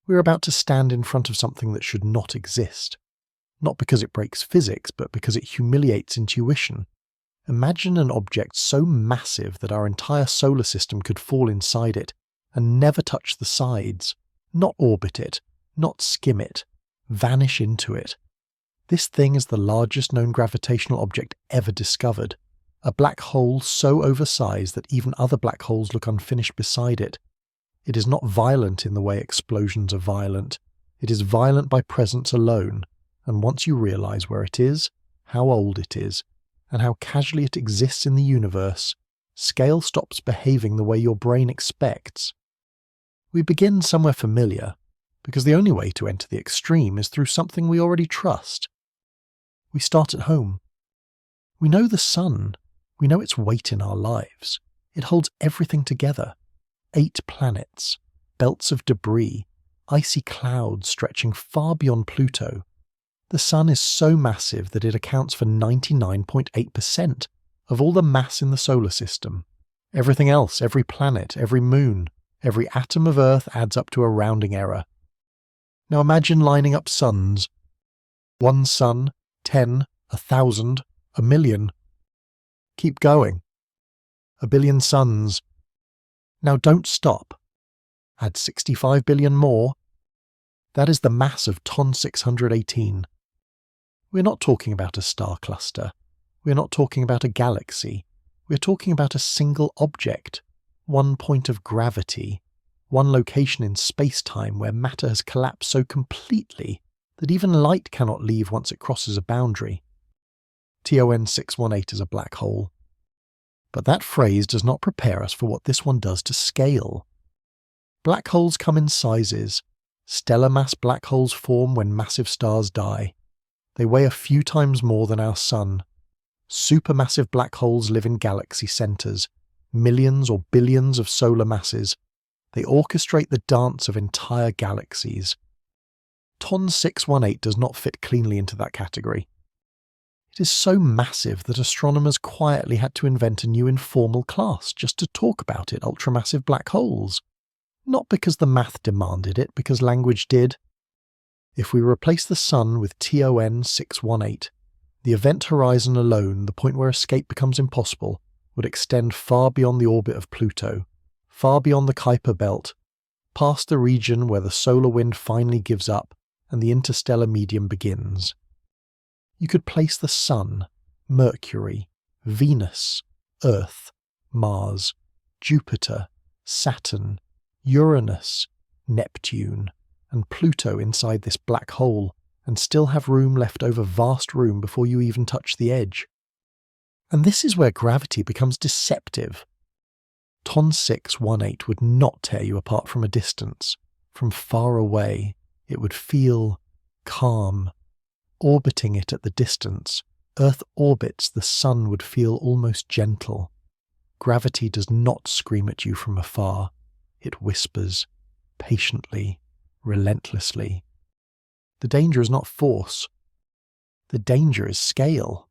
We're about to stand in front of something that should not exist. Not because it breaks physics, but because it humiliates intuition. Imagine an object so massive that our entire solar system could fall inside it and never touch the sides, not orbit it, not skim it, vanish into it. This thing is the largest known gravitational object ever discovered, a black hole so oversized that even other black holes look unfinished beside it. It is not violent in the way explosions are violent. It is violent by presence alone, and once you realize where it is, how old it is, and how casually it exists in the universe, scale stops behaving the way your brain expects. We begin somewhere familiar, because the only way to enter the extreme is through something we already trust. We start at home. We know the sun. We know its weight in our lives. It holds everything together. 8 planets, belts of debris, icy clouds stretching far beyond Pluto. The sun is so massive that it accounts for 99.8% of all the mass in the solar system. Everything else, every planet, every moon, every atom of Earth adds up to a rounding error. Now imagine lining up suns. 1 sun, 10, 1,000, 1,000,000. Keep going. 1 billion suns. Now don't stop. Add 65 billion more. That is the mass of Ton 618. We're not talking about a star cluster. We're not talking about a galaxy. We're talking about a single object, one point of gravity, one location in space-time where matter has collapsed so completely that even light cannot leave once it crosses a boundary. TON 618 is a black hole. But that phrase does not prepare us for what this one does to scale. Black holes come in sizes. Stellar mass black holes form when massive stars die. They weigh a few times more than our sun. Supermassive black holes live in galaxy centers, millions or billions of solar masses. They orchestrate the dance of entire galaxies. Ton 618 does not fit cleanly into that category. It is so massive that astronomers quietly had to invent a new informal class just to talk about it, ultramassive black holes. Not because the math demanded it, because language did. If we replace the sun with TON 618, the event horizon alone, the point where escape becomes impossible, would extend far beyond the orbit of Pluto, far beyond the Kuiper belt, past the region where the solar wind finally gives up and the interstellar medium begins. You could place the Sun, Mercury, Venus, Earth, Mars, Jupiter, Saturn, Uranus, Neptune, and Pluto inside this black hole and still have room left over, vast room before you even touch the edge. And this is where gravity becomes deceptive. Ton 618 would not tear you apart from a distance. From far away, it would feel calm. Orbiting it at the distance, Earth orbits the sun would feel almost gentle. Gravity does not scream at you from afar. It whispers, patiently, relentlessly. The danger is not force. The danger is scale.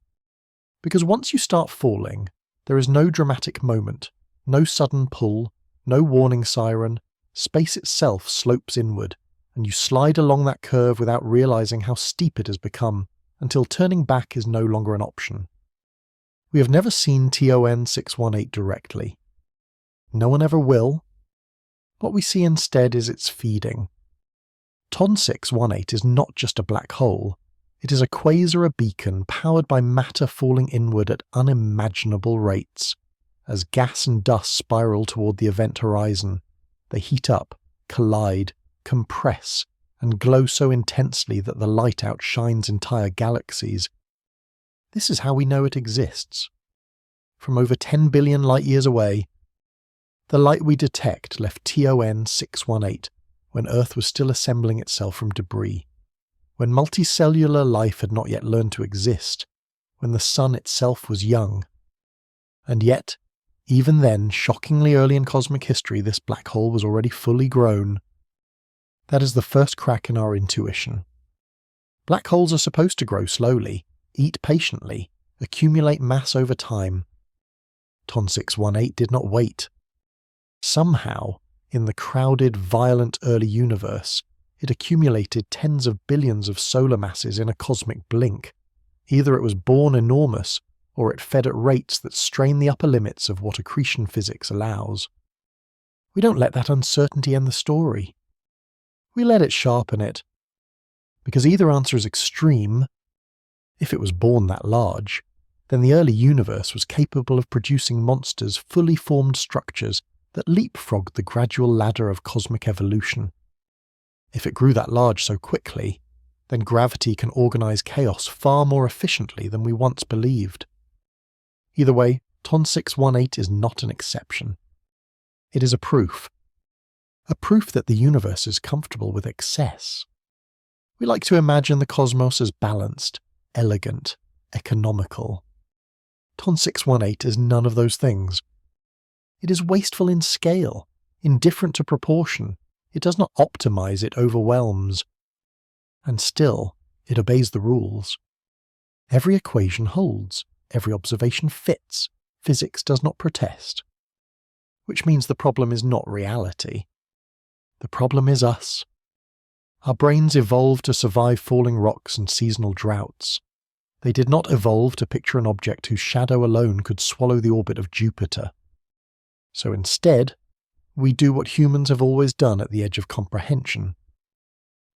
Because once you start falling, there is no dramatic moment, no sudden pull, no warning siren. Space itself slopes inward, and you slide along that curve without realizing how steep it has become, until turning back is no longer an option. We have never seen TON 618 directly. No one ever will. What we see instead is its feeding. Ton 618 is not just a black hole. It is a quasar, a beacon powered by matter falling inward at unimaginable rates. As gas and dust spiral toward the event horizon, they heat up, collide, compress, and glow so intensely that the light outshines entire galaxies. This is how we know it exists. From over 10 billion light-years away, the light we detect left TON 618 when Earth was still assembling itself from debris, when multicellular life had not yet learned to exist, when the sun itself was young. And yet, even then, shockingly early in cosmic history, this black hole was already fully grown. That is the first crack in our intuition. Black holes are supposed to grow slowly, eat patiently, accumulate mass over time. Ton 618 did not wait. Somehow, in the crowded, violent early universe, it accumulated tens of billions of solar masses in a cosmic blink. Either it was born enormous, or it fed at rates that strain the upper limits of what accretion physics allows. We don't let that uncertainty end the story. We let it sharpen it. Because either answer is extreme. If it was born that large, then the early universe was capable of producing monsters, fully formed structures that leapfrogged the gradual ladder of cosmic evolution. If it grew that large so quickly, then gravity can organize chaos far more efficiently than we once believed. Either way, TON 618 is not an exception. It is a proof that the universe is comfortable with excess. We like to imagine the cosmos as balanced, elegant, economical. TON 618 is none of those things. It is wasteful in scale, indifferent to proportion. It does not optimize, it overwhelms. And still, it obeys the rules. Every equation holds, every observation fits, physics does not protest. Which means the problem is not reality. The problem is us. Our brains evolved to survive falling rocks and seasonal droughts. They did not evolve to picture an object whose shadow alone could swallow the orbit of Jupiter. So instead, we do what humans have always done at the edge of comprehension.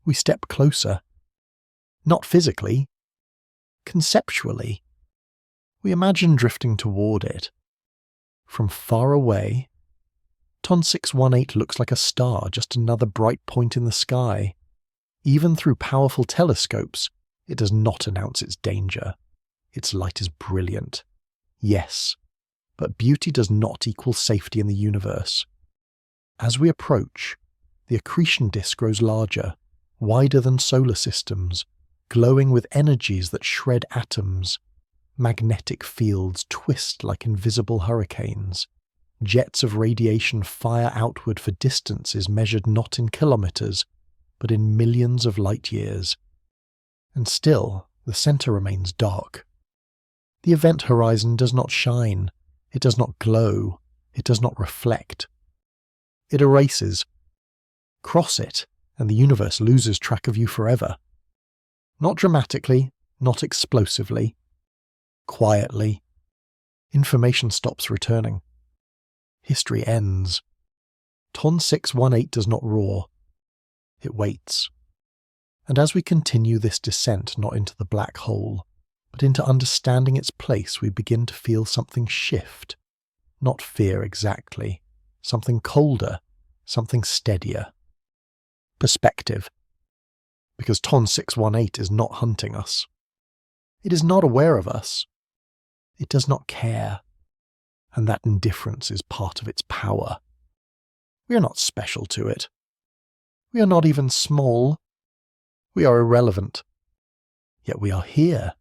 We step closer. Not physically, conceptually. We imagine drifting toward it. From far away, TON 618 looks like a star, just another bright point in the sky. Even through powerful telescopes, it does not announce its danger. Its light is brilliant. Yes, but beauty does not equal safety in the universe. As we approach, the accretion disk grows larger, wider than solar systems, glowing with energies that shred atoms. Magnetic fields twist like invisible hurricanes. Jets of radiation fire outward for distances measured not in kilometers, but in millions of light years. And still, the center remains dark. The event horizon does not shine, it does not glow, it does not reflect. It erases. Cross it, and the universe loses track of you forever. Not dramatically, not explosively. Quietly. Information stops returning. History ends. TON 618 does not roar. It waits. And as we continue this descent not into the black hole, but into understanding its place, we begin to feel something shift. Not fear exactly. Something colder. Something steadier. Perspective. Because TON 618 is not hunting us. It is not aware of us. It does not care. And that indifference is part of its power. We are not special to it. We are not even small. We are irrelevant. Yet we are here,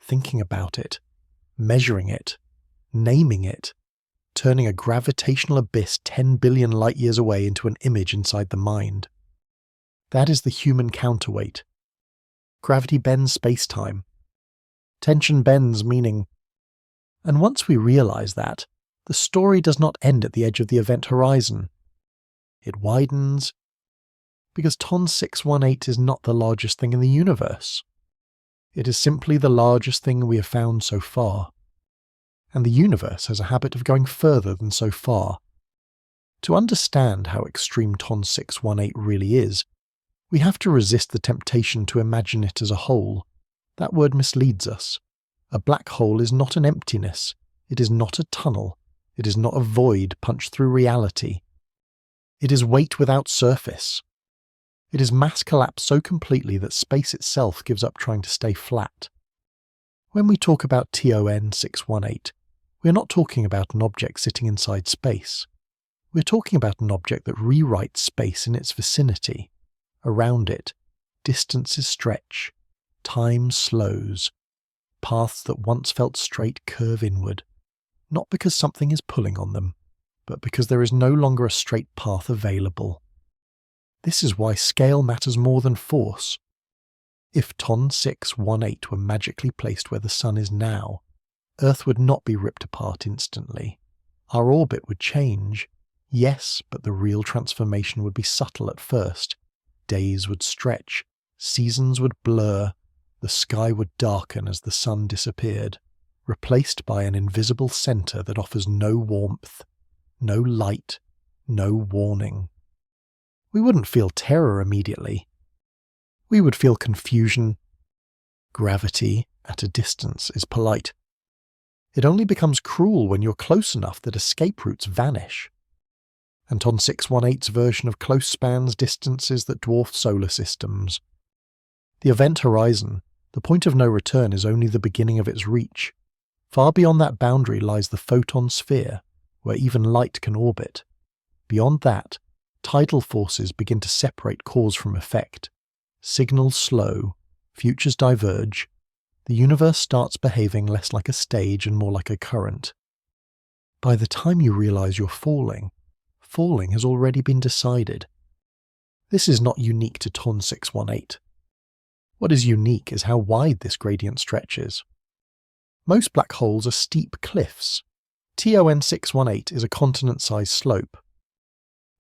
thinking about it, measuring it, naming it, turning a gravitational abyss 10 billion light years away into an image inside the mind. That is the human counterweight. Gravity bends space-time. Tension bends meaning. And once we realize that, the story does not end at the edge of the event horizon. It widens, because TON 618 is not the largest thing in the universe. It is simply the largest thing we have found so far. And the universe has a habit of going further than so far. To understand how extreme TON 618 really is, we have to resist the temptation to imagine it as a hole. That word misleads us. A black hole is not an emptiness. It is not a tunnel. It is not a void punched through reality. It is weight without surface. It is mass collapse so completely that space itself gives up trying to stay flat. When we talk about TON 618, we are not talking about an object sitting inside space. We are talking about an object that rewrites space in its vicinity. Around it, distances stretch, time slows, paths that once felt straight curve inward, not because something is pulling on them, but because there is no longer a straight path available. This is why scale matters more than force. If TON 618 were magically placed where the Sun is now, Earth would not be ripped apart instantly. Our orbit would change, yes, but the real transformation would be subtle at first, days would stretch, seasons would blur, the sky would darken as the sun disappeared, replaced by an invisible centre that offers no warmth, no light, no warning. We wouldn't feel terror immediately. We would feel confusion. Gravity at a distance is polite. It only becomes cruel when you're close enough that escape routes vanish. Anton 618's version of close spans distances that dwarf solar systems. The event horizon, the point of no return, is only the beginning of its reach. Far beyond that boundary lies the photon sphere, where even light can orbit. Beyond that, tidal forces begin to separate cause from effect. Signals slow, futures diverge. The universe starts behaving less like a stage and more like a current. By the time you realize you're falling has already been decided. This is not unique to TON 618. What is unique is how wide this gradient stretches. Most black holes are steep cliffs. TON 618 is a continent-sized slope.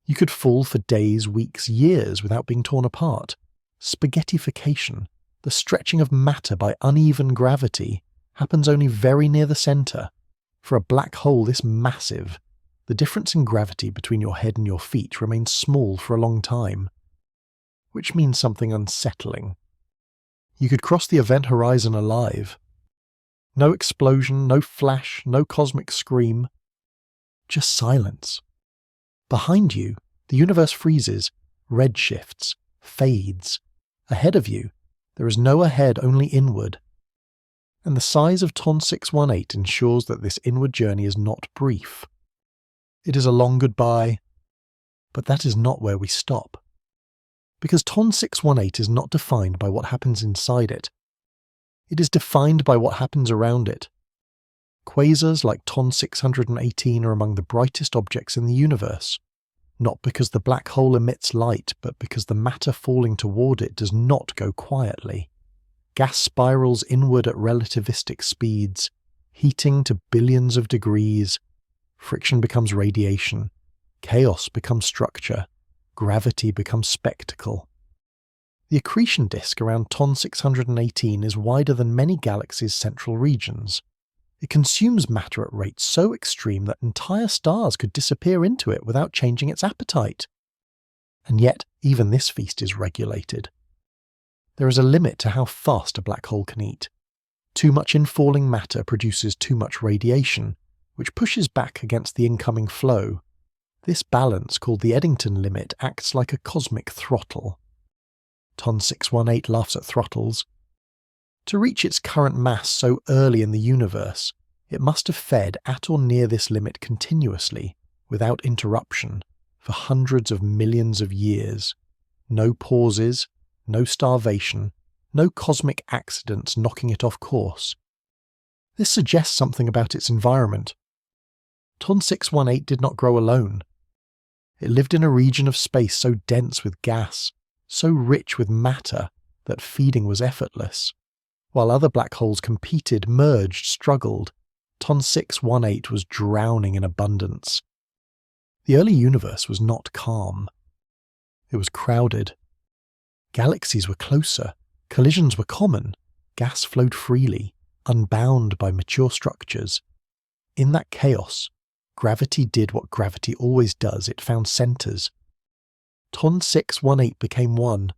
You could fall for days, weeks, years without being torn apart. Spaghettification, the stretching of matter by uneven gravity, happens only very near the centre. For a black hole this massive, the difference in gravity between your head and your feet remains small for a long time, which means something unsettling. You could cross the event horizon alive. No explosion, no flash, no cosmic scream. Just silence. Behind you, the universe freezes, redshifts, fades. Ahead of you, there is no ahead, only inward. And the size of TON 618 ensures that this inward journey is not brief. It is a long goodbye, but that is not where we stop. Because TON 618 is not defined by what happens inside it. It is defined by what happens around it. Quasars like TON 618 are among the brightest objects in the universe, not because the black hole emits light, but because the matter falling toward it does not go quietly. Gas spirals inward at relativistic speeds, heating to billions of degrees. Friction becomes radiation. Chaos becomes structure. Gravity becomes spectacle. The accretion disk around TON 618 is wider than many galaxies' central regions. It consumes matter at rates so extreme that entire stars could disappear into it without changing its appetite. And yet, even this feast is regulated. There is a limit to how fast a black hole can eat. Too much infalling matter produces too much radiation, which pushes back against the incoming flow. This balance, called the Eddington limit, acts like a cosmic throttle. TON 618 laughs at throttles. To reach its current mass so early in the universe, it must have fed at or near this limit continuously, without interruption, for hundreds of millions of years. No pauses, no starvation, no cosmic accidents knocking it off course. This suggests something about its environment. TON 618 did not grow alone. It lived in a region of space so dense with gas, so rich with matter, that feeding was effortless. While other black holes competed, merged, struggled, TON 618 was drowning in abundance. The early universe was not calm. It was crowded. Galaxies were closer, collisions were common, gas flowed freely, unbound by mature structures. In that chaos, gravity did what gravity always does, it found centres. TON 618 became one.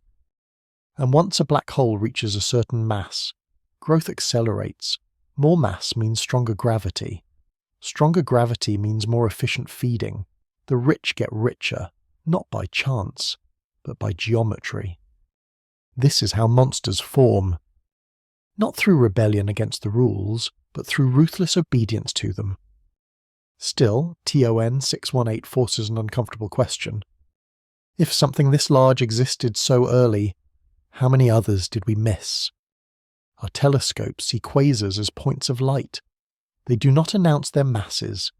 And once a black hole reaches a certain mass, growth accelerates. More mass means stronger gravity. Stronger gravity means more efficient feeding. The rich get richer, not by chance, but by geometry. This is how monsters form. Not through rebellion against the rules, but through ruthless obedience to them. Still, TON 618 forces an uncomfortable question. If something this large existed so early, how many others did we miss? Our telescopes see quasars as points of light. They do not announce their masses.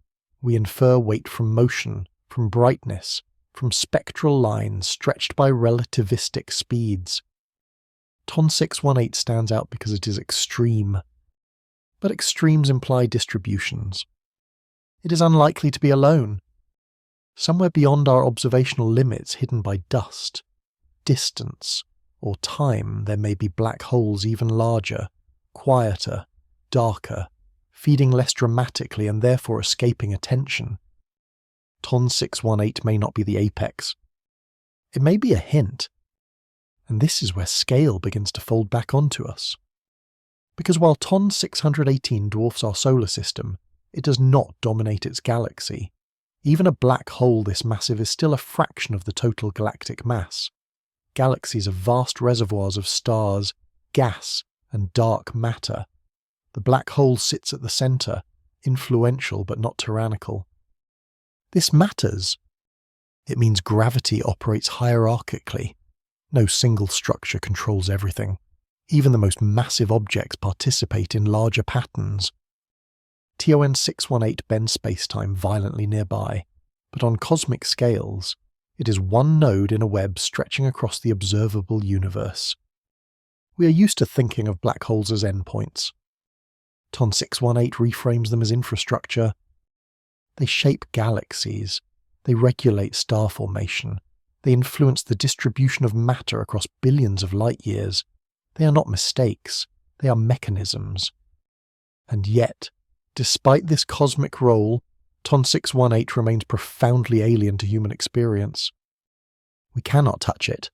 We infer weight from motion, from brightness, from spectral lines stretched by relativistic speeds. TON 618 stands out because it is extreme. But extremes imply distributions. It is unlikely to be alone. Somewhere beyond our observational limits, hidden by dust, distance or time, there may be black holes even larger, quieter, darker, feeding less dramatically and therefore escaping attention. TON 618 may not be the apex. It may be a hint. And this is where scale begins to fold back onto us. Because while TON 618 dwarfs our solar system, it does not dominate its galaxy. Even a black hole this massive is still a fraction of the total galactic mass. Galaxies are vast reservoirs of stars, gas, and dark matter. The black hole sits at the centre, influential but not tyrannical. This matters. It means gravity operates hierarchically. No single structure controls everything. Even the most massive objects participate in larger patterns. TON 618 bends spacetime violently nearby, but on cosmic scales, it is one node in a web stretching across the observable universe. We are used to thinking of black holes as endpoints. TON 618 reframes them as infrastructure. They shape galaxies. They regulate star formation. They influence the distribution of matter across billions of light years. They are not mistakes. They are mechanisms. And yet, despite this cosmic role, TON 618 remains profoundly alien to human experience. We cannot touch it.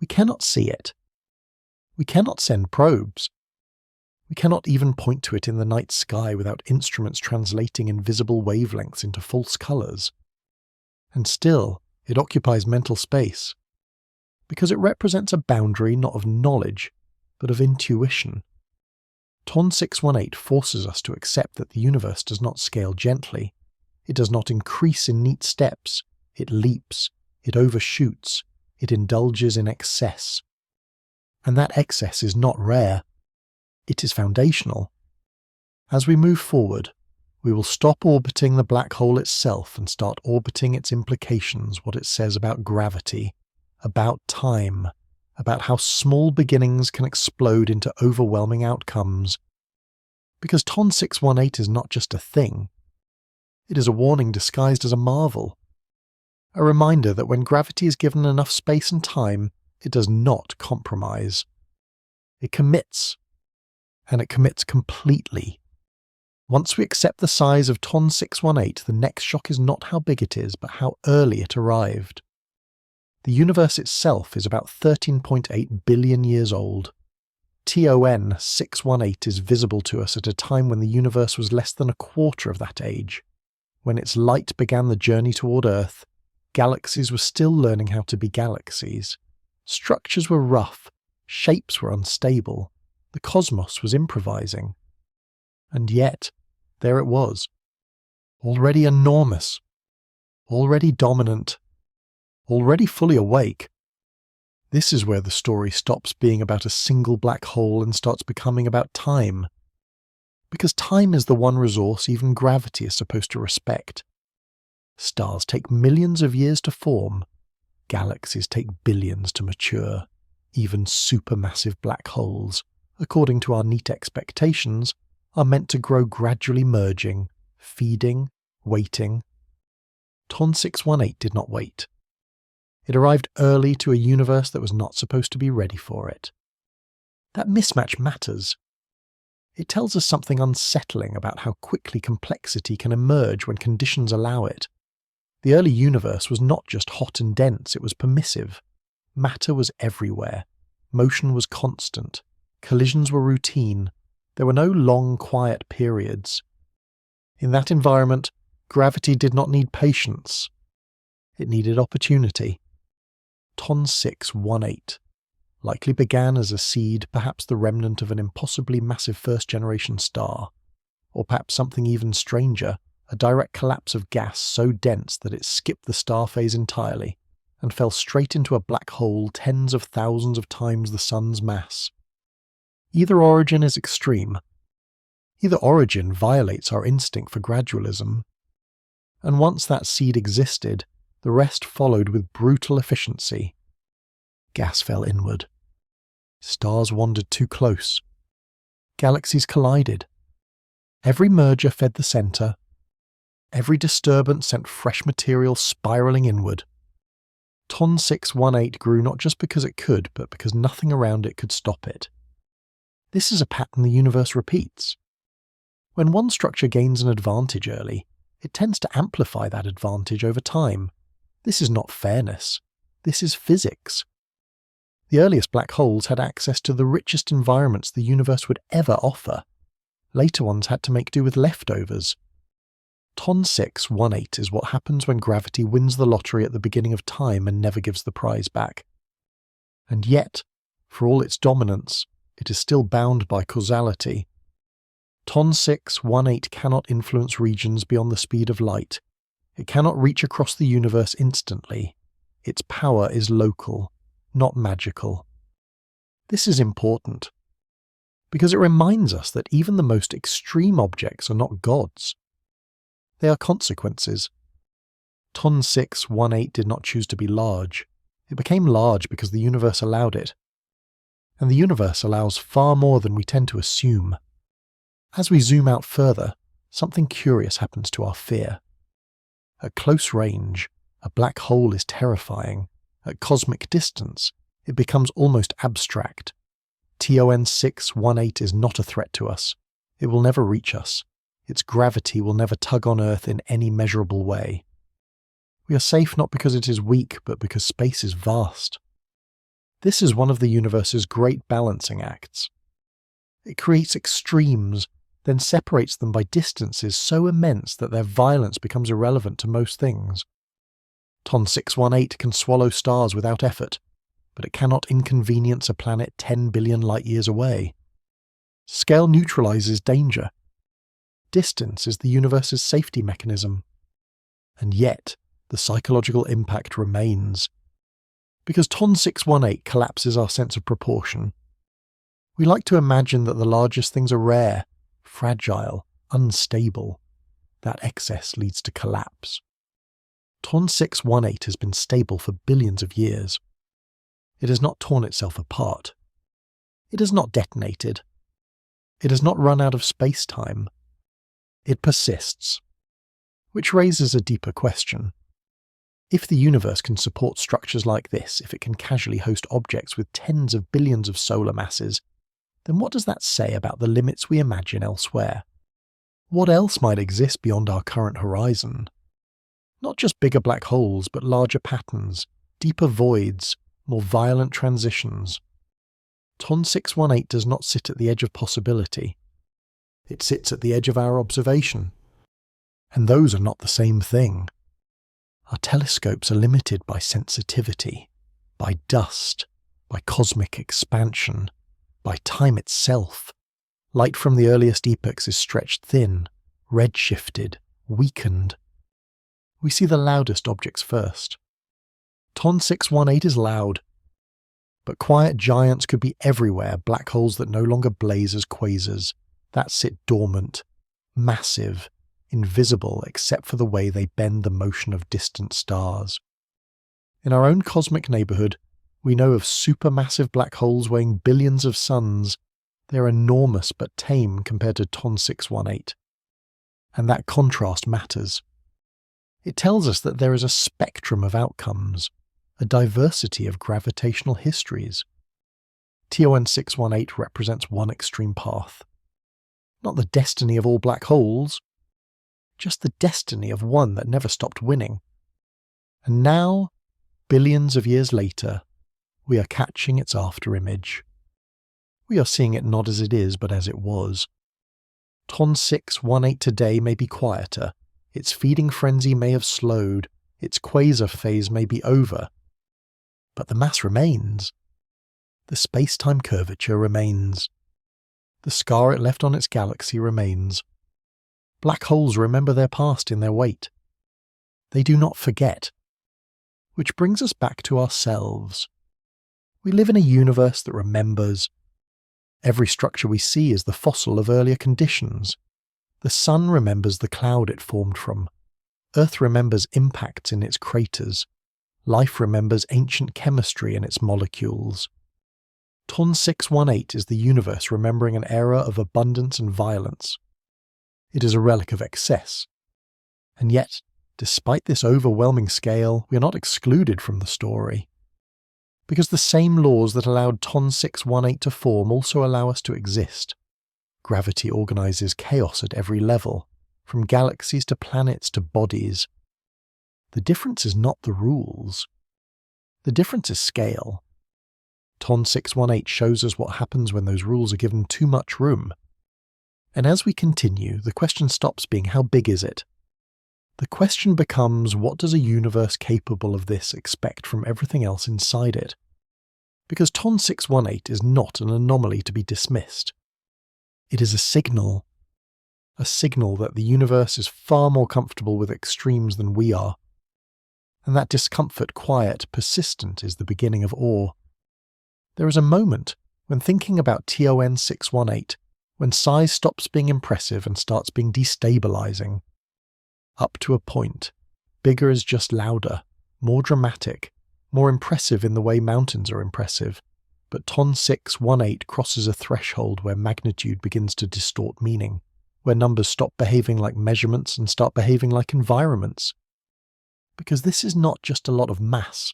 We cannot see it. We cannot send probes. We cannot even point to it in the night sky without instruments translating invisible wavelengths into false colours. And still, it occupies mental space, because it represents a boundary not of knowledge, but of intuition. TON 618 forces us to accept that the universe does not scale gently. It does not increase in neat steps. It leaps. It overshoots. It indulges in excess. And that excess is not rare. It is foundational. As we move forward, we will stop orbiting the black hole itself and start orbiting its implications, what it says about gravity, about time, about how small beginnings can explode into overwhelming outcomes. Because TON 618 is not just a thing. It is a warning disguised as a marvel. A reminder that when gravity is given enough space and time, it does not compromise. It commits. And it commits completely. Once we accept the size of TON 618, the next shock is not how big it is, but how early it arrived. The universe itself is about 13.8 billion years old. TON 618 is visible to us at a time when the universe was less than a quarter of that age. When its light began the journey toward Earth, galaxies were still learning how to be galaxies. Structures were rough, shapes were unstable. The cosmos was improvising. And yet, there it was. Already enormous. Already dominant. Already fully awake. This is where the story stops being about a single black hole and starts becoming about time. Because time is the one resource even gravity is supposed to respect. Stars take millions of years to form. Galaxies take billions to mature. Even supermassive black holes, according to our neat expectations, are meant to grow gradually merging, feeding, waiting. TON 618 did not wait. It arrived early to a universe that was not supposed to be ready for it. That mismatch matters. It tells us something unsettling about how quickly complexity can emerge when conditions allow it. The early universe was not just hot and dense, it was permissive. Matter was everywhere. Motion was constant. Collisions were routine. There were no long, quiet periods. In that environment, gravity did not need patience. It needed opportunity. TON 618 likely began as a seed, perhaps the remnant of an impossibly massive first-generation star, or perhaps something even stranger, a direct collapse of gas so dense that it skipped the star phase entirely and fell straight into a black hole tens of thousands of times the sun's mass. Either origin is extreme. Either origin violates our instinct for gradualism. And once that seed existed, the rest followed with brutal efficiency. Gas fell inward. Stars wandered too close. Galaxies collided. Every merger fed the center. Every disturbance sent fresh material spiraling inward. TON 618 grew not just because it could, but because nothing around it could stop it. This is a pattern the universe repeats. When one structure gains an advantage early, it tends to amplify that advantage over time. This is not fairness. This is physics. The earliest black holes had access to the richest environments the universe would ever offer. Later ones had to make do with leftovers. TON 618 is what happens when gravity wins the lottery at the beginning of time and never gives the prize back. And yet, for all its dominance, it is still bound by causality. TON 618 cannot influence regions beyond the speed of light. It cannot reach across the universe instantly. Its power is local, not magical. This is important, because it reminds us that even the most extreme objects are not gods. They are consequences. TON 618 did not choose to be large. It became large because the universe allowed it. And the universe allows far more than we tend to assume. As we zoom out further, something curious happens to our fear. At close range, a black hole is terrifying. At cosmic distance, it becomes almost abstract. TON 618 is not a threat to us. It will never reach us. Its gravity will never tug on Earth in any measurable way. We are safe not because it is weak, but because space is vast. This is one of the universe's great balancing acts. It creates extremes, then separates them by distances so immense that their violence becomes irrelevant to most things. TON 618 can swallow stars without effort, but it cannot inconvenience a planet 10 billion light-years away. Scale neutralizes danger. Distance is the universe's safety mechanism. And yet, the psychological impact remains. Because TON 618 collapses our sense of proportion. We like to imagine that the largest things are rare, fragile, unstable. That excess leads to collapse. TON 618 has been stable for billions of years. It has not torn itself apart. It has not detonated. It has not run out of space-time. It persists. Which raises a deeper question. If the universe can support structures like this, if it can casually host objects with tens of billions of solar masses, then what does that say about the limits we imagine elsewhere? What else might exist beyond our current horizon? Not just bigger black holes, but larger patterns, deeper voids, more violent transitions. TON 618 does not sit at the edge of possibility. It sits at the edge of our observation. And those are not the same thing. Our telescopes are limited by sensitivity, by dust, by cosmic expansion, by time itself. Light from the earliest epochs is stretched thin, redshifted, weakened. We see the loudest objects first. TON 618 is loud. But quiet giants could be everywhere, black holes that no longer blaze as quasars, that sit dormant, massive, invisible except for the way they bend the motion of distant stars. In our own cosmic neighbourhood, we know of supermassive black holes weighing billions of suns. They are enormous but tame compared to TON 618. And that contrast matters. It tells us that there is a spectrum of outcomes, a diversity of gravitational histories. TON 618 represents one extreme path. Not the destiny of all black holes, just the destiny of one that never stopped winning. And now, billions of years later, we are catching its afterimage. We are seeing it not as it is, but as it was. TON 618 today may be quieter, its feeding frenzy may have slowed, its quasar phase may be over. But the mass remains. The space-time curvature remains. The scar it left on its galaxy remains. Black holes remember their past in their wake. They do not forget. Which brings us back to ourselves. We live in a universe that remembers. Every structure we see is the fossil of earlier conditions. The sun remembers the cloud it formed from. Earth remembers impacts in its craters. Life remembers ancient chemistry in its molecules. TON 618 is the universe remembering an era of abundance and violence. It is a relic of excess. And yet, despite this overwhelming scale, we are not excluded from the story. Because the same laws that allowed TON 618 to form also allow us to exist. Gravity organizes chaos at every level, from galaxies to planets to bodies. The difference is not the rules. The difference is scale. TON 618 shows us what happens when those rules are given too much room. And as we continue, the question stops being how big is it? The question becomes, what does a universe capable of this expect from everything else inside it? Because TON 618 is not an anomaly to be dismissed. It is a signal that the universe is far more comfortable with extremes than we are. And that discomfort, quiet, persistent, is the beginning of awe. There is a moment when thinking about TON 618, when size stops being impressive and starts being destabilizing. Up to a point, bigger is just louder, more dramatic, more impressive in the way mountains are impressive. But TON 618 crosses a threshold where magnitude begins to distort meaning, where numbers stop behaving like measurements and start behaving like environments. Because this is not just a lot of mass.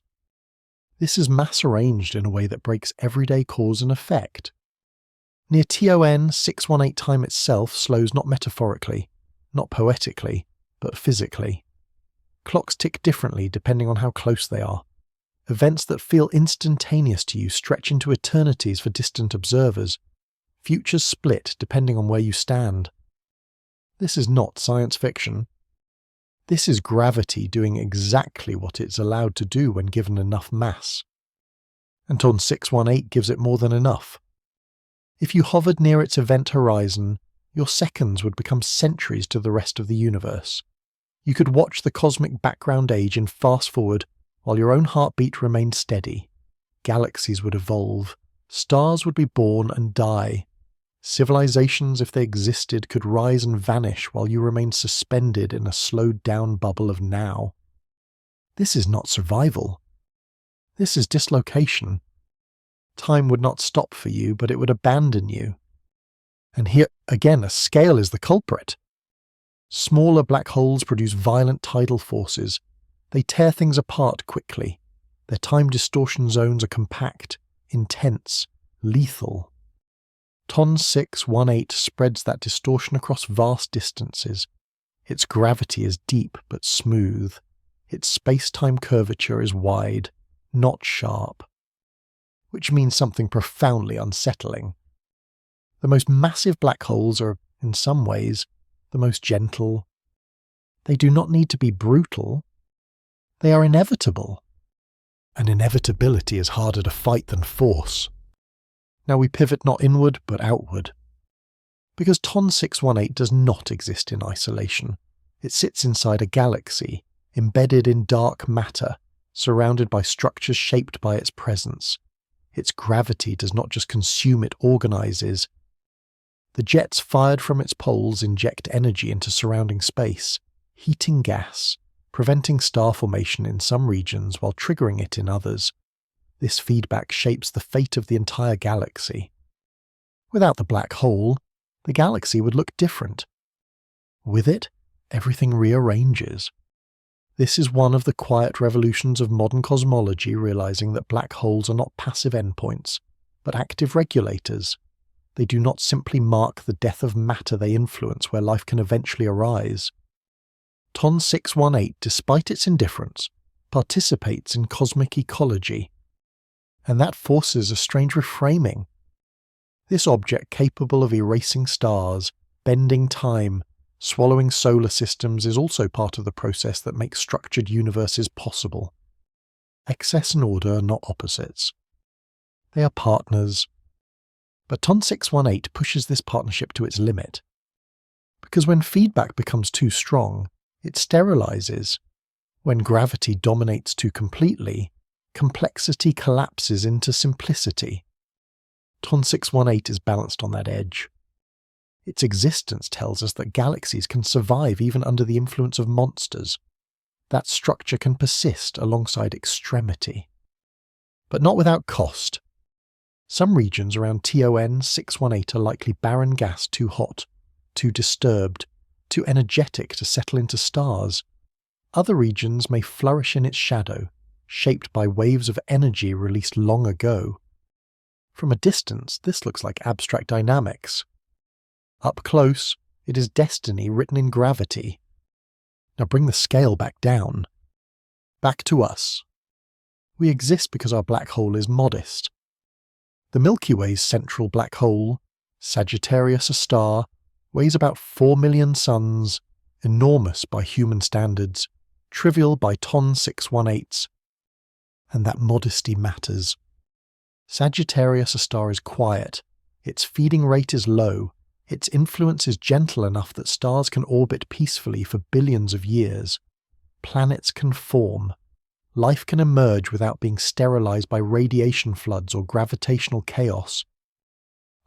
This is mass arranged in a way that breaks everyday cause and effect. Near TON 618 time itself slows not metaphorically, not poetically, but physically. Clocks tick differently depending on how close they are. Events that feel instantaneous to you stretch into eternities for distant observers. Futures split depending on where you stand. This is not science fiction. This is gravity doing exactly what it's allowed to do when given enough mass. And TON 618 gives it more than enough. If you hovered near its event horizon, your seconds would become centuries to the rest of the universe. You could watch the cosmic background age in fast forward while your own heartbeat remained steady. Galaxies would evolve, stars would be born and die. Civilizations, if they existed, could rise and vanish while you remained suspended in a slowed-down bubble of now. This is not survival. This is dislocation. Time would not stop for you, but it would abandon you. And here, again, a scale is the culprit. Smaller black holes produce violent tidal forces. They tear things apart quickly. Their time distortion zones are compact, intense, lethal. TON 618 spreads that distortion across vast distances. Its gravity is deep but smooth. Its space-time curvature is wide, not sharp. Which means something profoundly unsettling. The most massive black holes are, in some ways, the most gentle. They do not need to be brutal. They are inevitable. And inevitability is harder to fight than force. Now we pivot not inward, but outward. Because TON 618 does not exist in isolation. It sits inside a galaxy, embedded in dark matter, surrounded by structures shaped by its presence. Its gravity does not just consume, it organizes. The jets fired from its poles inject energy into surrounding space, heating gas, preventing star formation in some regions while triggering it in others. This feedback shapes the fate of the entire galaxy. Without the black hole, the galaxy would look different. With it, everything rearranges. This is one of the quiet revolutions of modern cosmology, realizing that black holes are not passive endpoints, but active regulators. They do not simply mark the death of matter they influence where life can eventually arise. TON 618, despite its indifference, participates in cosmic ecology. And that forces a strange reframing. This object capable of erasing stars, bending time, swallowing solar systems is also part of the process that makes structured universes possible. Excess and order are not opposites. They are partners. But TON 618 pushes this partnership to its limit. Because when feedback becomes too strong, it sterilizes. When gravity dominates too completely, complexity collapses into simplicity. TON 618 is balanced on that edge. Its existence tells us that galaxies can survive even under the influence of monsters. That structure can persist alongside extremity. But not without cost. Some regions around TON 618 are likely barren gas too hot, too disturbed, too energetic to settle into stars. Other regions may flourish in its shadow, shaped by waves of energy released long ago. From a distance, this looks like abstract dynamics. Up close, it is destiny written in gravity. Now bring the scale back down. Back to us. We exist because our black hole is modest. The Milky Way's central black hole, Sagittarius a star, weighs about 4 million suns, enormous by human standards, trivial by ton 618. And that modesty matters. Sagittarius a star is quiet, its feeding rate is low, its influence is gentle enough that stars can orbit peacefully for billions of years. Planets can form. Life can emerge without being sterilized by radiation floods or gravitational chaos.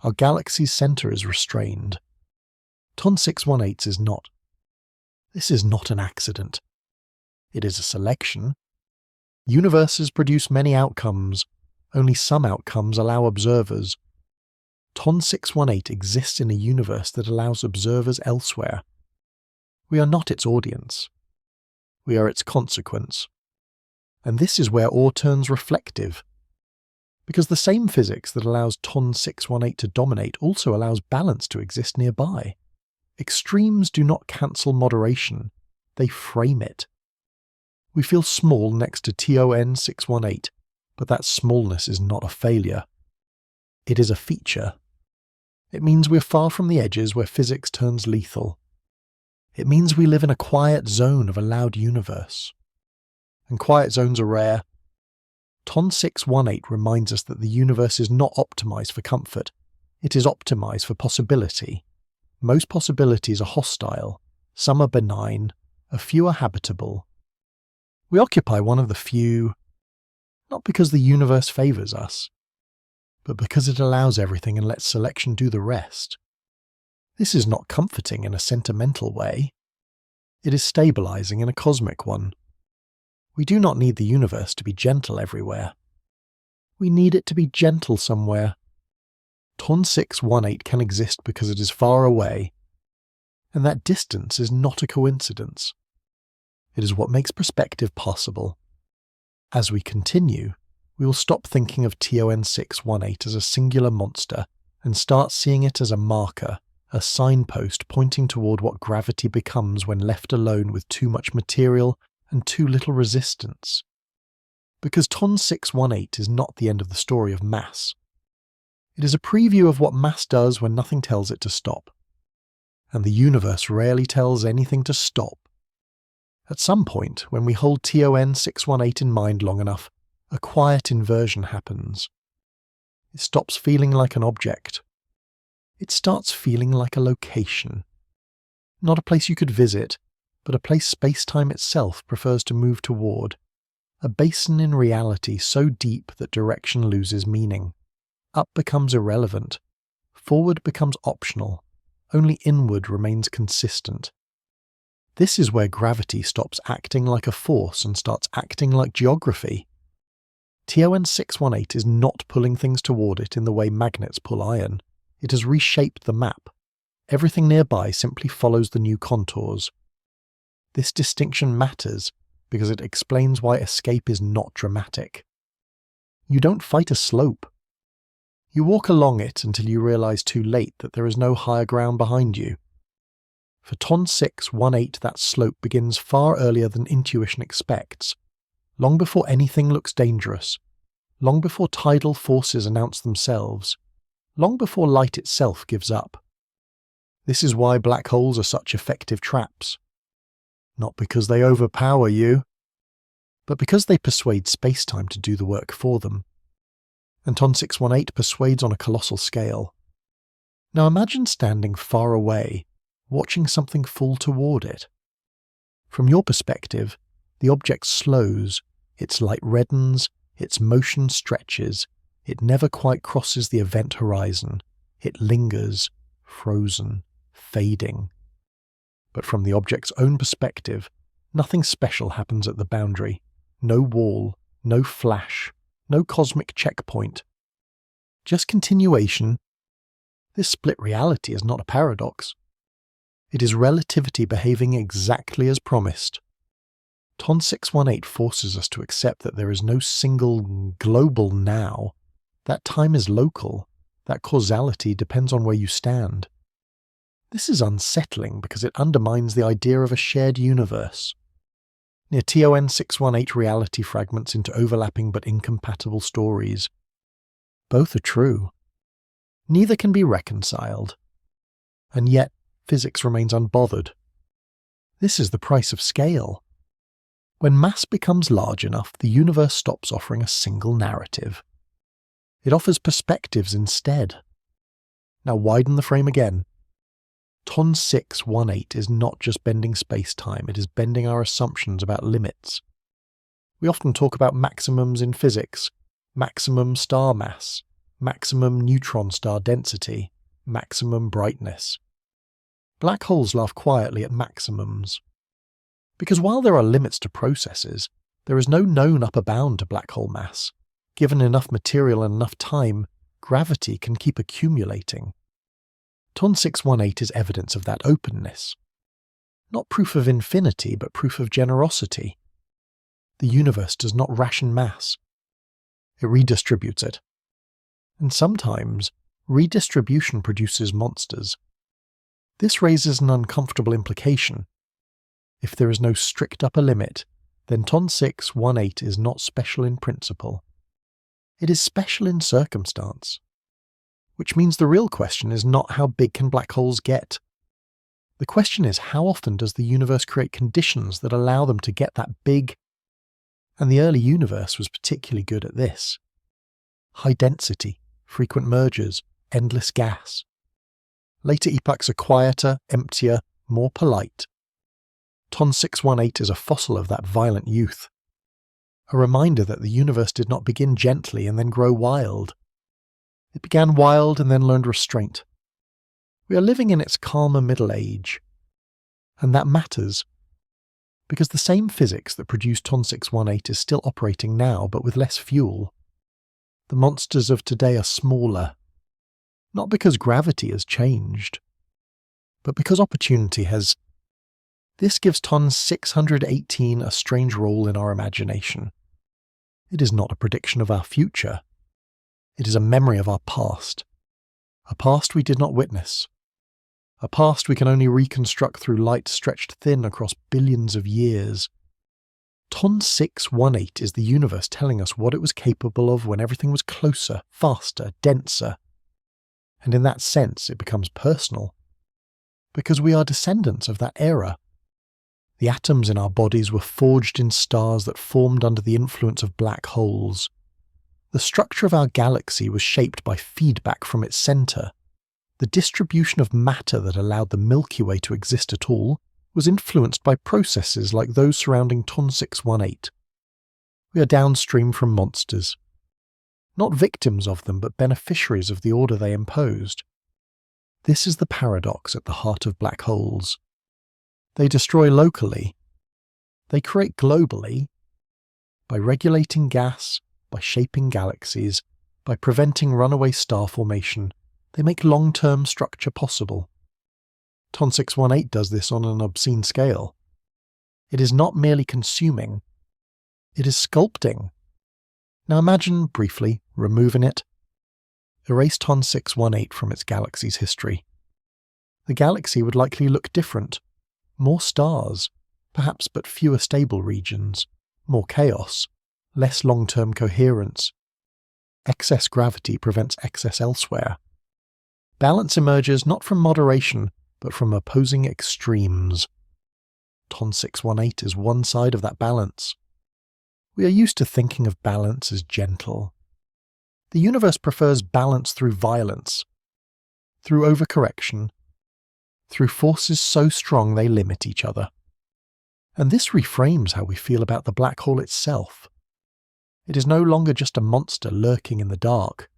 Our galaxy's center is restrained. Ton 618 is not. This is not an accident. It is a selection. Universes produce many outcomes. Only some outcomes allow observers. Ton 618 exists in a universe that allows observers elsewhere. We are not its audience. We are its consequence. And this is where awe turns reflective. Because the same physics that allows Ton 618 to dominate also allows balance to exist nearby. Extremes do not cancel moderation, they frame it. We feel small next to TON 618, but that smallness is not a failure. It is a feature. It means we're far from the edges where physics turns lethal. It means we live in a quiet zone of a loud universe. And quiet zones are rare. Ton 618 reminds us that the universe is not optimized for comfort. It is optimized for possibility. Most possibilities are hostile. Some are benign. A few are habitable. We occupy one of the few, not because the universe favors us, but because it allows everything and lets selection do the rest. This is not comforting in a sentimental way. It is stabilizing in a cosmic one. We do not need the universe to be gentle everywhere. We need it to be gentle somewhere. Ton 618 can exist because it is far away, and that distance is not a coincidence. It is what makes perspective possible. As we continue, we will stop thinking of TON 618 as a singular monster and start seeing it as a marker, a signpost pointing toward what gravity becomes when left alone with too much material and too little resistance. Because Ton 618 is not the end of the story of mass. It is a preview of what mass does when nothing tells it to stop. And the universe rarely tells anything to stop. At some point, when we hold TON 618 in mind long enough, a quiet inversion happens. It stops feeling like an object. It starts feeling like a location. Not a place you could visit, but a place space-time itself prefers to move toward. A basin in reality so deep that direction loses meaning. Up becomes irrelevant. Forward becomes optional. Only inward remains consistent. This is where gravity stops acting like a force and starts acting like geography. TON 618 is not pulling things toward it in the way magnets pull iron. It has reshaped the map. Everything nearby simply follows the new contours. This distinction matters because it explains why escape is not dramatic. You don't fight a slope. You walk along it until you realize too late that there is no higher ground behind you. For Ton 618, that slope begins far earlier than intuition expects, long before anything looks dangerous, long before tidal forces announce themselves, long before light itself gives up. This is why black holes are such effective traps. Not because they overpower you, but because they persuade space-time to do the work for them. And Ton 618 persuades on a colossal scale. Now imagine standing far away, watching something fall toward it. From your perspective, the object slows, its light reddens, its motion stretches, it never quite crosses the event horizon, it lingers, frozen, fading. But from the object's own perspective, nothing special happens at the boundary. No wall, no flash, no cosmic checkpoint. Just continuation. This split reality is not a paradox. It is relativity behaving exactly as promised. TON 618 forces us to accept that there is no single global now, that time is local, that causality depends on where you stand. This is unsettling because it undermines the idea of a shared universe. Near TON 618 reality fragments into overlapping but incompatible stories. Both are true. Neither can be reconciled. And yet, physics remains unbothered. This is the price of scale. When mass becomes large enough, the universe stops offering a single narrative. It offers perspectives instead. Now widen the frame again. TON 618 is not just bending space-time, it is bending our assumptions about limits. We often talk about maximums in physics, maximum star mass, maximum neutron star density, maximum brightness. Black holes laugh quietly at maximums. Because while there are limits to processes, there is no known upper bound to black hole mass. Given enough material and enough time, gravity can keep accumulating. TON 618 is evidence of that openness. Not proof of infinity, but proof of generosity. The universe does not ration mass. It redistributes it. And sometimes, redistribution produces monsters. This raises an uncomfortable implication. If there is no strict upper limit, then TON 618 is not special in principle. It is special in circumstance. Which means the real question is not how big can black holes get. The question is how often does the universe create conditions that allow them to get that big? And the early universe was particularly good at this. High density, frequent mergers, endless gas. Later epochs are quieter, emptier, more polite. TON 618 is a fossil of that violent youth. A reminder that the universe did not begin gently and then grow wild. It began wild and then learned restraint. We are living in its calmer middle age. And that matters. Because the same physics that produced TON 618 is still operating now, but with less fuel. The monsters of today are smaller. Not because gravity has changed, but because opportunity has. This gives TON 618 a strange role in our imagination. It is not a prediction of our future. It is a memory of our past. A past we did not witness. A past we can only reconstruct through light stretched thin across billions of years. TON 618 is the universe telling us what it was capable of when everything was closer, faster, denser. And in that sense it becomes personal. Because we are descendants of that era. The atoms in our bodies were forged in stars that formed under the influence of black holes. The structure of our galaxy was shaped by feedback from its centre. The distribution of matter that allowed the Milky Way to exist at all was influenced by processes like those surrounding TON 618. We are downstream from monsters. Not victims of them, but beneficiaries of the order they imposed. This is the paradox at the heart of black holes. They destroy locally. They create globally. By regulating gas, by shaping galaxies, by preventing runaway star formation, they make long-term structure possible. TON 618 does this on an obscene scale. It is not merely consuming. It is sculpting. Now imagine, briefly, removing it. Erase TON 618 from its galaxy's history. The galaxy would likely look different. More stars, perhaps but fewer stable regions, more chaos, less long-term coherence. Excess gravity prevents excess elsewhere. Balance emerges not from moderation, but from opposing extremes. TON 618 is one side of that balance. We are used to thinking of balance as gentle. The universe prefers balance through violence, through overcorrection, through forces so strong they limit each other. And this reframes how we feel about the black hole itself. It is no longer just a monster lurking in the dark.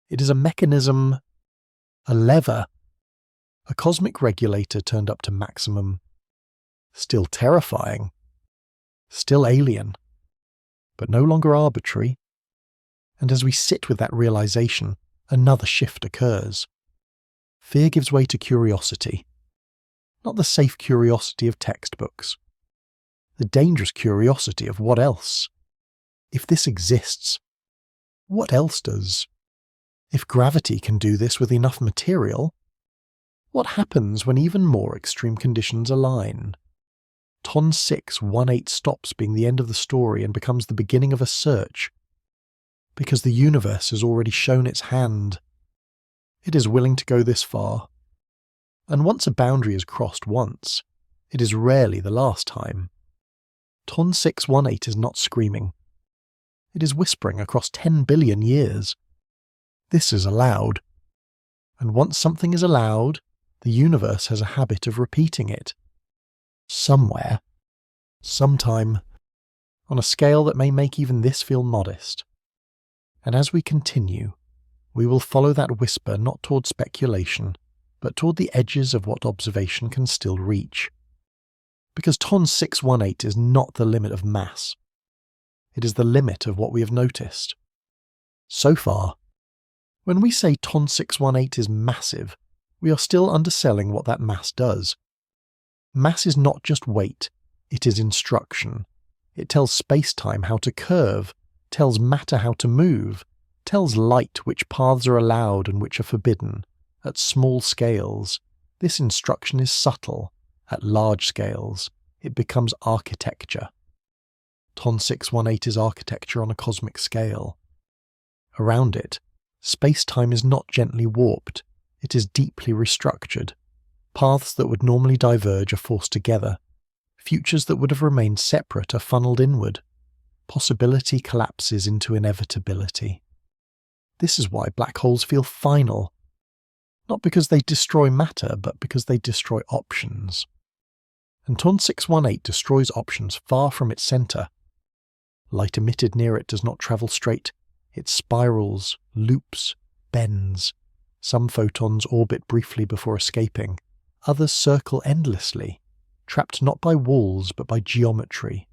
It is a mechanism, a lever, a cosmic regulator turned up to maximum. Still terrifying, still alien, but no longer arbitrary. And as we sit with that realization, another shift occurs. Fear gives way to curiosity. Not the safe curiosity of textbooks. the dangerous curiosity of what else. If this exists, what else does? If gravity can do this with enough material, what happens when even more extreme conditions align? Ton 618 stops being the end of the story and becomes the beginning of a search, because the universe has already shown its hand. It is willing to go this far. And once a boundary is crossed once, it is rarely the last time. Ton 618 is not screaming. It is whispering across 10 billion years. This is allowed. And once something is allowed, the universe has a habit of repeating it. Somewhere. Sometime. On a scale that may make even this feel modest. And as we continue, we will follow that whisper not toward speculation, but toward the edges of what observation can still reach. Because Ton 618 is not the limit of mass. It is the limit of what we have noticed. So far, when we say Ton 618 is massive, we are still underselling what that mass does. Mass is not just weight, it is instruction. It tells space-time how to curve, tells matter how to move, tells light which paths are allowed and which are forbidden. At small scales, this instruction is subtle. At large scales, it becomes architecture. Ton 618 is architecture on a cosmic scale. Around it, space-time is not gently warped, it is deeply restructured. Paths that would normally diverge are forced together. Futures that would have remained separate are funneled inward. Possibility collapses into inevitability. This is why black holes feel final. Not because they destroy matter, but because they destroy options. And Ton 618 destroys options far from its centre. Light emitted near it does not travel straight. It spirals, loops, bends. Some photons orbit briefly before escaping. Others circle endlessly, trapped not by walls but by geometry.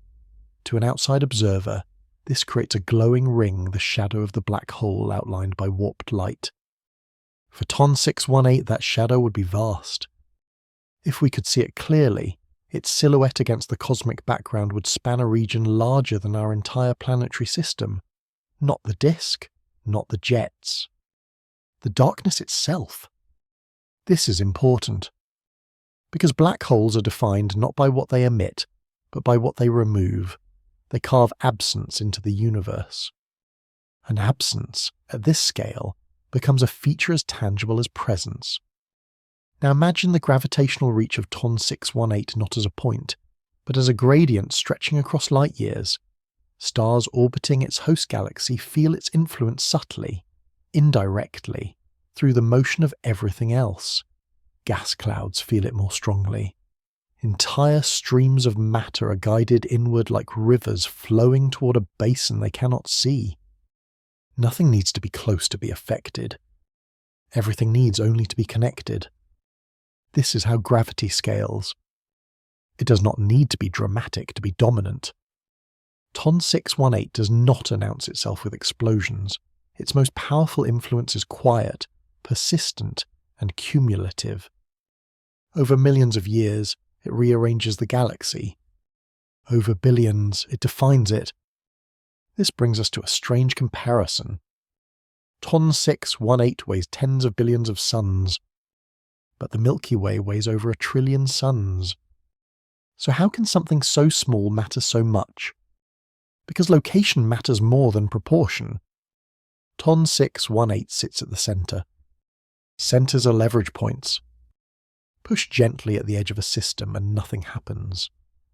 To an outside observer, this creates a glowing ring, the shadow of the black hole outlined by warped light. For Ton 618, that shadow would be vast. If we could see it clearly, its silhouette against the cosmic background would span a region larger than our entire planetary system. Not the disk, not the jets. The darkness itself. This is important. Because black holes are defined not by what they emit, but by what they remove. They carve absence into the universe. And absence, at this scale, becomes a feature as tangible as presence. Now imagine the gravitational reach of Ton 618 not as a point, but as a gradient stretching across light years. Stars orbiting its host galaxy feel its influence subtly, indirectly, through the motion of everything else. Gas clouds feel it more strongly. Entire streams of matter are guided inward like rivers flowing toward a basin they cannot see. Nothing needs to be close to be affected. Everything needs only to be connected. This is how gravity scales. It does not need to be dramatic to be dominant. Ton 618 does not announce itself with explosions. Its most powerful influence is quiet, persistent, and cumulative. Over millions of years, it rearranges the galaxy. Over billions, it defines it. This brings us to a strange comparison. Ton 618 weighs tens of billions of suns, but the Milky Way weighs over 1 trillion suns. So how can something so small matter so much? Because location matters more than proportion. Ton 618 sits at the centre. Centres are leverage points. Push gently at the edge of a system and nothing happens.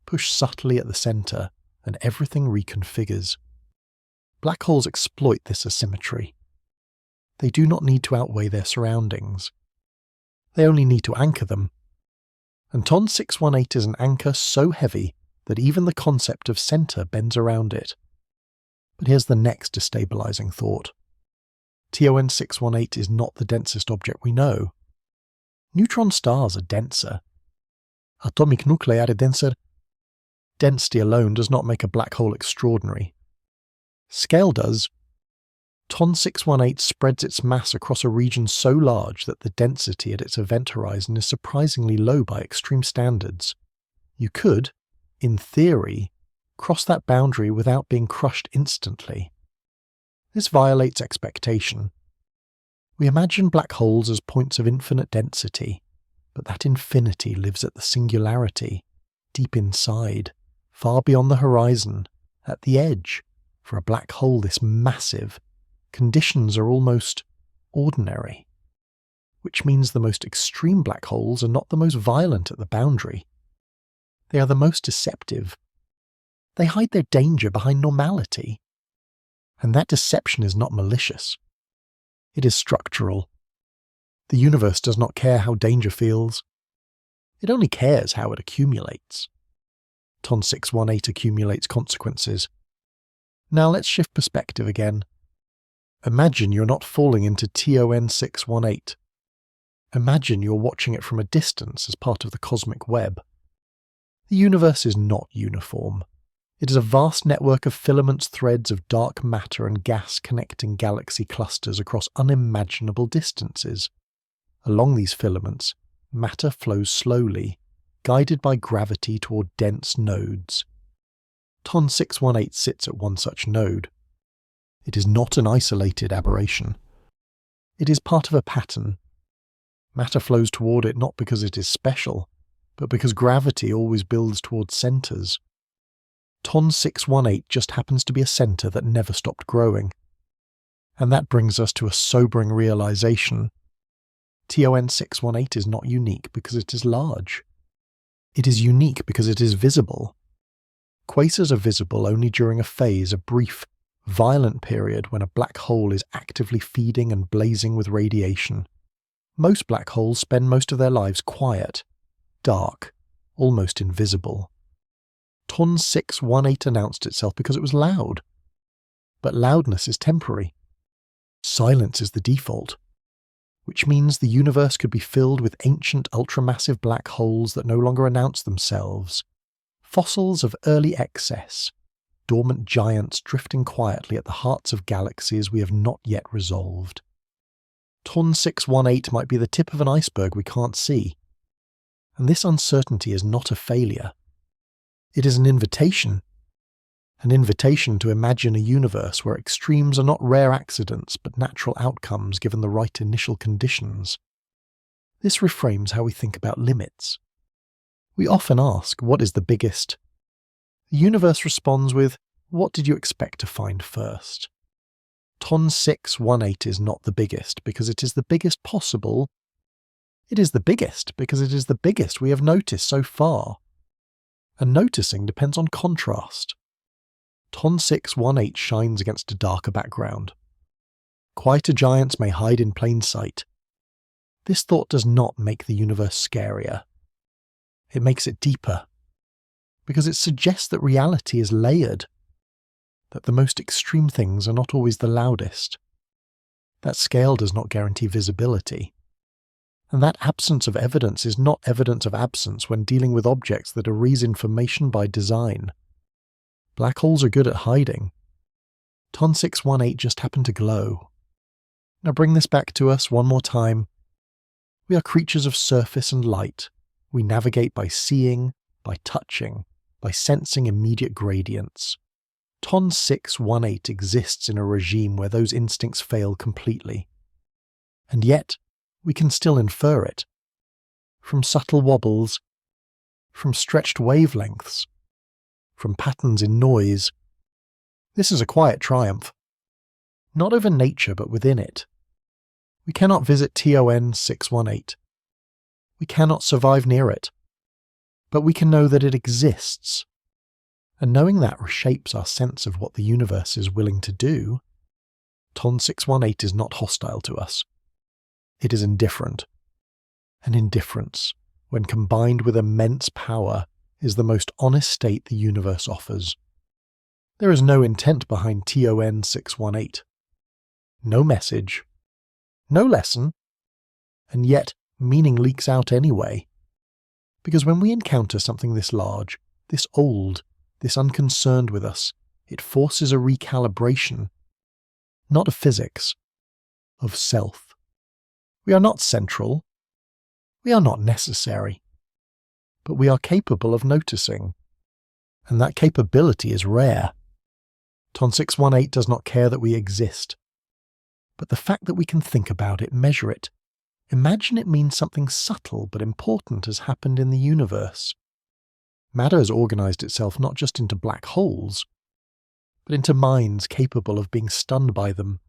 Push subtly at the centre and everything reconfigures. Black holes exploit this asymmetry. They do not need to outweigh their surroundings. They only need to anchor them. And Ton 618 is an anchor so heavy that even the concept of centre bends around it. But here's the next destabilizing thought. TON 618 is not the densest object we know. Neutron stars are denser. Atomic nuclei are denser. Density alone does not make a black hole extraordinary. Scale does. Ton 618 spreads its mass across a region so large that the density at its event horizon is surprisingly low by extreme standards. You could, in theory, cross that boundary without being crushed instantly. This violates expectation. We imagine black holes as points of infinite density, but that infinity lives at the singularity, deep inside, far beyond the horizon, at the edge. For a black hole this massive, conditions are almost ordinary, which means the most extreme black holes are not the most violent at the boundary. They are the most deceptive. They hide their danger behind normality. And that deception is not malicious. It is structural. The universe does not care how danger feels. It only cares how it accumulates. TON 618 accumulates consequences. Now let's shift perspective again. Imagine you're not falling into TON 618. Imagine you're watching it from a distance as part of the cosmic web. The universe is not uniform. It is a vast network of filaments, threads of dark matter and gas connecting galaxy clusters across unimaginable distances. Along these filaments, matter flows slowly, guided by gravity toward dense nodes. TON 618 sits at one such node. It is not an isolated aberration. It is part of a pattern. Matter flows toward it not because it is special, but because gravity always builds towards centers. TON 618 just happens to be a center that never stopped growing. And that brings us to a sobering realization. TON 618 is not unique because it is large. It is unique because it is visible. Quasars are visible only during a phase, a brief, violent period when a black hole is actively feeding and blazing with radiation. Most black holes spend most of their lives quiet, dark, almost invisible. TON 618 announced itself because it was loud. But loudness is temporary. Silence is the default, which means the universe could be filled with ancient ultramassive black holes that no longer announce themselves, fossils of early excess, dormant giants drifting quietly at the hearts of galaxies we have not yet resolved. TON 618 might be the tip of an iceberg we can't see. And this uncertainty is not a failure. It is an invitation to imagine a universe where extremes are not rare accidents but natural outcomes given the right initial conditions. This reframes how we think about limits. We often ask, what is the biggest? The universe responds with, what did you expect to find first? TON 618 is not the biggest because it is the biggest possible. It is the biggest because it is the biggest we have noticed so far. And noticing depends on contrast. TON 618 shines against a darker background. Quieter giants may hide in plain sight. This thought does not make the universe scarier. It makes it deeper, because it suggests that reality is layered, that the most extreme things are not always the loudest. That scale does not guarantee visibility. And that absence of evidence is not evidence of absence when dealing with objects that erase information by design. Black holes are good at hiding. TON 618 just happened to glow. Now bring this back to us one more time. We are creatures of surface and light. We navigate by seeing, by touching, by sensing immediate gradients. TON 618 exists in a regime where those instincts fail completely. And yet, we can still infer it. From subtle wobbles, from stretched wavelengths, from patterns in noise. This is a quiet triumph. Not over nature, but within it. We cannot visit TON 618. We cannot survive near it. But we can know that it exists. And knowing that reshapes our sense of what the universe is willing to do. TON 618 is not hostile to us. It is indifferent. And indifference, when combined with immense power, is the most honest state the universe offers. There is no intent behind TON 618. No message. No lesson. And yet, meaning leaks out anyway. Because when we encounter something this large, this old, this unconcerned with us, it forces a recalibration. Not of physics, of self. We are not central. We are not necessary. But we are capable of noticing. And that capability is rare. TON 618 does not care that we exist. But the fact that we can think about it, measure it, imagine it means something subtle but important has happened in the universe. Matter has organized itself not just into black holes, but into minds capable of being stunned by them.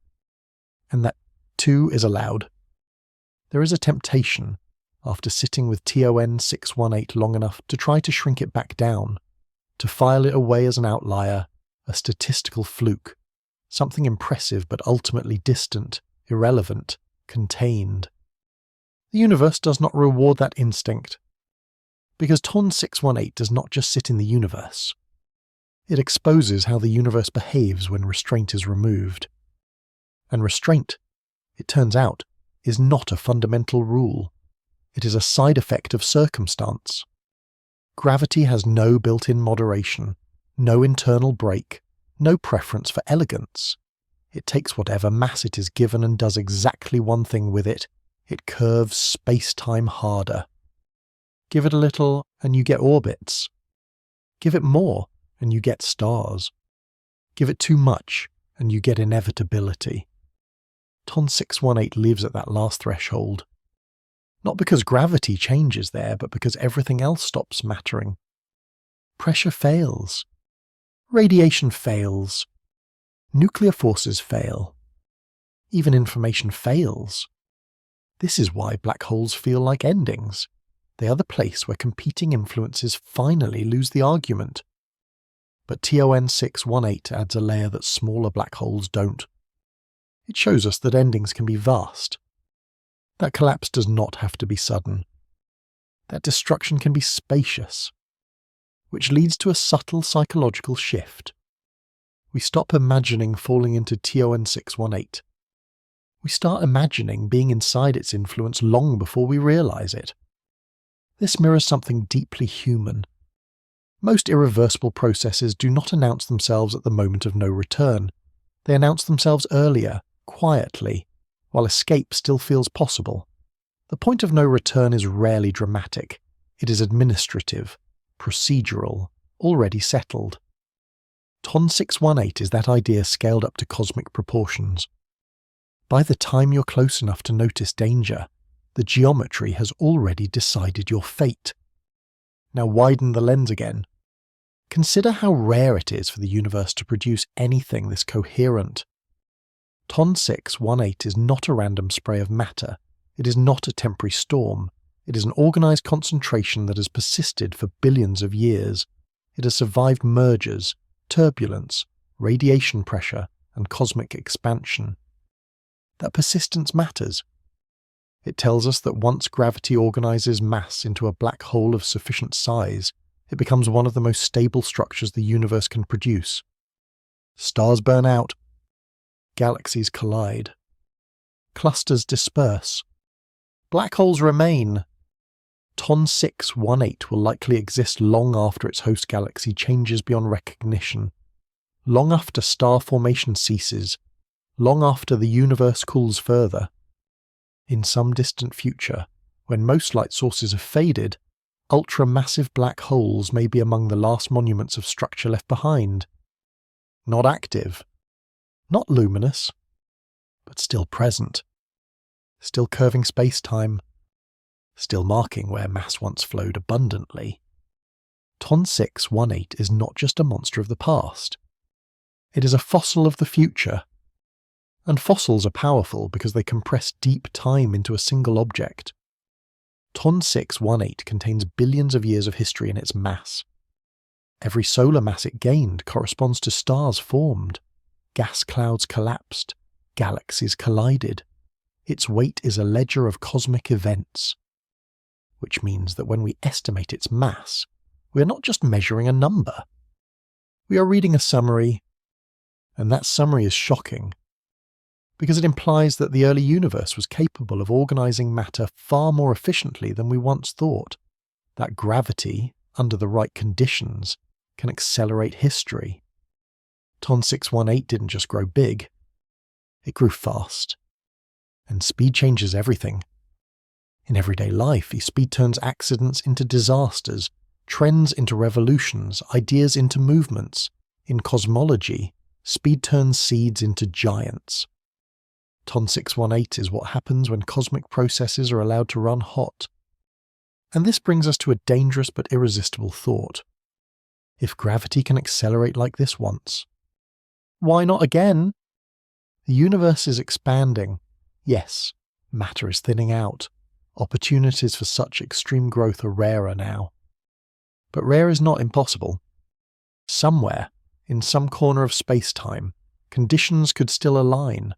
And that too is allowed. There is a temptation, after sitting with TON 618 long enough, to try to shrink it back down, to file it away as an outlier, a statistical fluke, something impressive but ultimately distant, irrelevant, contained. The universe does not reward that instinct, because TON 618 does not just sit in the universe. It exposes how the universe behaves when restraint is removed. And restraint, it turns out, is not a fundamental rule. It is a side effect of circumstance. Gravity has no built-in moderation, no internal brake, no preference for elegance. It takes whatever mass it is given and does exactly one thing with it. It curves space-time harder. Give it a little and you get orbits. Give it more and you get stars. Give it too much and you get inevitability. TON 618 lives at that last threshold. Not because gravity changes there, but because everything else stops mattering. Pressure fails. Radiation fails. Nuclear forces fail. Even information fails. This is why black holes feel like endings. They are the place where competing influences finally lose the argument. But TON 618 adds a layer that smaller black holes don't. It shows us that endings can be vast. That collapse does not have to be sudden. That destruction can be spacious, which leads to a subtle psychological shift. We stop imagining falling into TON 618. We start imagining being inside its influence long before we realize it. This mirrors something deeply human. Most irreversible processes do not announce themselves at the moment of no return. They announce themselves earlier, quietly, while escape still feels possible. The point of no return is rarely dramatic. It is administrative, procedural, already settled. TON 618 is that idea scaled up to cosmic proportions. By the time you're close enough to notice danger, the geometry has already decided your fate. Now widen the lens again. Consider how rare it is for the universe to produce anything this coherent. TON 618 is not a random spray of matter. It is not a temporary storm. It is an organized concentration that has persisted for billions of years. It has survived mergers, turbulence, radiation pressure, and cosmic expansion. That persistence matters. It tells us that once gravity organizes mass into a black hole of sufficient size, it becomes one of the most stable structures the universe can produce. Stars burn out. Galaxies collide. Clusters disperse. Black holes remain. TON 618 will likely exist long after its host galaxy changes beyond recognition, long after star formation ceases, long after the universe cools further. In some distant future, when most light sources have faded, ultra-massive black holes may be among the last monuments of structure left behind. Not active, not luminous, but still present, still curving space-time, still marking where mass once flowed abundantly. TON 618 is not just a monster of the past. It is a fossil of the future. And fossils are powerful because they compress deep time into a single object. TON 618 contains billions of years of history in its mass. Every solar mass it gained corresponds to stars formed, gas clouds collapsed, galaxies collided. Its weight is a ledger of cosmic events. Which means that when we estimate its mass, we are not just measuring a number. We are reading a summary, and that summary is shocking, because it implies that the early universe was capable of organizing matter far more efficiently than we once thought, that gravity, under the right conditions, can accelerate history. TON 618 didn't just grow big, it grew fast. And speed changes everything. In everyday life, speed turns accidents into disasters, trends into revolutions, ideas into movements. In cosmology, speed turns seeds into giants. Ton 618 is what happens when cosmic processes are allowed to run hot. And this brings us to a dangerous but irresistible thought. If gravity can accelerate like this once, why not again? The universe is expanding. Yes, matter is thinning out. Opportunities for such extreme growth are rarer now. But rare is not impossible. Somewhere, in some corner of space-time, conditions could still align.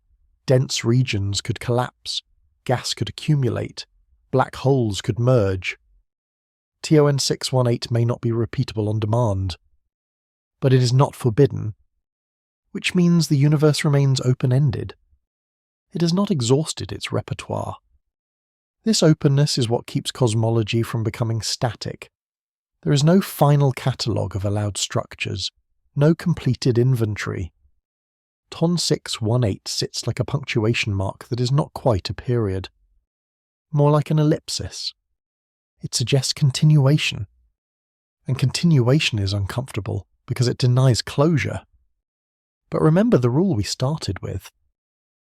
Dense regions could collapse. Gas could accumulate. Black holes could merge. TON 618 may not be repeatable on demand, but it is not forbidden, which means the universe remains open-ended. It has not exhausted its repertoire. This openness is what keeps cosmology from becoming static. There is no final catalogue of allowed structures, no completed inventory. Ton 618 sits like a punctuation mark that is not quite a period, more like an ellipsis. It suggests continuation, and continuation is uncomfortable because it denies closure. But remember the rule we started with.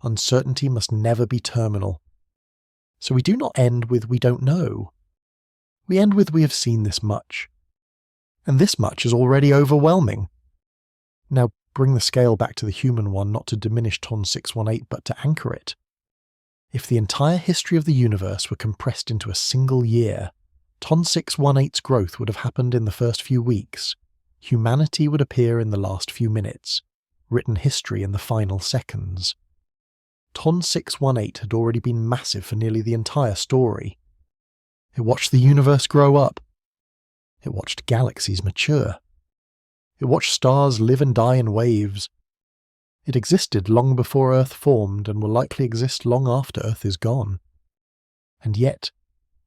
Uncertainty must never be terminal. So we do not end with we don't know. We end with we have seen this much. And this much is already overwhelming. Now bring the scale back to the human one, not to diminish Ton 618 but to anchor it. If the entire history of the universe were compressed into a single year, Ton 618's growth would have happened in the first few weeks. Humanity would appear in the last few minutes, written history in the final seconds. Ton 618 had already been massive for nearly the entire story. It watched the universe grow up. It watched galaxies mature. It watched stars live and die in waves. It existed long before Earth formed and will likely exist long after Earth is gone. And yet,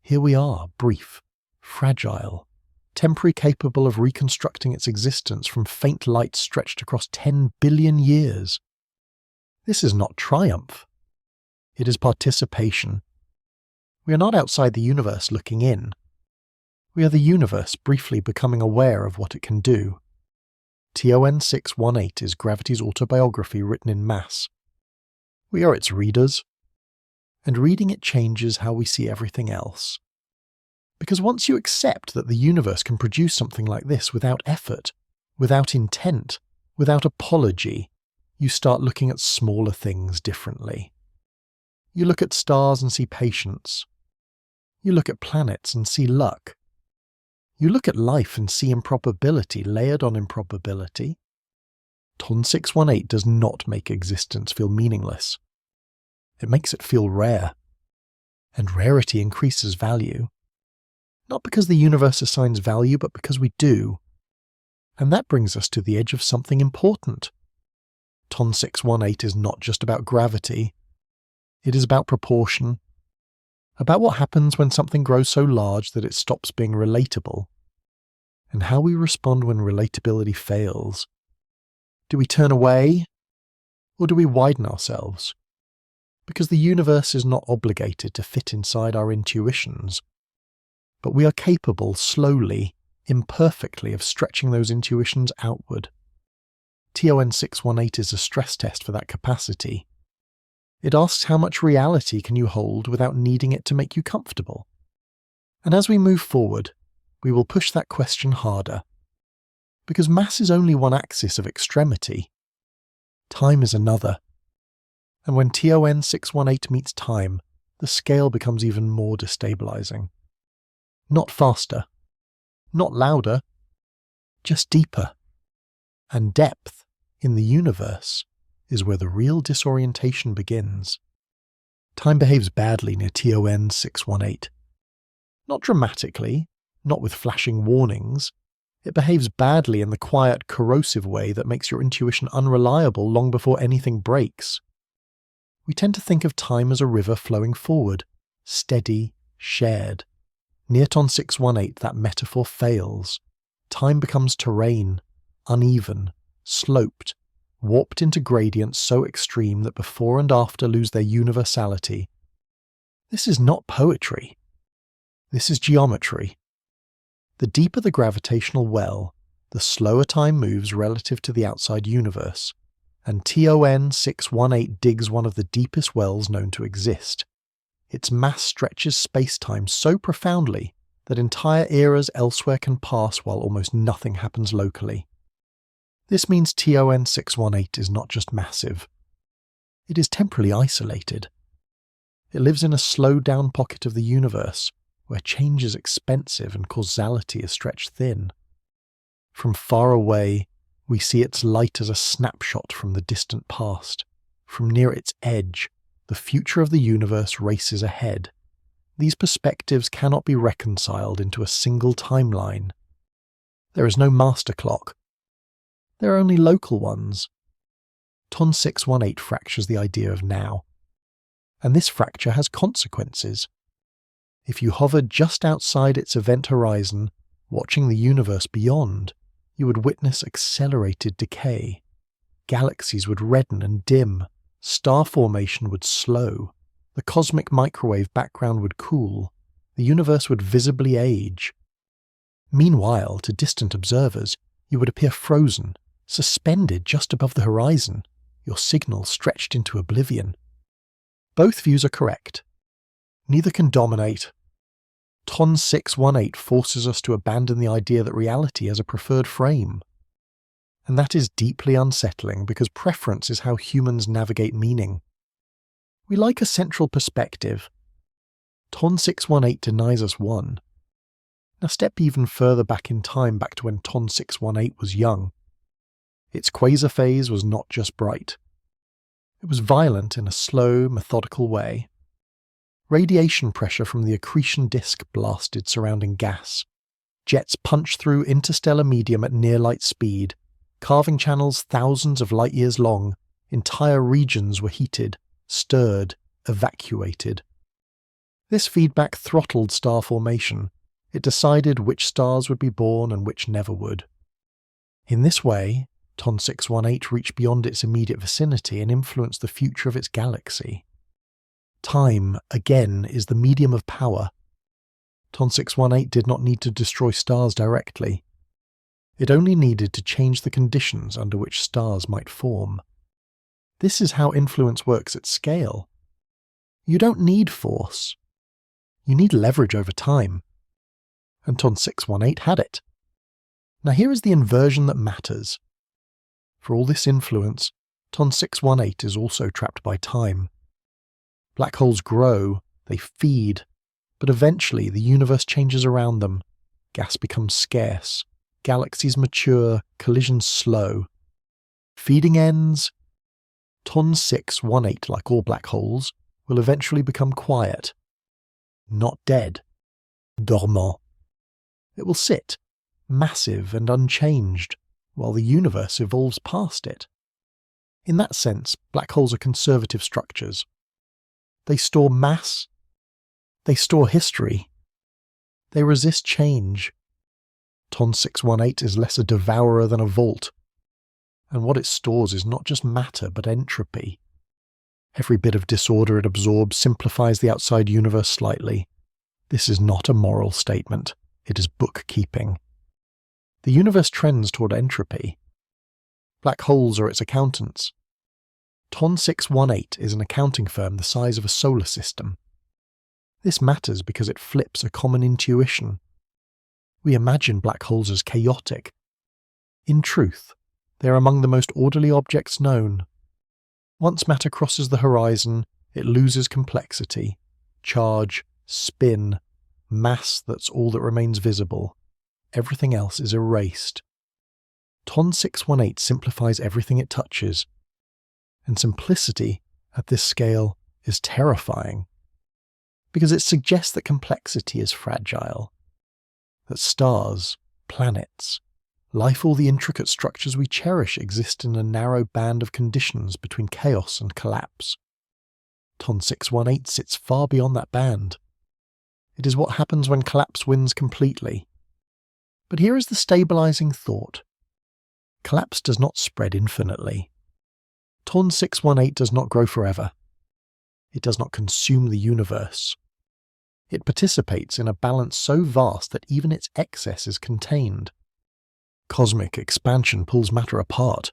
here we are, brief, fragile, temporary, capable of reconstructing its existence from faint light stretched across 10 billion years. This is not triumph. It is participation. We are not outside the universe looking in. We are the universe briefly becoming aware of what it can do. TON 618 is gravity's autobiography written in mass. We are its readers. And reading it changes how we see everything else. Because once you accept that the universe can produce something like this without effort, without intent, without apology, you start looking at smaller things differently. You look at stars and see patience. You look at planets and see luck. You look at life and see improbability layered on improbability. Ton 618 does not make existence feel meaningless. It makes it feel rare. And rarity increases value. Not because the universe assigns value, but because we do. And that brings us to the edge of something important. Ton 618 is not just about gravity. It is about proportion. About what happens when something grows so large that it stops being relatable. And how we respond when relatability fails. Do we turn away? Or do we widen ourselves? Because the universe is not obligated to fit inside our intuitions. But we are capable, slowly, imperfectly, of stretching those intuitions outward. TON 618 is a stress test for that capacity. It asks how much reality can you hold without needing it to make you comfortable. And as we move forward, we will push that question harder. Because mass is only one axis of extremity. Time is another. And when TON 618 meets time, the scale becomes even more destabilizing. Not faster, not louder, just deeper. And depth, in the universe, is where the real disorientation begins. Time behaves badly near TON 618. Not dramatically, not with flashing warnings. It behaves badly in the quiet, corrosive way that makes your intuition unreliable long before anything breaks. We tend to think of time as a river flowing forward, steady, shared. Near Ton 618, that metaphor fails. Time becomes terrain, uneven, sloped, warped into gradients so extreme that before and after lose their universality. This is not poetry. This is geometry. The deeper the gravitational well, the slower time moves relative to the outside universe, and TON 618 digs one of the deepest wells known to exist. Its mass stretches space-time so profoundly that entire eras elsewhere can pass while almost nothing happens locally. This means TON 618 is not just massive. It is temporally isolated. It lives in a slowed-down pocket of the universe, where change is expensive and causality is stretched thin. From far away, we see its light as a snapshot from the distant past. From near its edge, the future of the universe races ahead. These perspectives cannot be reconciled into a single timeline. There is no master clock. There are only local ones. TON 618 fractures the idea of now. And this fracture has consequences. If you hovered just outside its event horizon, watching the universe beyond, you would witness accelerated decay. Galaxies would redden and dim, star formation would slow, the cosmic microwave background would cool, the universe would visibly age. Meanwhile, to distant observers, you would appear frozen, suspended just above the horizon, your signal stretched into oblivion. Both views are correct. Neither can dominate. TON 618 forces us to abandon the idea that reality has a preferred frame. And that is deeply unsettling because preference is how humans navigate meaning. We like a central perspective. TON 618 denies us one. Now step even further back in time, back to when TON 618 was young. Its quasar phase was not just bright. It was violent in a slow, methodical way. Radiation pressure from the accretion disk blasted surrounding gas. Jets punched through interstellar medium at near-light speed, carving channels thousands of light-years long. Entire regions were heated, stirred, evacuated. This feedback throttled star formation. It decided which stars would be born and which never would. In this way, TON 618 reached beyond its immediate vicinity and influenced the future of its galaxy. Time, again, is the medium of power. TON 618 did not need to destroy stars directly. It only needed to change the conditions under which stars might form. This is how influence works at scale. You don't need force. You need leverage over time. And TON 618 had it. Now here is the inversion that matters. For all this influence, TON 618 is also trapped by time. Black holes grow, they feed, but eventually the universe changes around them. Gas becomes scarce, galaxies mature, collisions slow. Feeding ends. TON 618, like all black holes, will eventually become quiet. Not dead. Dormant. It will sit, massive and unchanged, while the universe evolves past it. In that sense, black holes are conservative structures. They store mass. They store history. They resist change. TON 618 is less a devourer than a vault. And what it stores is not just matter, but entropy. Every bit of disorder it absorbs simplifies the outside universe slightly. This is not a moral statement. It is bookkeeping. The universe trends toward entropy. Black holes are its accountants. TON 618 is an accounting firm the size of a solar system. This matters because it flips a common intuition. We imagine black holes as chaotic. In truth, they are among the most orderly objects known. Once matter crosses the horizon, it loses complexity, charge, spin, mass that's all that remains visible. Everything else is erased. TON 618 simplifies everything it touches. And simplicity, at this scale, is terrifying. Because it suggests that complexity is fragile. That stars, planets, life, all the intricate structures we cherish exist in a narrow band of conditions between chaos and collapse. TON 618 sits far beyond that band. It is what happens when collapse wins completely. But here is the stabilizing thought. Collapse does not spread infinitely. TON 618 does not grow forever. It does not consume the universe. It participates in a balance so vast that even its excess is contained. Cosmic expansion pulls matter apart.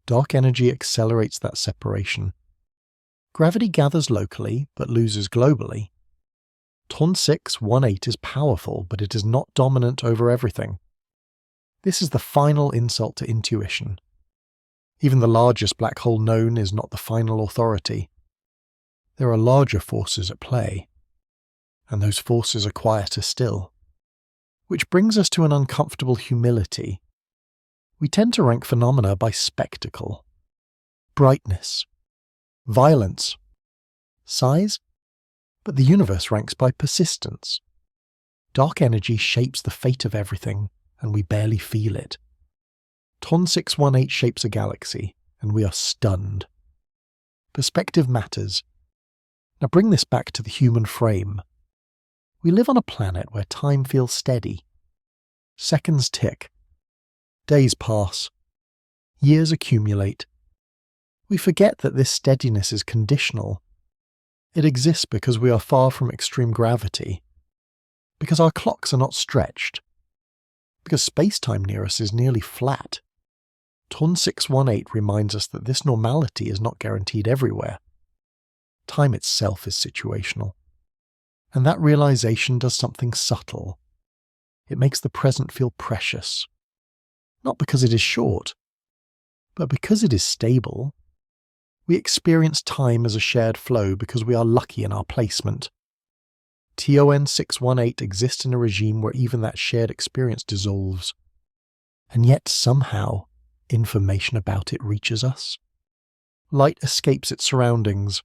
Dark energy accelerates that separation. Gravity gathers locally, but loses globally. Ton 618 is powerful, but it is not dominant over everything. This is the final insult to intuition. Even the largest black hole known is not the final authority. There are larger forces at play, and those forces are quieter still. Which brings us to an uncomfortable humility. We tend to rank phenomena by spectacle, brightness, violence, size, but the universe ranks by persistence. Dark energy shapes the fate of everything, and we barely feel it. Ton 618 shapes a galaxy, and we are stunned. Perspective matters. Now bring this back to the human frame. We live on a planet where time feels steady. Seconds tick. Days pass. Years accumulate. We forget that this steadiness is conditional. It exists because we are far from extreme gravity, because our clocks are not stretched, because space-time near us is nearly flat. Ton 618 reminds us that this normality is not guaranteed everywhere. Time itself is situational. And that realization does something subtle. It makes the present feel precious. Not because it is short, but because it is stable. We experience time as a shared flow because we are lucky in our placement. TON 618 exists in a regime where even that shared experience dissolves. And yet somehow, information about it reaches us. Light escapes its surroundings.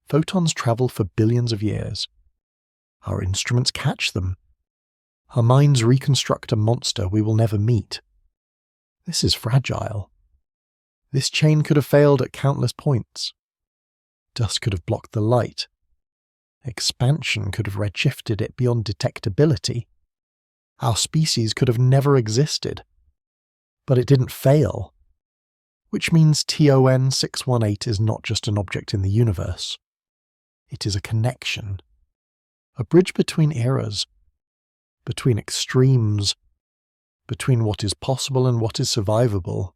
Photons travel for billions of years. Our instruments catch them. Our minds reconstruct a monster we will never meet. This is fragile. This chain could have failed at countless points. Dust could have blocked the light. Expansion could have redshifted it beyond detectability. Our species could have never existed. But it didn't fail. Which means TON 618 is not just an object in the universe. It is a connection. A bridge between eras. Between extremes. Between what is possible and what is survivable.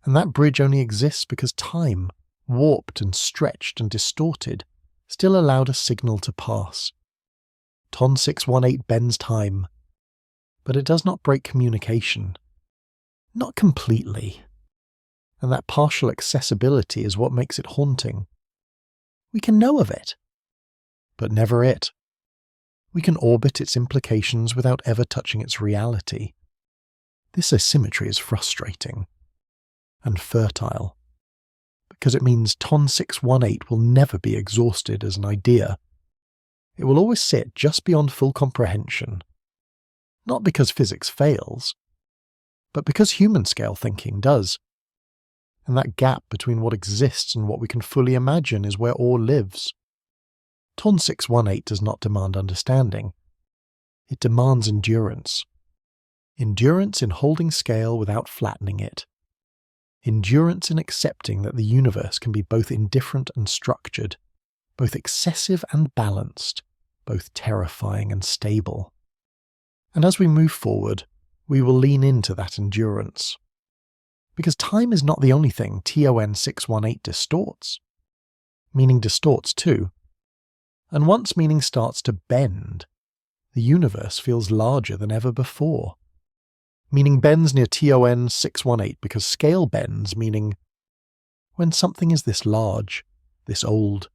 And that bridge only exists because time, warped and stretched and distorted, still allowed a signal to pass. Ton 618 bends time, but it does not break communication. Not completely. And that partial accessibility is what makes it haunting. We can know of it, but never it. We can orbit its implications without ever touching its reality. This asymmetry is frustrating. And fertile, because it means Ton 618 will never be exhausted as an idea. It will always sit just beyond full comprehension, not because physics fails, but because human-scale thinking does. And that gap between what exists and what we can fully imagine is where awe lives. Ton 618 does not demand understanding. It demands endurance. Endurance in holding scale without flattening it. Endurance in accepting that the universe can be both indifferent and structured, both excessive and balanced, both terrifying and stable. And as we move forward, we will lean into that endurance. Because time is not the only thing TON 618 distorts. Meaning distorts too. And once meaning starts to bend, the universe feels larger than ever before. Meaning bends near TON 618 because scale bends, meaning when something is this large, this old,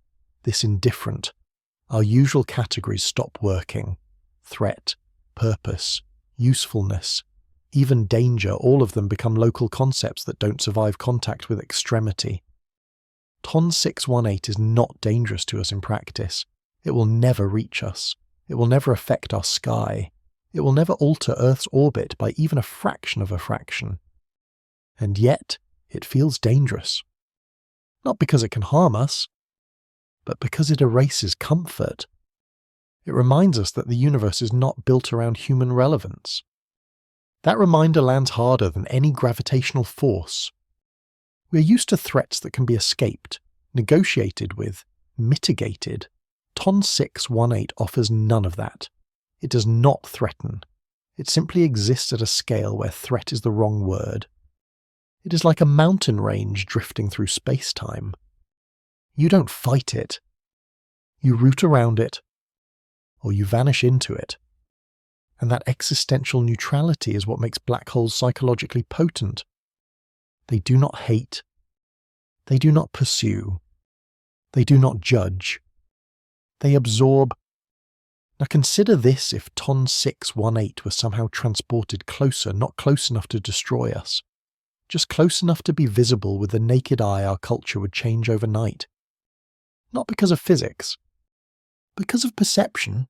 this indifferent, our usual categories stop working. Threat, purpose, usefulness, even danger, all of them become local concepts that don't survive contact with extremity. Ton 618 is not dangerous to us in practice. It will never reach us. It will never affect our sky. It will never alter Earth's orbit by even a fraction of a fraction. And yet, it feels dangerous. Not because it can harm us, but because it erases comfort. It reminds us that the universe is not built around human relevance. That reminder lands harder than any gravitational force. We are used to threats that can be escaped, negotiated with, mitigated. TON 618 offers none of that. It does not threaten. It simply exists at a scale where threat is the wrong word. It is like a mountain range drifting through space-time. You don't fight it. You root around it, or you vanish into it. And that existential neutrality is what makes black holes psychologically potent. They do not hate. They do not pursue. They do not judge. They absorb. Now consider this: if TON 618 were somehow transported closer, not close enough to destroy us, just close enough to be visible with the naked eye, our culture would change overnight. Not because of physics, because of perception.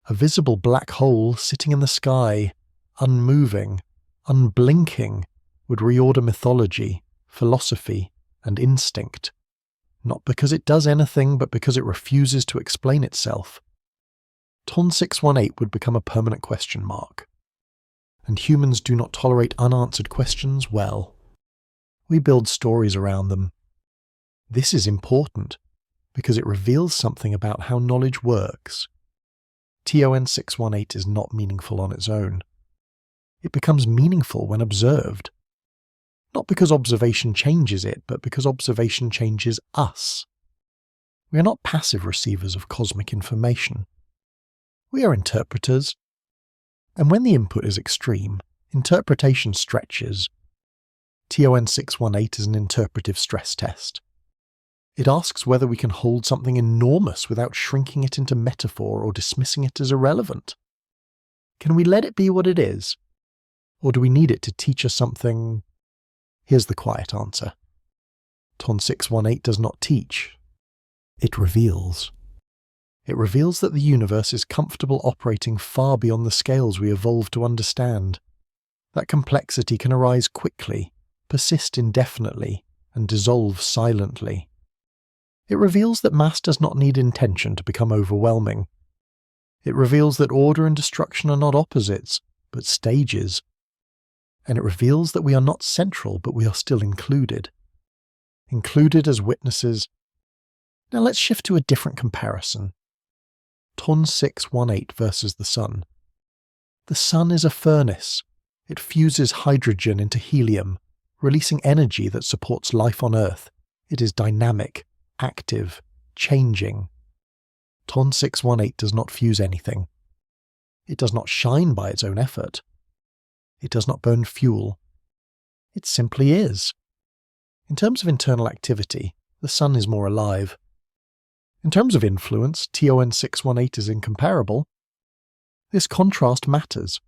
A visible black hole sitting in the sky, unmoving, unblinking, would reorder mythology, philosophy, and instinct. Not because it does anything, but because it refuses to explain itself. TON 618 would become a permanent question mark. And humans do not tolerate unanswered questions well. We build stories around them. This is important, because it reveals something about how knowledge works. TON 618 is not meaningful on its own. It becomes meaningful when observed. Not because observation changes it, but because observation changes us. We are not passive receivers of cosmic information. We are interpreters. And when the input is extreme, interpretation stretches. TON 618 is an interpretive stress test. It asks whether we can hold something enormous without shrinking it into metaphor or dismissing it as irrelevant. Can we let it be what it is? Or do we need it to teach us something? Here's the quiet answer. TON 618 does not teach. It reveals. It reveals that the universe is comfortable operating far beyond the scales we evolved to understand. That complexity can arise quickly, persist indefinitely, and dissolve silently. It reveals that mass does not need intention to become overwhelming. It reveals that order and destruction are not opposites, but stages. And it reveals that we are not central, but we are still included. Included as witnesses. Now let's shift to a different comparison. TON 618 versus the Sun. The Sun is a furnace. It fuses hydrogen into helium, releasing energy that supports life on Earth. It is dynamic, active, changing. TON 618 does not fuse anything. It does not shine by its own effort. It does not burn fuel. It simply is. In terms of internal activity, the Sun is more alive. In terms of influence, TON 618 is incomparable. This contrast matters.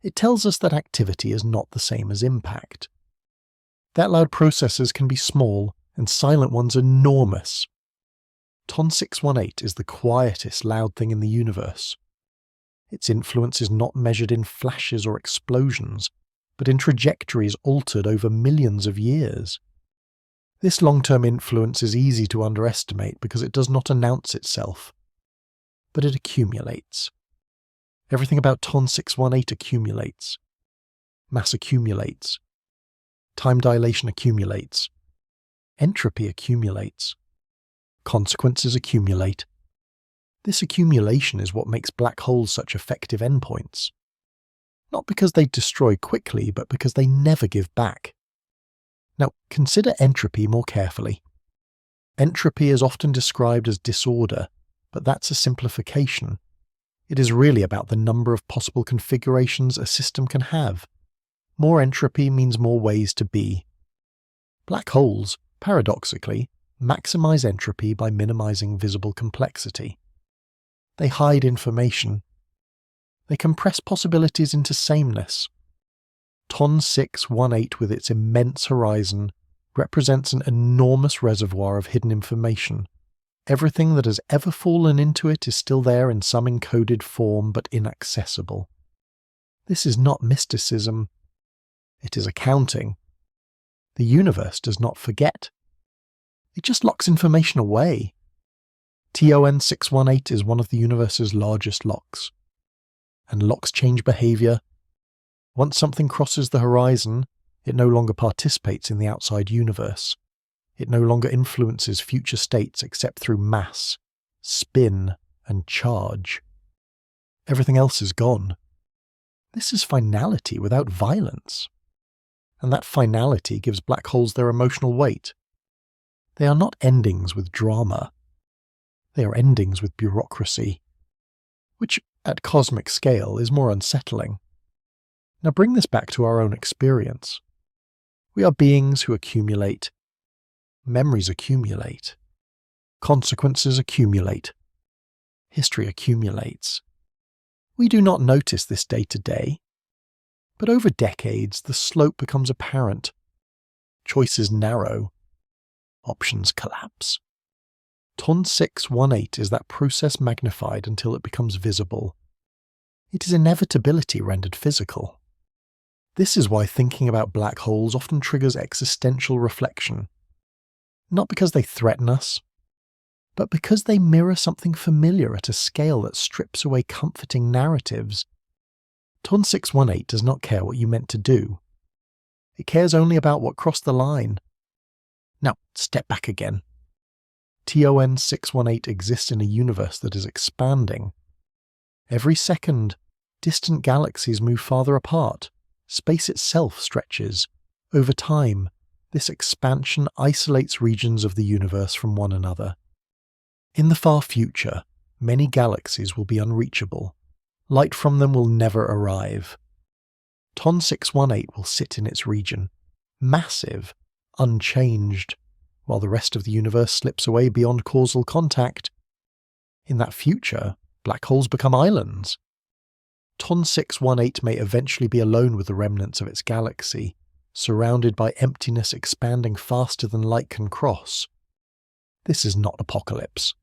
It tells us that activity is not the same as impact. That loud processes can be small, and silent ones enormous. TON 618 is the quietest loud thing in the universe. Its influence is not measured in flashes or explosions, but in trajectories altered over millions of years. This long-term influence is easy to underestimate because it does not announce itself, but it accumulates. Everything about TON 618 accumulates. Mass accumulates. Time dilation accumulates. Entropy accumulates. Consequences accumulate. This accumulation is what makes black holes such effective endpoints. Not because they destroy quickly, but because they never give back. Now, consider entropy more carefully. Entropy is often described as disorder, but that's a simplification. It is really about the number of possible configurations a system can have. More entropy means more ways to be. Black holes, paradoxically, maximize entropy by minimizing visible complexity. They hide information. They compress possibilities into sameness. TON 618, with its immense horizon, represents an enormous reservoir of hidden information. Everything that has ever fallen into it is still there in some encoded form, but inaccessible. This is not mysticism. It is accounting. The universe does not forget. It just locks information away. TON 618 is one of the universe's largest locks. And locks change behavior. Once something crosses the horizon, it no longer participates in the outside universe. It no longer influences future states except through mass, spin, and charge. Everything else is gone. This is finality without violence. And that finality gives black holes their emotional weight. They are not endings with drama. They are endings with bureaucracy, which, at cosmic scale, is more unsettling. Now bring this back to our own experience. We are beings who accumulate. Memories accumulate. Consequences accumulate. History accumulates. We do not notice this day to day, but over decades the slope becomes apparent. Choices narrow. Options collapse. Ton 618 is that process magnified until it becomes visible. It is inevitability rendered physical. This is why thinking about black holes often triggers existential reflection. Not because they threaten us, but because they mirror something familiar at a scale that strips away comforting narratives. Ton 618 does not care what you meant to do. It cares only about what crossed the line. Now, step back again. TON 618 exists in a universe that is expanding. Every second, distant galaxies move farther apart. Space itself stretches. Over time, this expansion isolates regions of the universe from one another. In the far future, many galaxies will be unreachable. Light from them will never arrive. Ton 618 will sit in its region, massive, unchanged, while the rest of the universe slips away beyond causal contact. In that future, black holes become islands. Ton 618 may eventually be alone with the remnants of its galaxy, surrounded by emptiness expanding faster than light can cross. This is not apocalypse.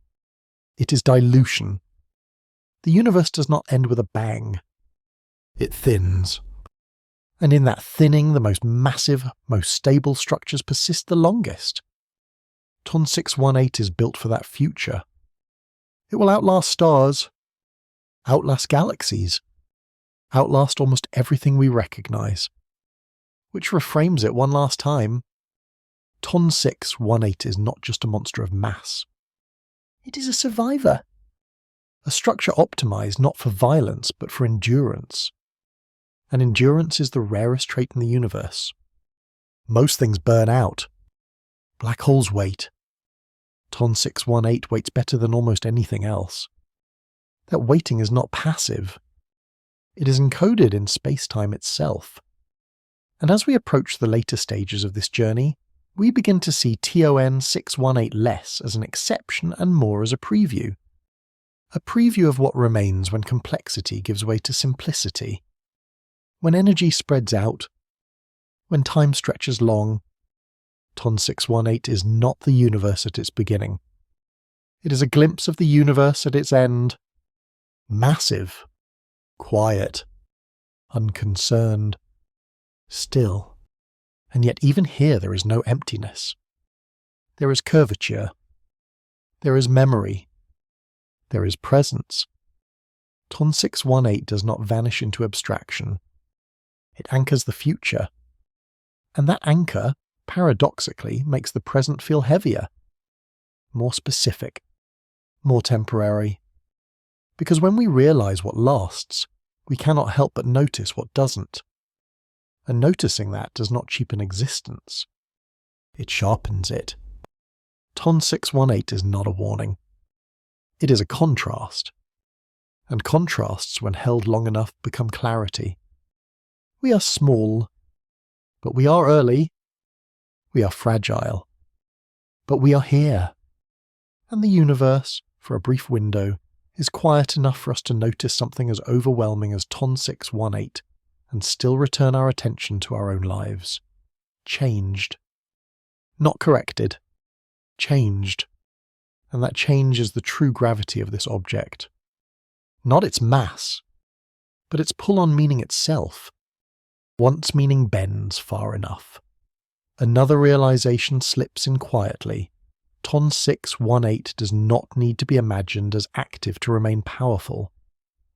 It is dilution. The universe does not end with a bang. It thins. And in that thinning, the most massive, most stable structures persist the longest. Ton 618 is built for that future. It will outlast stars, outlast galaxies, outlast almost everything we recognize. Which reframes it one last time. Ton 618 is not just a monster of mass. It is a survivor. A structure optimized not for violence but for endurance. And endurance is the rarest trait in the universe. Most things burn out. Black holes wait. Ton 618 waits better than almost anything else. That waiting is not passive. It is encoded in space-time itself. And as we approach the later stages of this journey, we begin to see TON 618 less as an exception and more as a preview. A preview of what remains when complexity gives way to simplicity. When energy spreads out. When time stretches long. Ton 618 is not the universe at its beginning. It is a glimpse of the universe at its end. Massive. Quiet. Unconcerned. Still. And yet even here there is no emptiness. There is curvature. There is memory. There is presence. Ton 618 does not vanish into abstraction. It anchors the future. And that anchor, paradoxically, makes the present feel heavier. More specific. More temporary. Because when we realize what lasts, we cannot help but notice what doesn't. And noticing that does not cheapen existence. It sharpens it. Ton 618 is not a warning. It is a contrast. And contrasts, when held long enough, become clarity. We are small, but we are early. We are fragile, but we are here. And the universe, for a brief window, is quiet enough for us to notice something as overwhelming as Ton 618, and still return our attention to our own lives. Changed. Not corrected. Changed. And that change is the true gravity of this object. Not its mass, but its pull-on meaning itself. Once meaning bends far enough. Another realization slips in quietly. Ton 618 does not need to be imagined as active to remain powerful.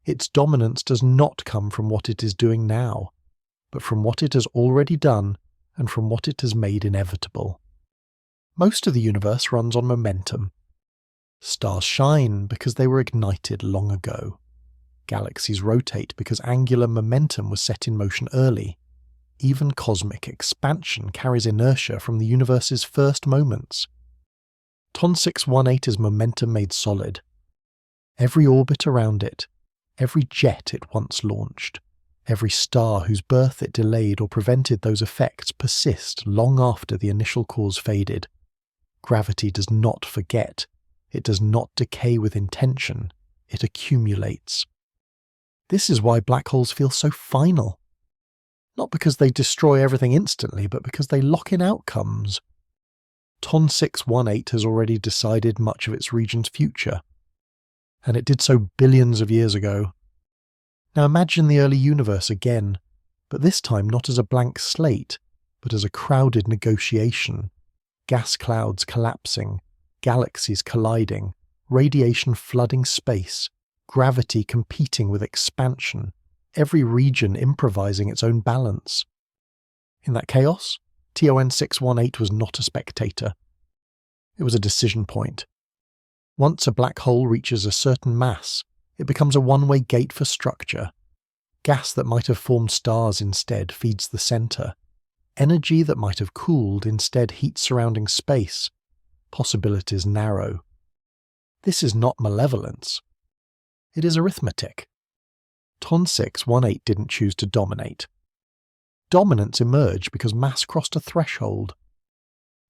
Its dominance does not come from what it is doing now, but from what it has already done and from what it has made inevitable. Most of the universe runs on momentum. Stars shine because they were ignited long ago. Galaxies rotate because angular momentum was set in motion early. Even cosmic expansion carries inertia from the universe's first moments. TON 618 is momentum made solid. Every orbit around it, every jet it once launched, every star whose birth it delayed or prevented those effects persist long after the initial cause faded. Gravity does not forget. It does not decay with intention. It accumulates. This is why black holes feel so final. Not because they destroy everything instantly, but because they lock in outcomes. TON 618 has already decided much of its region's future. And it did so billions of years ago. Now imagine the early universe again, but this time not as a blank slate, but as a crowded negotiation. Gas clouds collapsing, galaxies colliding, radiation flooding space, gravity competing with expansion, every region improvising its own balance. In that chaos, TON 618 was not a spectator. It was a decision point. Once a black hole reaches a certain mass, it becomes a one-way gate for structure. Gas that might have formed stars instead feeds the center. Energy that might have cooled instead heats surrounding space. Possibilities narrow. This is not malevolence. It is arithmetic. TON 618 didn't choose to dominate. Dominance emerged because mass crossed a threshold.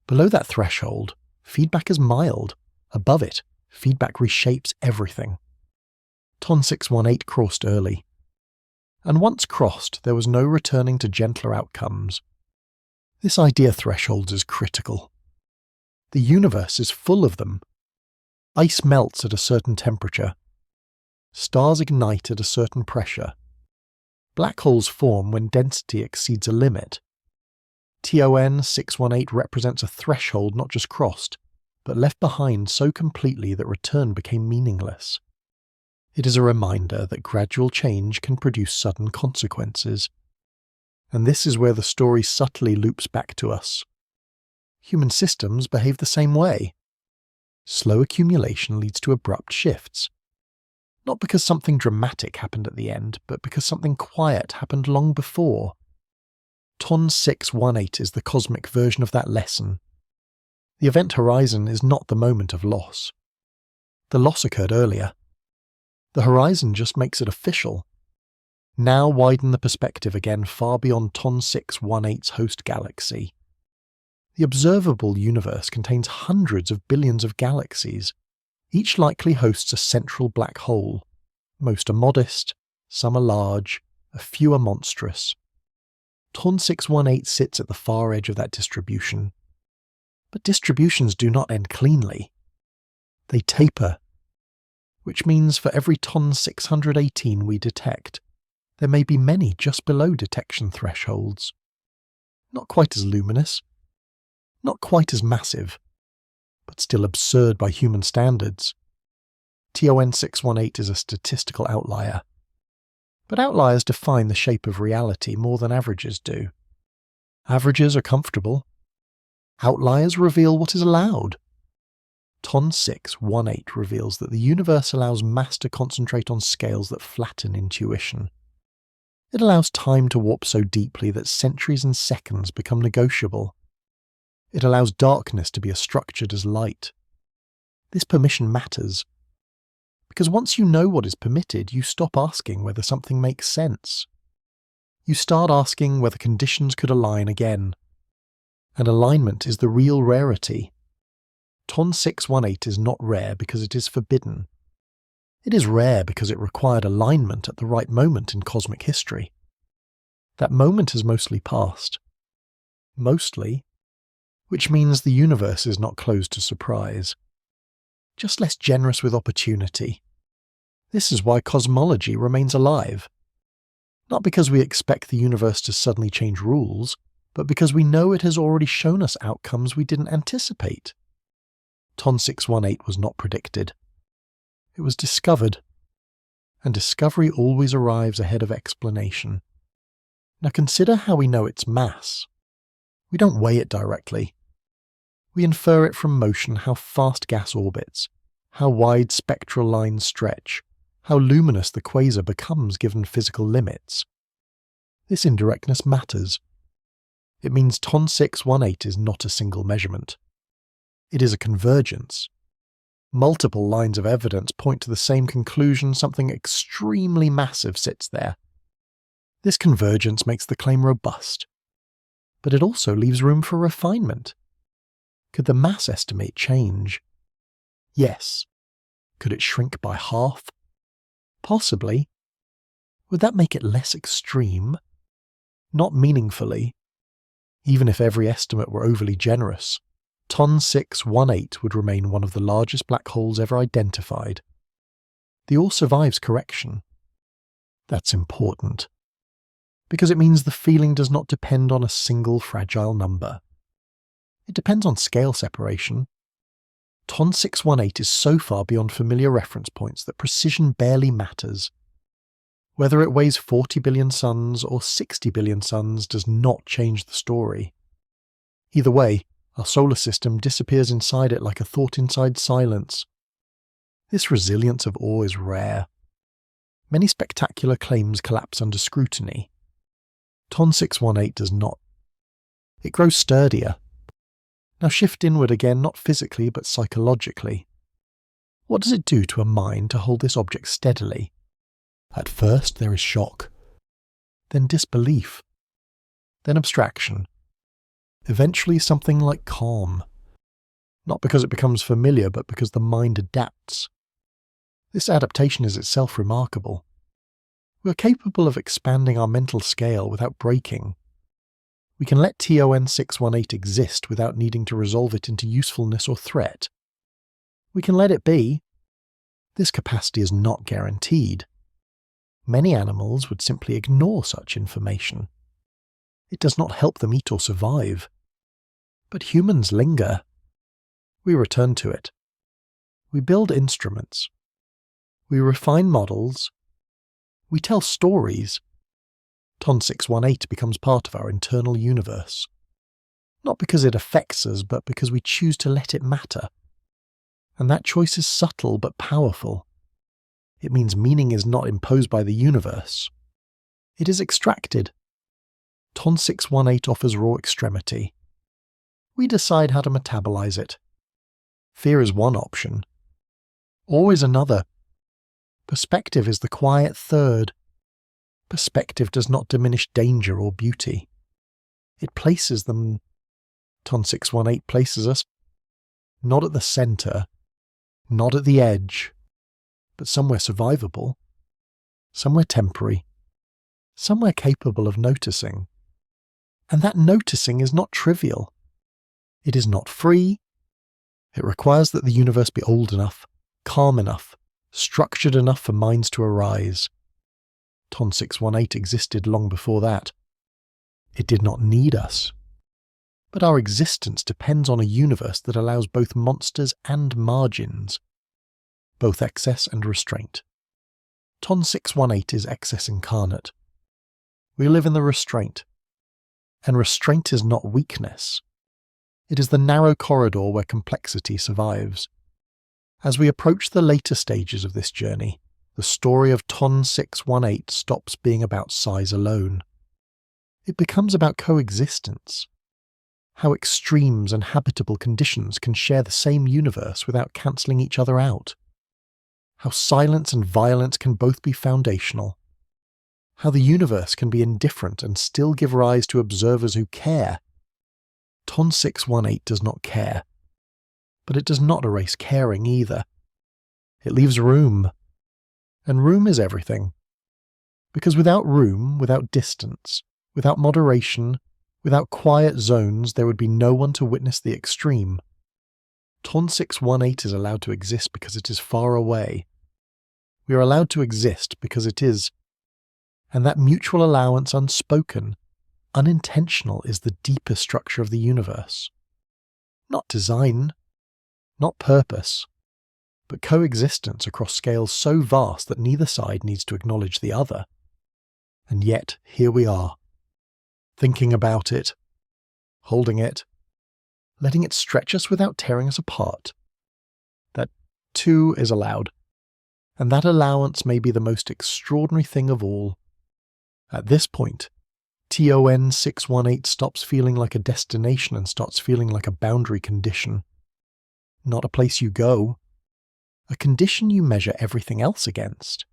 Below that threshold, feedback is mild. Above it, feedback reshapes everything. TON 618 crossed early. And once crossed, there was no returning to gentler outcomes. This idea threshold is critical. The universe is full of them. Ice melts at a certain temperature. Stars ignite at a certain pressure. Black holes form when density exceeds a limit. TON 618 represents a threshold not just crossed, but left behind so completely that return became meaningless. It is a reminder that gradual change can produce sudden consequences. And this is where the story subtly loops back to us. Human systems behave the same way. Slow accumulation leads to abrupt shifts. Not because something dramatic happened at the end, but because something quiet happened long before. TON 618 is the cosmic version of that lesson. The event horizon is not the moment of loss. The loss occurred earlier. The horizon just makes it official. Now widen the perspective again far beyond TON 618's host galaxy. The observable universe contains hundreds of billions of galaxies. Each likely hosts a central black hole. Most are modest, some are large, a few are monstrous. TON 618 sits at the far edge of that distribution. But distributions do not end cleanly. They taper, which means for every TON 618 we detect, there may be many just below detection thresholds. Not quite as luminous, not quite as massive, but still absurd by human standards. TON 618 is a statistical outlier. But outliers define the shape of reality more than averages do. Averages are comfortable. Outliers reveal what is allowed. TON 618 reveals that the universe allows mass to concentrate on scales that flatten intuition. It allows time to warp so deeply that centuries and seconds become negotiable. It allows darkness to be as structured as light. This permission matters. Because once you know what is permitted, you stop asking whether something makes sense. You start asking whether conditions could align again. And alignment is the real rarity. TON 618 is not rare because it is forbidden. It is rare because it required alignment at the right moment in cosmic history. That moment has mostly passed. Mostly, which means the universe is not closed to surprise. Just less generous with opportunity. This is why cosmology remains alive. Not because we expect the universe to suddenly change rules, but because we know it has already shown us outcomes we didn't anticipate. TON 618 was not predicted. It was discovered. And discovery always arrives ahead of explanation. Now consider how we know its mass. We don't weigh it directly. We infer it from motion how fast gas orbits, how wide spectral lines stretch, how luminous the quasar becomes given physical limits. This indirectness matters. It means TON 618 is not a single measurement. It is a convergence. Multiple lines of evidence point to the same conclusion: something extremely massive sits there. This convergence makes the claim robust, but it also leaves room for refinement. Could the mass estimate change? Yes. Could it shrink by half? Possibly. Would that make it less extreme? Not meaningfully. Even if every estimate were overly generous, TON 618 would remain one of the largest black holes ever identified. The all survives correction. That's important, because it means the feeling does not depend on a single fragile number. It depends on scale separation. TON 618 is so far beyond familiar reference points that precision barely matters. Whether it weighs 40 billion suns or 60 billion suns does not change the story. Either way, our solar system disappears inside it like a thought inside silence. This resilience of awe is rare. Many spectacular claims collapse under scrutiny. TON 618 does not. It grows sturdier. Now shift inward again, not physically but psychologically. What does it do to a mind to hold this object steadily? At first there is shock, then disbelief, then abstraction, eventually something like calm. Not because it becomes familiar, but because the mind adapts. This adaptation is itself remarkable. We are capable of expanding our mental scale without breaking. We can let TON 618 exist without needing to resolve it into usefulness or threat. We can let it be. This capacity is not guaranteed. Many animals would simply ignore such information. It does not help them eat or survive. But humans linger. We return to it. We build instruments. We refine models. We tell stories. TON 618 becomes part of our internal universe. Not because it affects us, but because we choose to let it matter. And that choice is subtle but powerful. It means meaning is not imposed by the universe. It is extracted. TON 618 offers raw extremity. We decide how to metabolize it. Fear is one option. Awe is another. Perspective is the quiet third. Perspective does not diminish danger or beauty. It places them. TON 618 places us not at the center, not at the edge, but somewhere survivable, somewhere temporary, somewhere capable of noticing. And that noticing is not trivial. It is not free. It requires that the universe be old enough, calm enough, structured enough for minds to arise. TON 618 existed long before that. It did not need us. But our existence depends on a universe that allows both monsters and margins, both excess and restraint. TON 618 is excess incarnate. We live in the restraint. And restraint is not weakness. It is the narrow corridor where complexity survives. As we approach the later stages of this journey, the story of TON 618 stops being about size alone. It becomes about coexistence. How extremes and habitable conditions can share the same universe without cancelling each other out. How silence and violence can both be foundational. How the universe can be indifferent and still give rise to observers who care. TON 618 does not care. But it does not erase caring either. It leaves room. And room is everything. Because without room, without distance, without moderation, without quiet zones, there would be no one to witness the extreme. TON 618 is allowed to exist because it is far away. We are allowed to exist because it is. And that mutual allowance, unspoken, unintentional, is the deeper structure of the universe. Not design, not purpose, but coexistence across scales so vast that neither side needs to acknowledge the other. And yet, here we are, thinking about it, holding it, letting it stretch us without tearing us apart. That 2 is allowed. And that allowance may be the most extraordinary thing of all. At this point, TON 618 stops feeling like a destination and starts feeling like a boundary condition. Not a place you go, a condition you measure everything else against.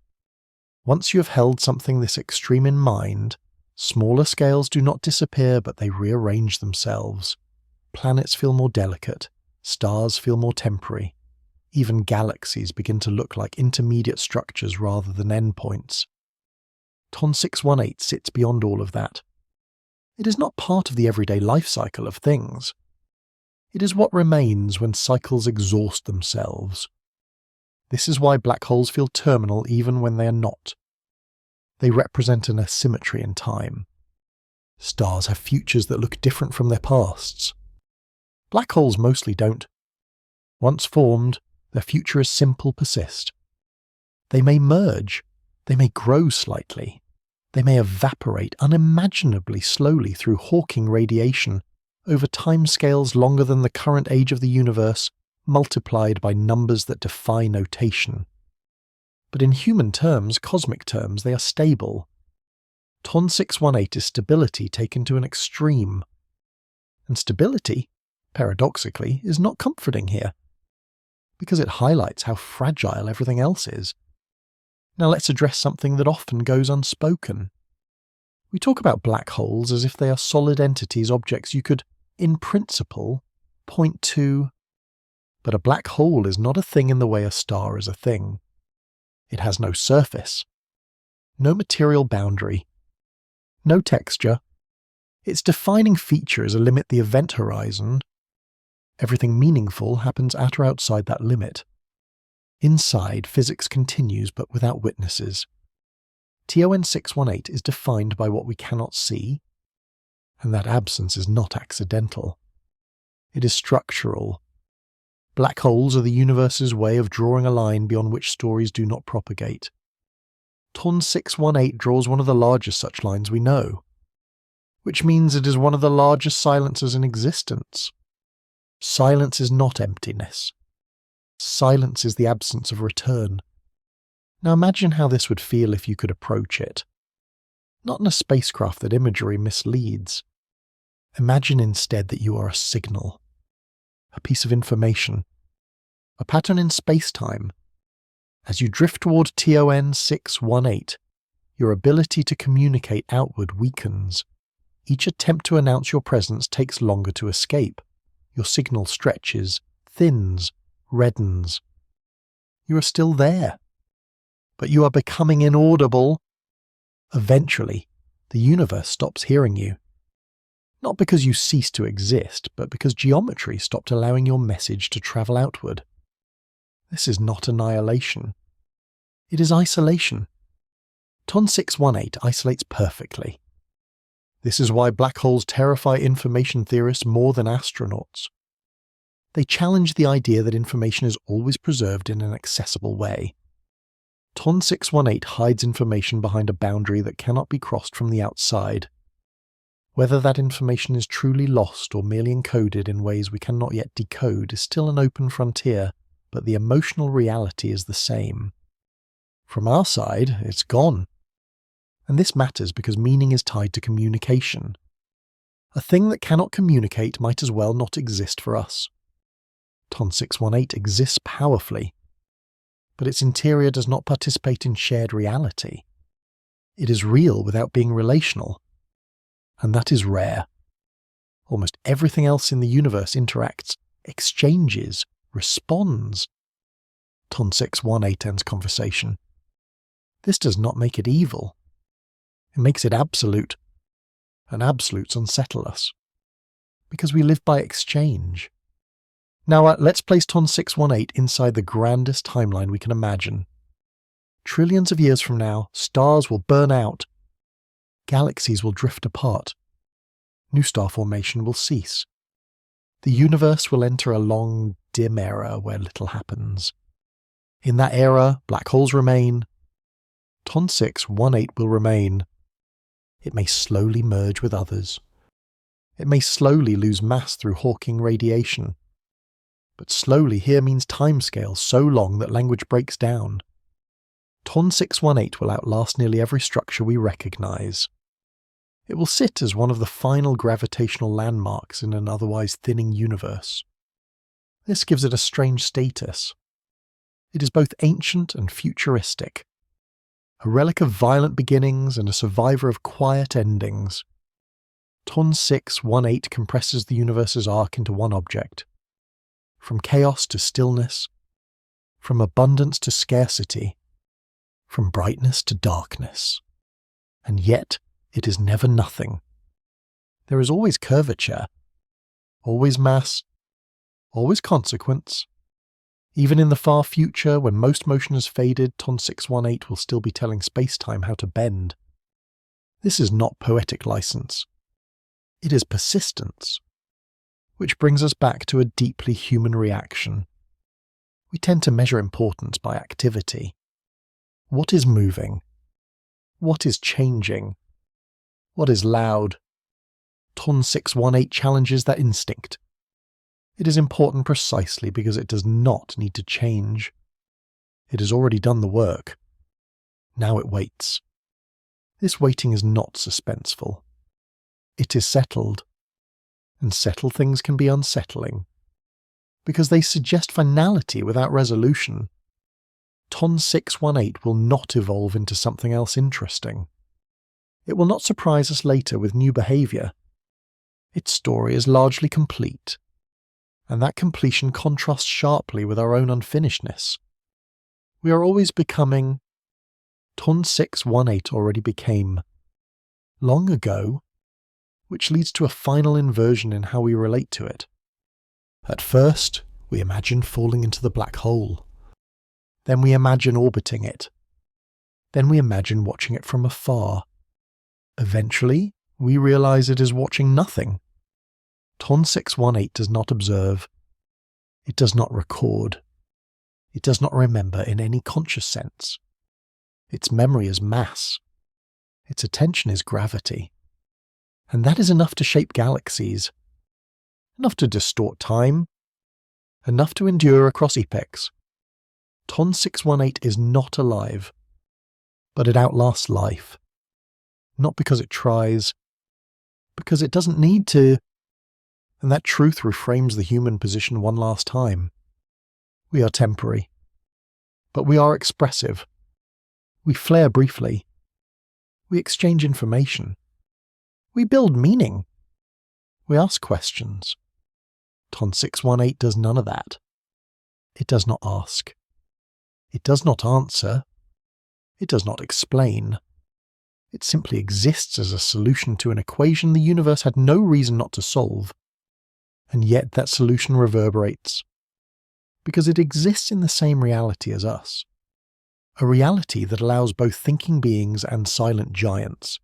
Once you have held something this extreme in mind, smaller scales do not disappear, but they rearrange themselves. Planets feel more delicate, stars feel more temporary. Even galaxies begin to look like intermediate structures rather than endpoints. TON 618 sits beyond all of that. It is not part of the everyday life cycle of things. It is what remains when cycles exhaust themselves. This is why black holes feel terminal even when they are not. They represent an asymmetry in time. Stars have futures that look different from their pasts. Black holes mostly don't. Once formed, their future is simple persist. They may merge, they may grow slightly, they may evaporate unimaginably slowly through Hawking radiation over timescales longer than the current age of the universe, multiplied by numbers that defy notation. But in human terms, cosmic terms, they are stable. TON 618 is stability taken to an extreme. And stability, paradoxically, is not comforting here, because it highlights how fragile everything else is. Now let's address something that often goes unspoken. We talk about black holes as if they are solid entities, objects you could, in principle, point to. But a black hole is not a thing in the way a star is a thing. It has no surface, no material boundary, no texture. Its defining feature is a limit the event horizon. Everything meaningful happens at or outside that limit. Inside, physics continues but without witnesses. TON 618 is defined by what we cannot see, and that absence is not accidental. It is structural. Black holes are the universe's way of drawing a line beyond which stories do not propagate. TON 618 draws one of the largest such lines we know, which means it is one of the largest silences in existence. Silence is not emptiness. Silence is the absence of return. Now imagine how this would feel if you could approach it. Not in a spacecraft that imagery misleads. Imagine instead that you are a signal, a piece of information, a pattern in space-time. As you drift toward TON 618, your ability to communicate outward weakens. Each attempt to announce your presence takes longer to escape. Your signal stretches, thins, reddens. You are still there, but you are becoming inaudible. Eventually, the universe stops hearing you. Not because you cease to exist, but because geometry stopped allowing your message to travel outward. This is not annihilation. It is isolation. TON 618 isolates perfectly. This is why black holes terrify information theorists more than astronauts. They challenge the idea that information is always preserved in an accessible way. TON 618 hides information behind a boundary that cannot be crossed from the outside. Whether that information is truly lost or merely encoded in ways we cannot yet decode is still an open frontier, but the emotional reality is the same. From our side, it's gone. And this matters because meaning is tied to communication. A thing that cannot communicate might as well not exist for us. TON 618 exists powerfully, but its interior does not participate in shared reality. It is real without being relational, and that is rare. Almost everything else in the universe interacts, exchanges, responds. TON 618 ends conversation. This does not make it evil. It makes it absolute, and absolutes unsettle us, because we live by exchange. Now let's place TON 618 inside the grandest timeline we can imagine. Trillions of years from now, stars will burn out. Galaxies will drift apart. New star formation will cease. The universe will enter a long, dim era where little happens. In that era, black holes remain. TON 618 will remain. It may slowly merge with others. It may slowly lose mass through Hawking radiation. but slowly here means timescales so long that language breaks down. TON 618 will outlast nearly every structure we recognise. It will sit as one of the final gravitational landmarks in an otherwise thinning universe. This gives it a strange status. It is both ancient and futuristic, a relic of violent beginnings and a survivor of quiet endings. TON 618 compresses the universe's arc into one object. From chaos to stillness, from abundance to scarcity, from brightness to darkness. And yet, it is never nothing. There is always curvature, always mass, always consequence. Even in the far future, when most motion has faded, TON 618 will still be telling space-time how to bend. This is not poetic license. It is persistence. Which brings us back to a deeply human reaction. We tend to measure importance by activity. What is moving? What is changing? What is loud? TON 618 challenges that instinct. It is important precisely because it does not need to change. It has already done the work. Now it waits. This waiting is not suspenseful. It is settled. And settled things can be unsettling, because they suggest finality without resolution. TON 618 will not evolve into something else interesting. It will not surprise us later with new behaviour. Its story is largely complete, and that completion contrasts sharply with our own unfinishedness. We are always becoming. TON 618 already became. Long ago, which leads to a final inversion in how we relate to it. At first, we imagine falling into the black hole. Then we imagine orbiting it. Then we imagine watching it from afar. Eventually, we realize it is watching nothing. TON 618 does not observe. It does not record. It does not remember in any conscious sense. Its memory is mass. Its attention is gravity. And that is enough to shape galaxies. Enough to distort time. Enough to endure across epochs. TON 618 is not alive, but it outlasts life. Not because it tries, because it doesn't need to. And that truth reframes the human position one last time. We are temporary, but we are expressive. We flare briefly. We exchange information. We build meaning. We ask questions. TON 618 does none of that. It does not ask. It does not answer. It does not explain. It simply exists as a solution to an equation the universe had no reason not to solve. And yet that solution reverberates. Because it exists in the same reality as us. A reality that allows both thinking beings and silent giants.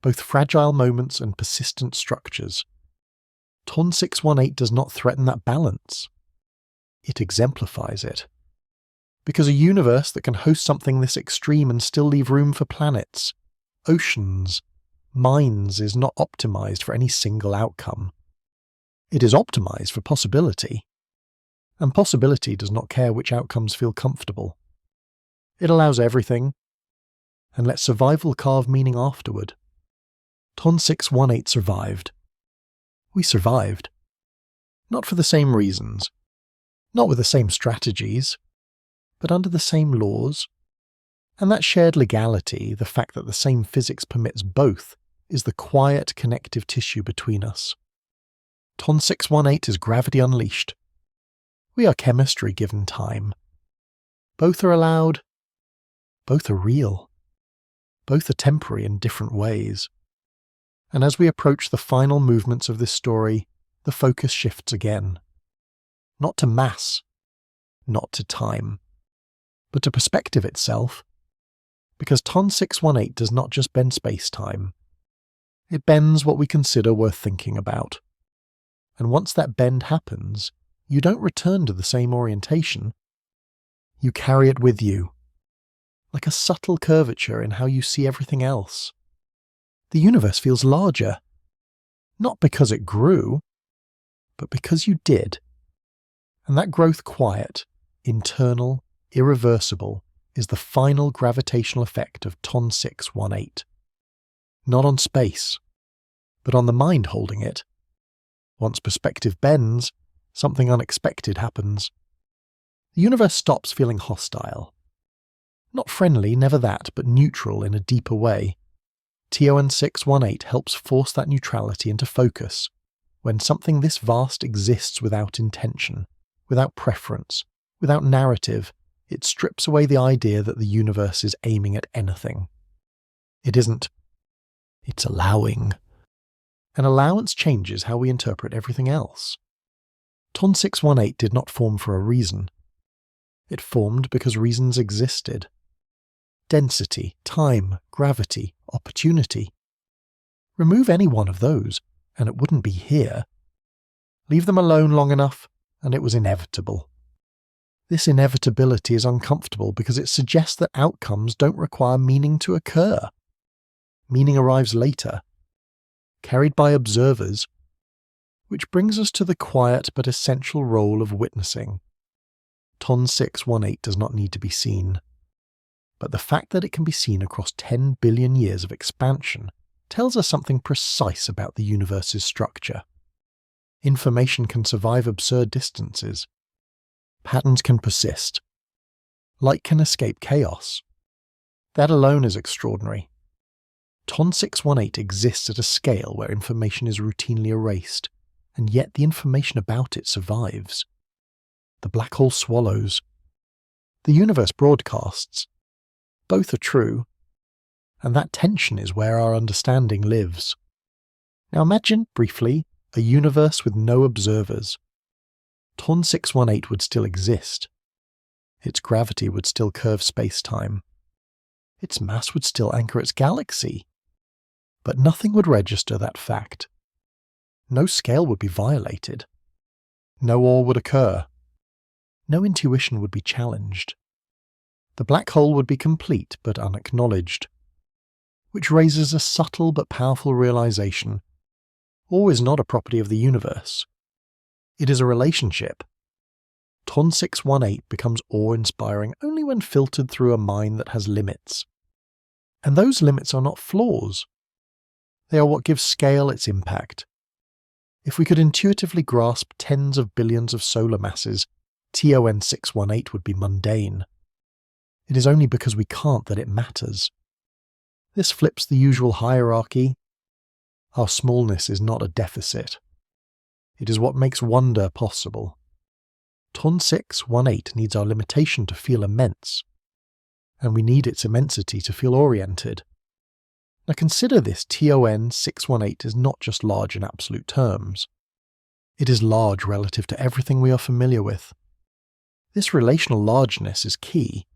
Both fragile moments and persistent structures. TON 618 does not threaten that balance. It exemplifies it. Because a universe that can host something this extreme and still leave room for planets, oceans, minds is not optimized for any single outcome. It is optimized for possibility. And possibility does not care which outcomes feel comfortable. It allows everything, and lets survival carve meaning afterward. TON 618 survived. We survived. Not for the same reasons, not with the same strategies, but under the same laws. And that shared legality, the fact that the same physics permits both, is the quiet connective tissue between us. TON 618 is gravity unleashed. We are chemistry given time. Both are allowed. Both are real. Both are temporary in different ways. And as we approach the final movements of this story, the focus shifts again. Not to mass, not to time, but to perspective itself. Because TON 618 does not just bend space-time. It bends what we consider worth thinking about. And once that bend happens, you don't return to the same orientation. You carry it with you, like a subtle curvature in how you see everything else. The universe feels larger, not because it grew, but because you did. And that growth quiet, internal, irreversible, is the final gravitational effect of TON 618. Not on space, but on the mind holding it. Once perspective bends, something unexpected happens. The universe stops feeling hostile. Not friendly, never that, but neutral in a deeper way. TON 618 helps force that neutrality into focus, when something this vast exists without intention, without preference, without narrative. It strips away the idea that the universe is aiming at anything. It isn't. It's allowing. An allowance changes how we interpret everything else. TON 618 did not form for a reason. It formed because reasons existed. Density, time, gravity, opportunity. Remove any one of those, and it wouldn't be here. Leave them alone long enough, and it was inevitable. This inevitability is uncomfortable because it suggests that outcomes don't require meaning to occur. Meaning arrives later, carried by observers, which brings us to the quiet but essential role of witnessing. TON 618 does not need to be seen, but the fact that it can be seen across 10 billion years of expansion tells us something precise about the universe's structure. Information can survive absurd distances. Patterns can persist. Light can escape chaos. That alone is extraordinary. TON 618 exists at a scale where information is routinely erased, and yet the information about it survives. The black hole swallows. The universe broadcasts. Both are true, and that tension is where our understanding lives. Now imagine, briefly, a universe with no observers. TON 618 would still exist. Its gravity would still curve space-time. Its mass would still anchor its galaxy. But nothing would register that fact. No scale would be violated. No awe would occur. No intuition would be challenged. The black hole would be complete but unacknowledged, which raises a subtle but powerful realization. Awe is not a property of the universe. It is a relationship. TON 618 becomes awe-inspiring only when filtered through a mind that has limits. And those limits are not flaws. They are what gives scale its impact. If we could intuitively grasp tens of billions of solar masses, TON 618 would be mundane. It is only because we can't that it matters. This flips the usual hierarchy. Our smallness is not a deficit. It is what makes wonder possible. TON 618 needs our limitation to feel immense, and we need its immensity to feel oriented. Now consider this: TON 618 is not just large in absolute terms. It is large relative to everything we are familiar with. This relational largeness is key.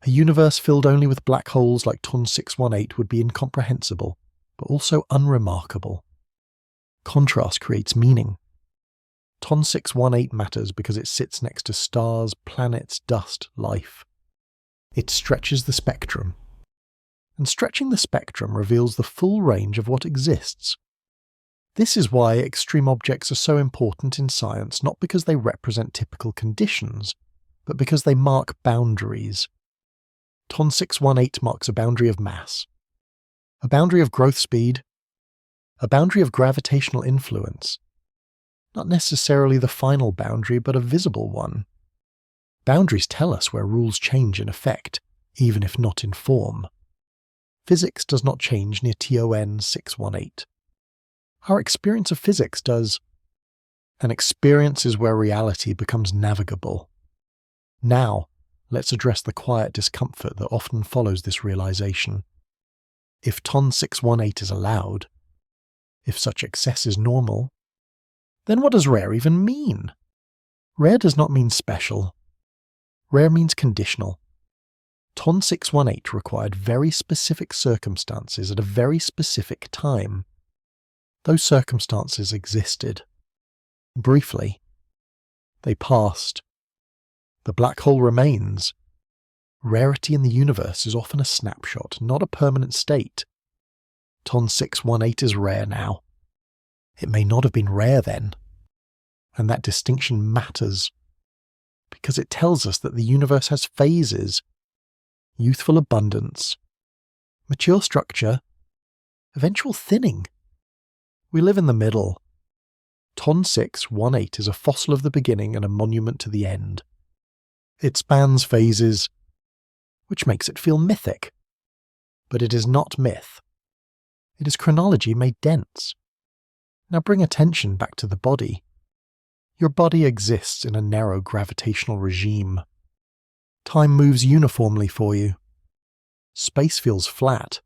A universe filled only with black holes like TON 618 would be incomprehensible, but also unremarkable. Contrast creates meaning. TON 618 matters because it sits next to stars, planets, dust, life. It stretches the spectrum. And stretching the spectrum reveals the full range of what exists. This is why extreme objects are so important in science, not because they represent typical conditions, but because they mark boundaries. TON 618 marks a boundary of mass, a boundary of growth speed, a boundary of gravitational influence. Not necessarily the final boundary, but a visible one. Boundaries tell us where rules change in effect, even if not in form. Physics does not change near TON 618. Our experience of physics does. An experience is where reality becomes navigable. Now, let's address the quiet discomfort that often follows this realization. If TON 618 is allowed, if such excess is normal, then what does rare even mean? Rare does not mean special. Rare means conditional. TON 618 required very specific circumstances at a very specific time. Those circumstances existed. Briefly, they passed. The black hole remains. Rarity in the universe is often a snapshot, not a permanent state. TON 618 is rare now. It may not have been rare then. And that distinction matters, because it tells us that the universe has phases: youthful abundance, mature structure, eventual thinning. We live in the middle. Ton 618 is a fossil of the beginning and a monument to the end. It spans phases, which makes it feel mythic. But it is not myth. It is chronology made dense. Now bring attention back to the body. Your body exists in a narrow gravitational regime. Time moves uniformly for you. Space feels flat.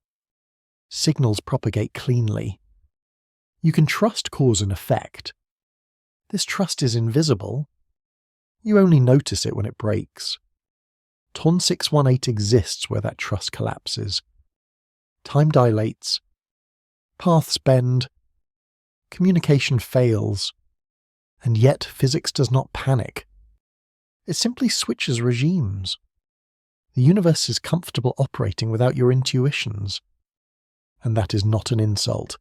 Signals propagate cleanly. You can trust cause and effect. This trust is invisible. You only notice it when it breaks. Ton 618 exists where that trust collapses. Time dilates. Paths bend. Communication fails. And yet physics does not panic. It simply switches regimes. The universe is comfortable operating without your intuitions. And that is not an insult.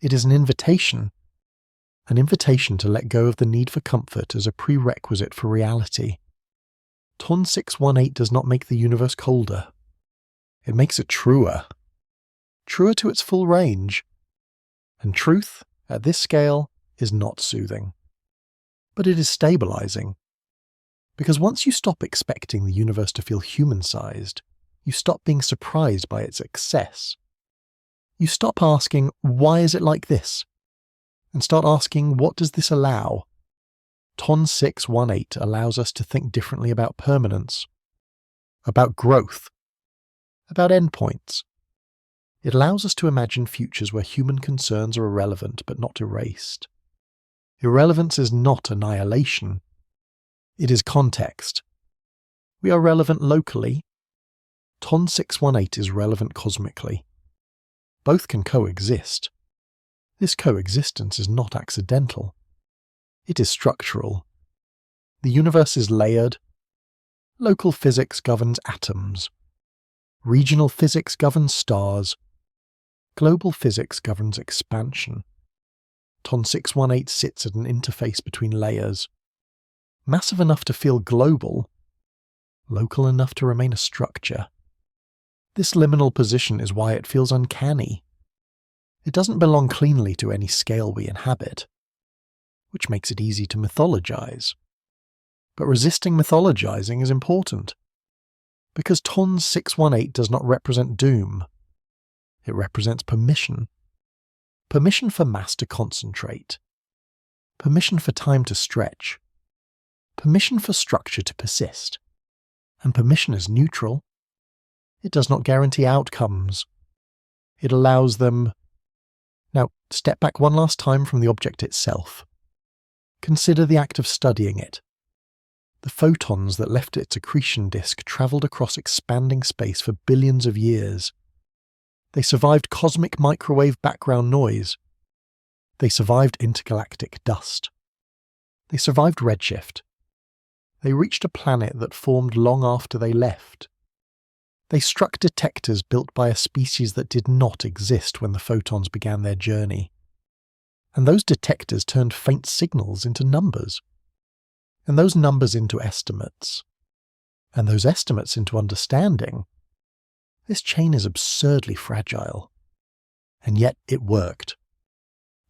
It is an invitation to let go of the need for comfort as a prerequisite for reality. Ton 618 does not make the universe colder. It makes it truer to its full range. And truth, at this scale, is not soothing. But it is stabilizing. Because once you stop expecting the universe to feel human-sized, you stop being surprised by its excess. You stop asking, why is it like this? And start asking, what does this allow? Ton 618 allows us to think differently about permanence, about growth, about endpoints. It allows us to imagine futures where human concerns are irrelevant but not erased. Irrelevance is not annihilation. It is context. We are relevant locally. Ton 618 is relevant cosmically. Both can coexist. This coexistence is not accidental. It is structural. The universe is layered. Local physics governs atoms. Regional physics governs stars. Global physics governs expansion. Ton 618 sits at an interface between layers. Massive enough to feel global, local enough to remain a structure. This liminal position is why it feels uncanny. It doesn't belong cleanly to any scale we inhabit, which makes it easy to mythologize. But resisting mythologizing is important, because Ton 618 does not represent doom. It represents permission. Permission for mass to concentrate. Permission for time to stretch. Permission for structure to persist. And permission is neutral. It does not guarantee outcomes. It allows them. Now, step back one last time from the object itself. Consider the act of studying it. The photons that left its accretion disk travelled across expanding space for billions of years. They survived cosmic microwave background noise. They survived intergalactic dust. They survived redshift. They reached a planet that formed long after they left. They struck detectors built by a species that did not exist when the photons began their journey. And those detectors turned faint signals into numbers. And those numbers into estimates. And those estimates into understanding. This chain is absurdly fragile. And yet it worked.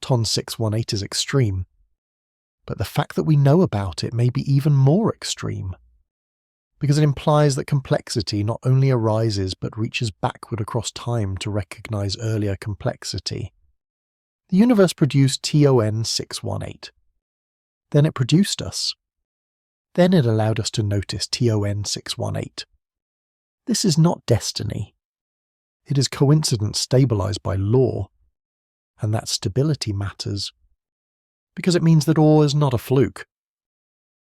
Ton 618 is extreme. But the fact that we know about it may be even more extreme. Because it implies that complexity not only arises but reaches backward across time to recognize earlier complexity. The universe produced TON 618. Then it produced us. Then it allowed us to notice TON 618. This is not destiny. It is coincidence stabilized by law. And that stability matters. Because it means that awe is not a fluke.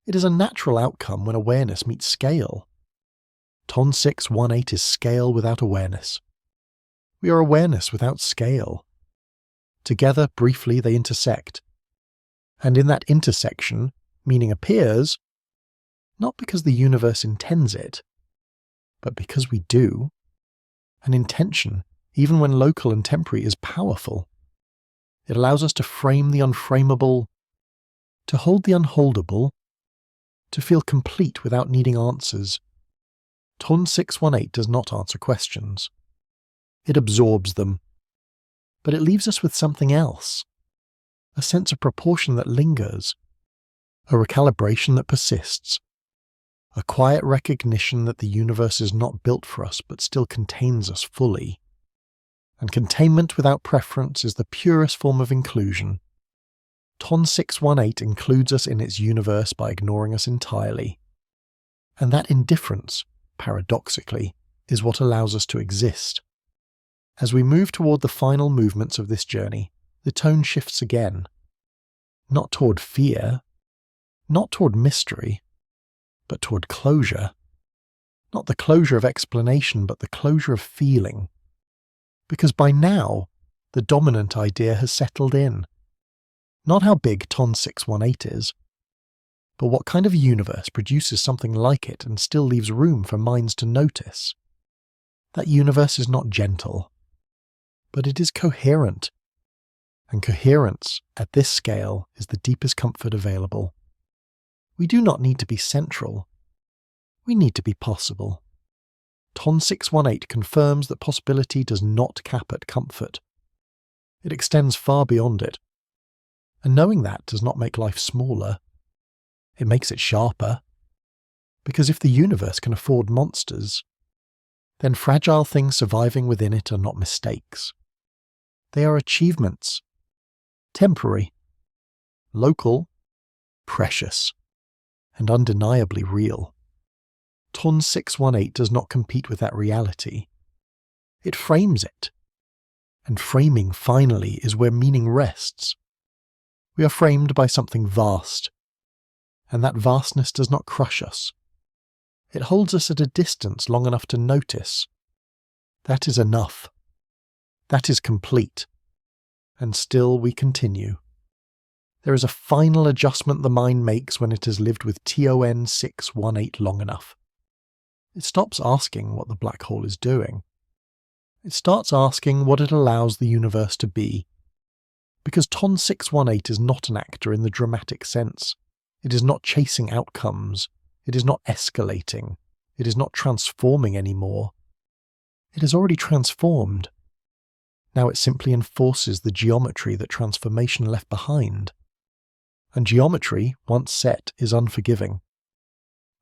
It is a natural outcome when awareness meets scale. Ton 618 is scale without awareness. We are awareness without scale. Together, briefly, they intersect. And in that intersection, meaning appears, not because the universe intends it, but because we do. An intention, even when local and temporary, is powerful. It allows us to frame the unframeable, to hold the unholdable, to feel complete without needing answers. TON 618 does not answer questions. It absorbs them. But it leaves us with something else. A sense of proportion that lingers. A recalibration that persists. A quiet recognition that the universe is not built for us but still contains us fully. And containment without preference is the purest form of inclusion. TON 618 includes us in its universe by ignoring us entirely. And that indifference, paradoxically, is what allows us to exist. As we move toward the final movements of this journey, the tone shifts again. Not toward fear, not toward mystery, but toward closure. Not the closure of explanation, but the closure of feeling. Because by now, the dominant idea has settled in. Not how big TON 618 is, but what kind of universe produces something like it and still leaves room for minds to notice. That universe is not gentle, but it is coherent. And coherence, at this scale, is the deepest comfort available. We do not need to be central. We need to be possible. TON 618 confirms that possibility does not cap at comfort. It extends far beyond it. And knowing that does not make life smaller. It makes it sharper. Because if the universe can afford monsters, then fragile things surviving within it are not mistakes. They are achievements. Temporary, local, precious, and undeniably real. TON 618 does not compete with that reality. It frames it. And framing, finally, is where meaning rests. We are framed by something vast, and that vastness does not crush us. It holds us at a distance long enough to notice. That is enough. That is complete. And still we continue. There is a final adjustment the mind makes when it has lived with TON 618 long enough. It stops asking what the black hole is doing. It starts asking what it allows the universe to be. Because TON 618 is not an actor in the dramatic sense. It is not chasing outcomes. It is not escalating. It is not transforming anymore. It has already transformed. Now it simply enforces the geometry that transformation left behind. And geometry, once set, is unforgiving.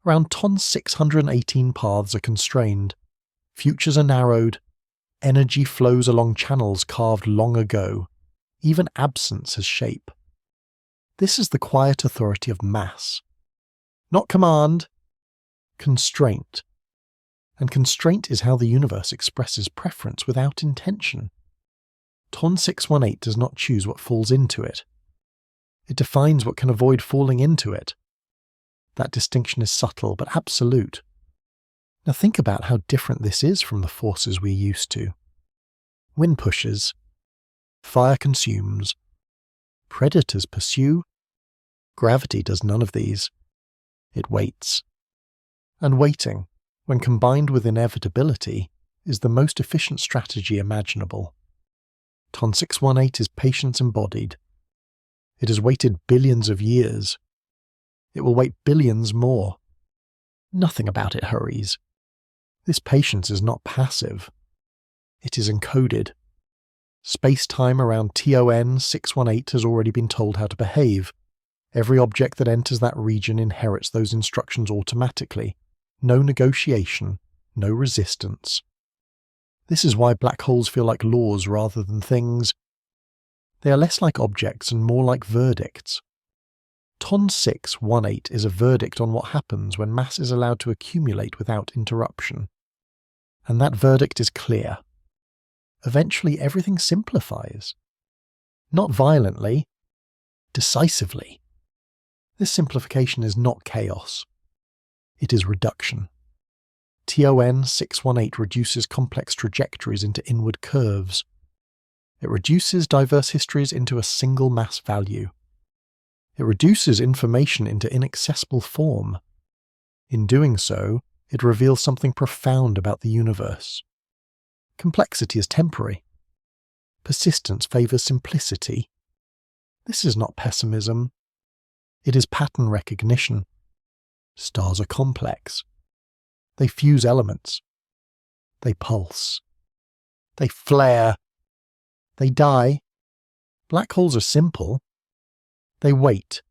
Around TON 618 paths are constrained. Futures are narrowed. Energy flows along channels carved long ago. Even absence has shape. This is the quiet authority of mass. Not command, constraint. And constraint is how the universe expresses preference without intention. TON 618 does not choose what falls into it. It defines what can avoid falling into it. That distinction is subtle but absolute. Now think about how different this is from the forces we're used to. Wind pushes. Fire consumes. Predators pursue. Gravity does none of these. It waits. And waiting, when combined with inevitability, is the most efficient strategy imaginable. TON 618 is patience embodied. It has waited billions of years. It will wait billions more. Nothing about it hurries. This patience is not passive. It is encoded. Space-time around TON 618 has already been told how to behave. Every object that enters that region inherits those instructions automatically. No negotiation, no resistance. This is why black holes feel like laws rather than things. They are less like objects and more like verdicts. TON 618 is a verdict on what happens when mass is allowed to accumulate without interruption. And that verdict is clear. Eventually everything simplifies. Not violently, decisively. This simplification is not chaos. It is reduction. TON 618 reduces complex trajectories into inward curves. It reduces diverse histories into a single mass value. It reduces information into inaccessible form. In doing so, it reveals something profound about the universe. Complexity is temporary. Persistence favours simplicity. This is not pessimism. It is pattern recognition. Stars are complex. They fuse elements. They pulse. They flare. They die. Black holes are simple. They wait.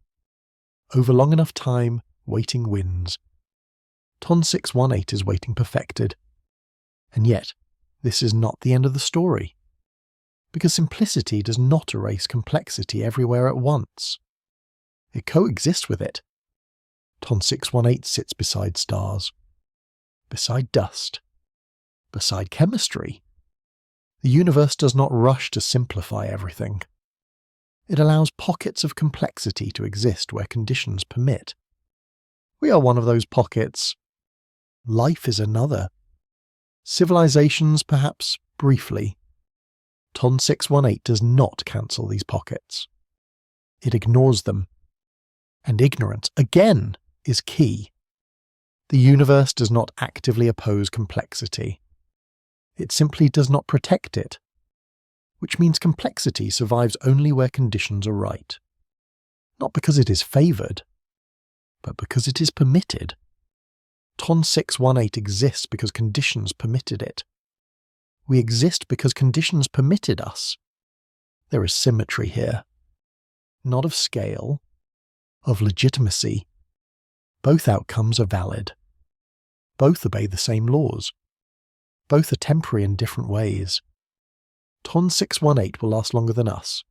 Over long enough time, waiting wins. TON 618 is waiting perfected. And yet, this is not the end of the story. Because simplicity does not erase complexity everywhere at once. It coexists with it. TON 618 sits beside stars, beside dust, beside chemistry. The universe does not rush to simplify everything. It allows pockets of complexity to exist where conditions permit. We are one of those pockets. Life is another. Civilizations, perhaps briefly. TON 618 does not cancel these pockets. It ignores them. And ignorance, again, is key. The universe does not actively oppose complexity. It simply does not protect it, which means complexity survives only where conditions are right. Not because it is favoured, but because it is permitted. TON 618 exists because conditions permitted it. We exist because conditions permitted us. There is symmetry here. Not of scale, of legitimacy. Both outcomes are valid. Both obey the same laws. Both are temporary in different ways. TON 618 will last longer than us.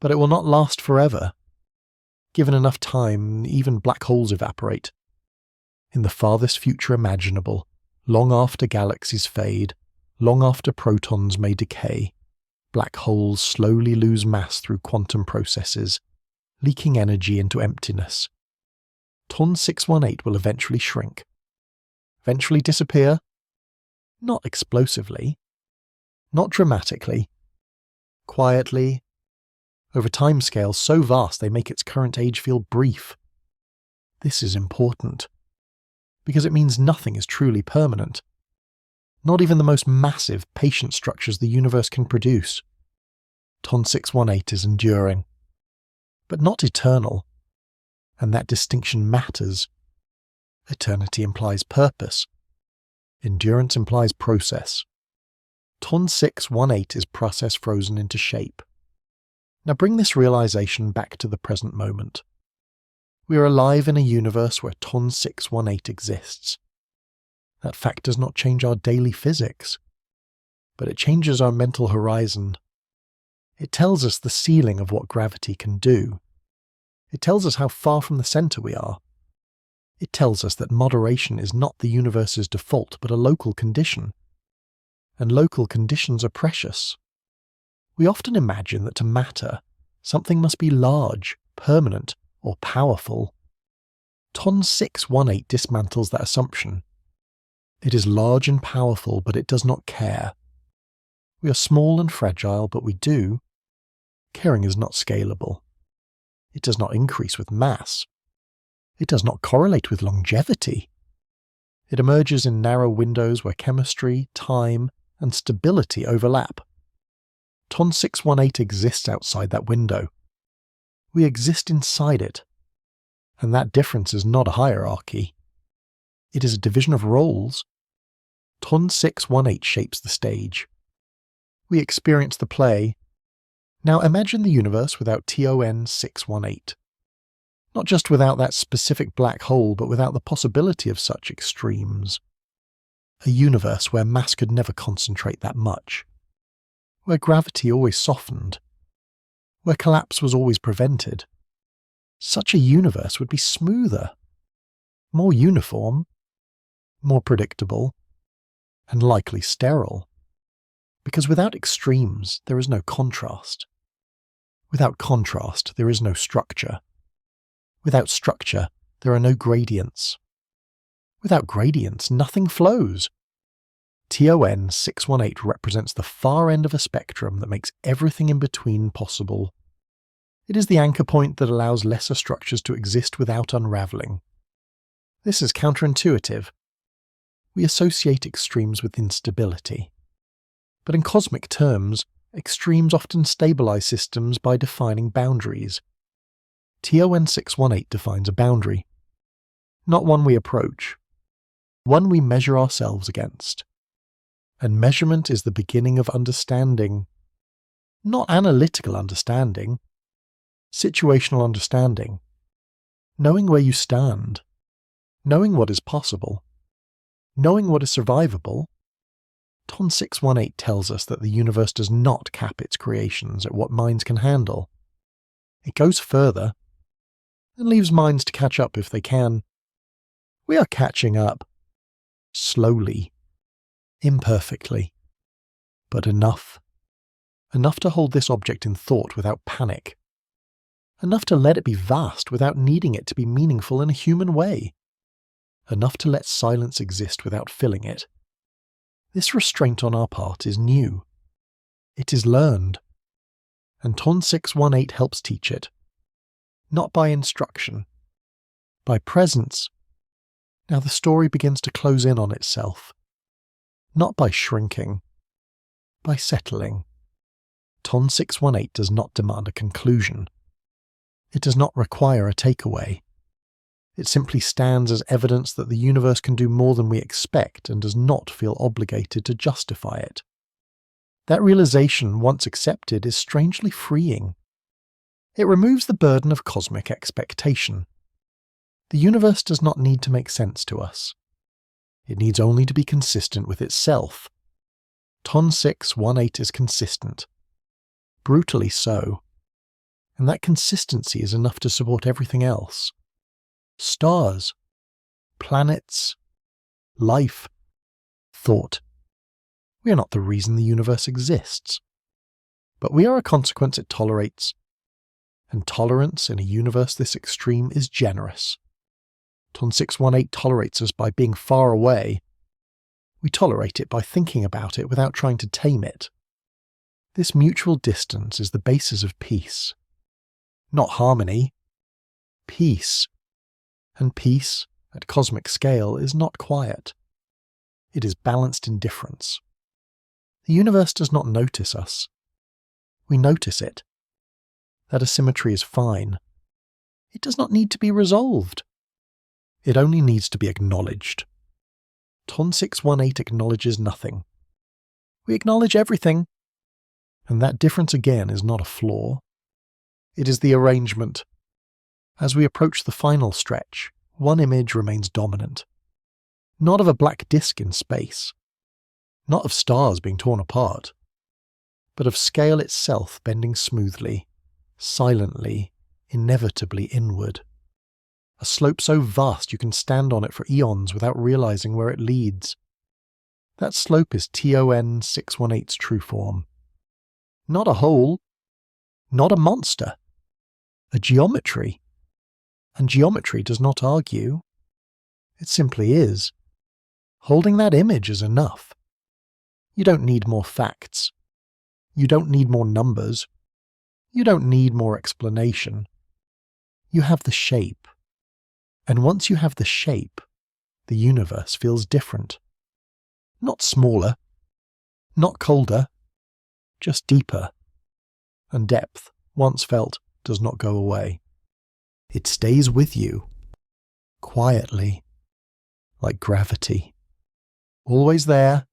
But it will not last forever. Given enough time, even black holes evaporate. In the farthest future imaginable, long after galaxies fade, long after protons may decay, black holes slowly lose mass through quantum processes, leaking energy into emptiness. TON 618 will eventually shrink. Eventually disappear? Not explosively. Not dramatically. Quietly. Over timescales so vast they make its current age feel brief. This is important, because it means nothing is truly permanent. Not even the most massive, patient structures the universe can produce. TON 618 is enduring, but not eternal, and that distinction matters. Eternity implies purpose. Endurance implies process. TON 618 is process frozen into shape. Now bring this realization back to the present moment. We are alive in a universe where TON 618 exists. That fact does not change our daily physics, but it changes our mental horizon. It tells us the ceiling of what gravity can do. It tells us how far from the center we are. It tells us that moderation is not the universe's default but a local condition. And local conditions are precious. We often imagine that to matter, something must be large, permanent, or powerful. TON 618 dismantles that assumption. It is large and powerful, but it does not care. We are small and fragile, but we do. Caring is not scalable. It does not increase with mass. It does not correlate with longevity. It emerges in narrow windows where chemistry, time, and stability overlap. TON 618 exists outside that window. We exist inside it. And that difference is not a hierarchy. It is a division of roles. TON 618 shapes the stage. We experience the play. Now imagine the universe without TON 618. Not just without that specific black hole, but without the possibility of such extremes. A universe where mass could never concentrate that much. Where gravity always softened. Where collapse was always prevented. Such a universe would be smoother, more uniform, more predictable, and likely sterile. Because without extremes, there is no contrast. Without contrast, there is no structure. Without structure, there are no gradients. Without gradients, nothing flows. TON 618 represents the far end of a spectrum that makes everything in between possible. It is the anchor point that allows lesser structures to exist without unraveling. This is counterintuitive. We associate extremes with instability. But in cosmic terms, extremes often stabilize systems by defining boundaries. TON 618 defines a boundary. Not one we approach, one we measure ourselves against. And measurement is the beginning of understanding. Not analytical understanding, situational understanding. Knowing where you stand, knowing what is possible, knowing what is survivable. TON 618 tells us that the universe does not cap its creations at what minds can handle. It goes further and leaves minds to catch up if they can. We are catching up. Slowly. Imperfectly. But enough. Enough to hold this object in thought without panic. Enough to let it be vast without needing it to be meaningful in a human way. Enough to let silence exist without filling it. This restraint on our part is new. It is learned. And TON 618 helps teach it. Not by instruction. By presence. Now the story begins to close in on itself. Not by shrinking. By settling. TON 618 does not demand a conclusion. It does not require a takeaway. It simply stands as evidence that the universe can do more than we expect and does not feel obligated to justify it. That realization, once accepted, is strangely freeing. It removes the burden of cosmic expectation. The universe does not need to make sense to us. It needs only to be consistent with itself. TON 618 is consistent. Brutally so. And that consistency is enough to support everything else. Stars, planets, life, thought. We are not the reason the universe exists. But we are a consequence it tolerates. And tolerance in a universe this extreme is generous. TON 618 tolerates us by being far away. We tolerate it by thinking about it without trying to tame it. This mutual distance is the basis of peace. Not harmony. Peace. And peace, at cosmic scale, is not quiet. It is balanced indifference. The universe does not notice us. We notice it. That asymmetry is fine. It does not need to be resolved. It only needs to be acknowledged. TON 618 acknowledges nothing. We acknowledge everything. And that difference again is not a flaw. It is the arrangement. As we approach the final stretch, one image remains dominant. Not of a black disk in space. Not of stars being torn apart. But of scale itself bending smoothly, silently, inevitably inward. A slope so vast you can stand on it for eons without realizing where it leads. That slope is TON 618's true form. Not a hole. Not a monster. A geometry. And geometry does not argue. It simply is. Holding that image is enough. You don't need more facts. You don't need more numbers. You don't need more explanation. You have the shape. And once you have the shape, the universe feels different. Not smaller. Not colder. Just deeper. And depth, once felt, does not go away. It stays with you. Quietly. Like gravity. Always there.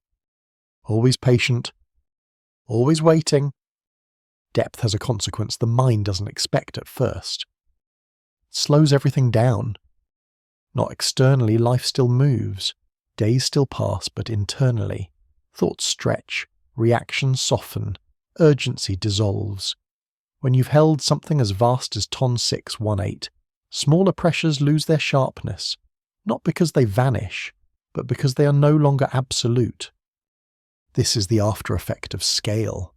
Always patient. Always waiting. Depth has a consequence the mind doesn't expect at first. It slows everything down. Not externally, life still moves. Days still pass, but internally. Thoughts stretch. Reactions soften. Urgency dissolves. When you've held something as vast as TON 618, smaller pressures lose their sharpness, not because they vanish, but because they are no longer absolute. This is the after effect of scale.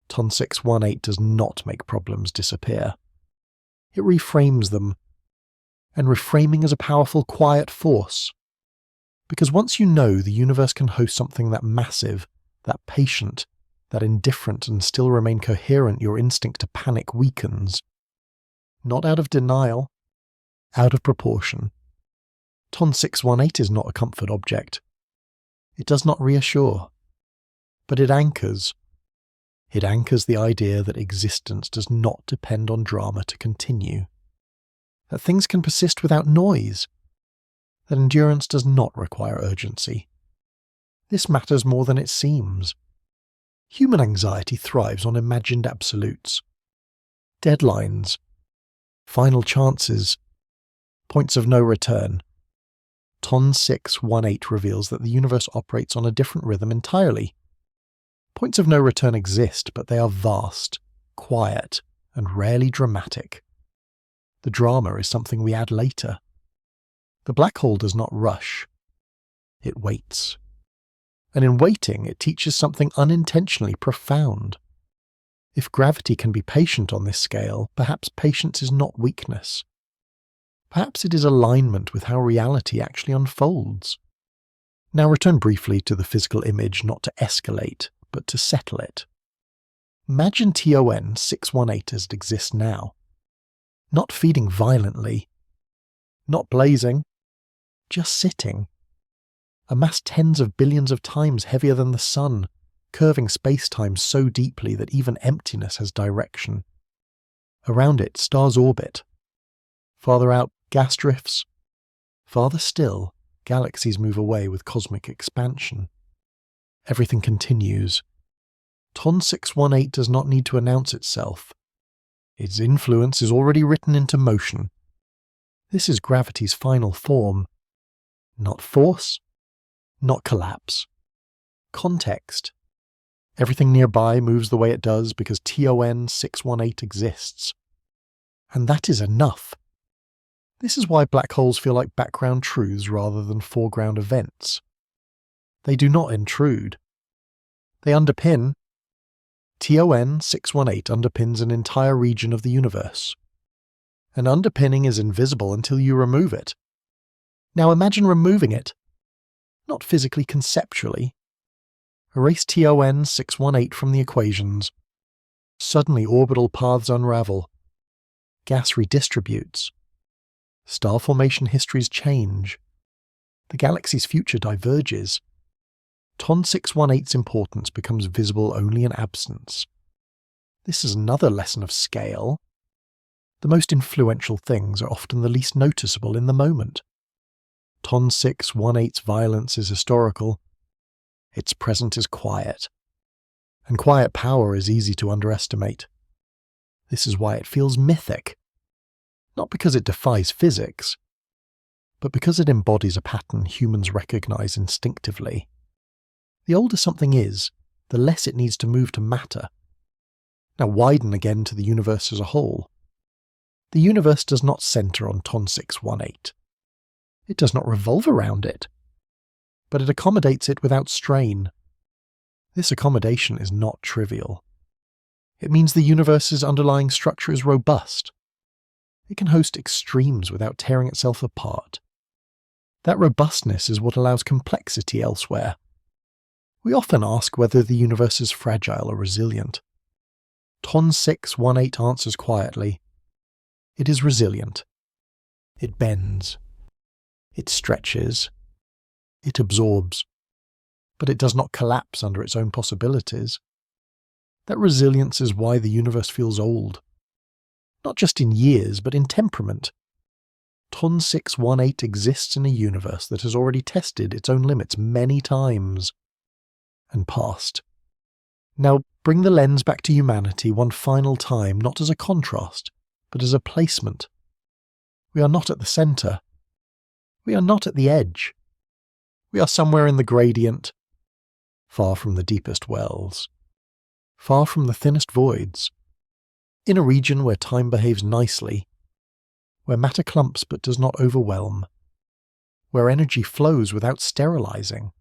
TON 618 does not make problems disappear. It reframes them, and reframing is a powerful quiet force. Because once you know the universe can host something that massive, that patient, that indifferent and still remain coherent, your instinct to panic weakens. Not out of denial, out of proportion. TON 618 is not a comfort object. It does not reassure. But it anchors. It anchors the idea that existence does not depend on drama to continue. that things can persist without noise, that endurance does not require urgency. This matters more than it seems. Human anxiety thrives on imagined absolutes. Deadlines, final chances, points of no return. TON 618 reveals that the universe operates on a different rhythm entirely. Points of no return exist, but they are vast, quiet, and rarely dramatic. The drama is something we add later. The black hole does not rush. It waits. And in waiting, it teaches something unintentionally profound. If gravity can be patient on this scale, perhaps patience is not weakness. Perhaps it is alignment with how reality actually unfolds. Now return briefly to the physical image, not to escalate, but to settle it. Imagine TON 618 as it exists now. Not feeding violently, not blazing, just sitting. A mass tens of billions of times heavier than the sun, curving space-time so deeply that even emptiness has direction. Around it, stars orbit. Farther out, gas drifts. Farther still, galaxies move away with cosmic expansion. Everything continues. TON 618 does not need to announce itself. Its influence is already written into motion. This is gravity's final form. Not force, not collapse. Context. Everything nearby moves the way it does because TON 618 exists. And that is enough. This is why black holes feel like background truths rather than foreground events. They do not intrude. They underpin. TON 618 underpins an entire region of the universe. An underpinning is invisible until you remove it. Now imagine removing it. Not physically, conceptually. Erase TON 618 from the equations. Suddenly orbital paths unravel. Gas redistributes. Star formation histories change. The galaxy's future diverges. TON 618's importance becomes visible only in absence. This is another lesson of scale. The most influential things are often the least noticeable in the moment. TON 618's violence is historical. Its present is quiet. And quiet power is easy to underestimate. This is why it feels mythic. Not because it defies physics, but because it embodies a pattern humans recognize instinctively. The older something is, the less it needs to move to matter. Now widen again to the universe as a whole. The universe does not center on TON 618. It does not revolve around it, but it accommodates it without strain. This accommodation is not trivial. It means the universe's underlying structure is robust. It can host extremes without tearing itself apart. That robustness is what allows complexity elsewhere. We often ask whether the universe is fragile or resilient. TON 618 answers quietly. It is resilient. It bends. It stretches. It absorbs. But it does not collapse under its own possibilities. That resilience is why the universe feels old. Not just in years, but in temperament. TON 618 exists in a universe that has already tested its own limits many times and passed. Now bring the lens back to humanity one final time, not as a contrast, but as a placement. We are not at the center. We are not at the edge. We are somewhere in the gradient, far from the deepest wells, far from the thinnest voids, in a region where time behaves nicely, where matter clumps but does not overwhelm, where energy flows without sterilizing.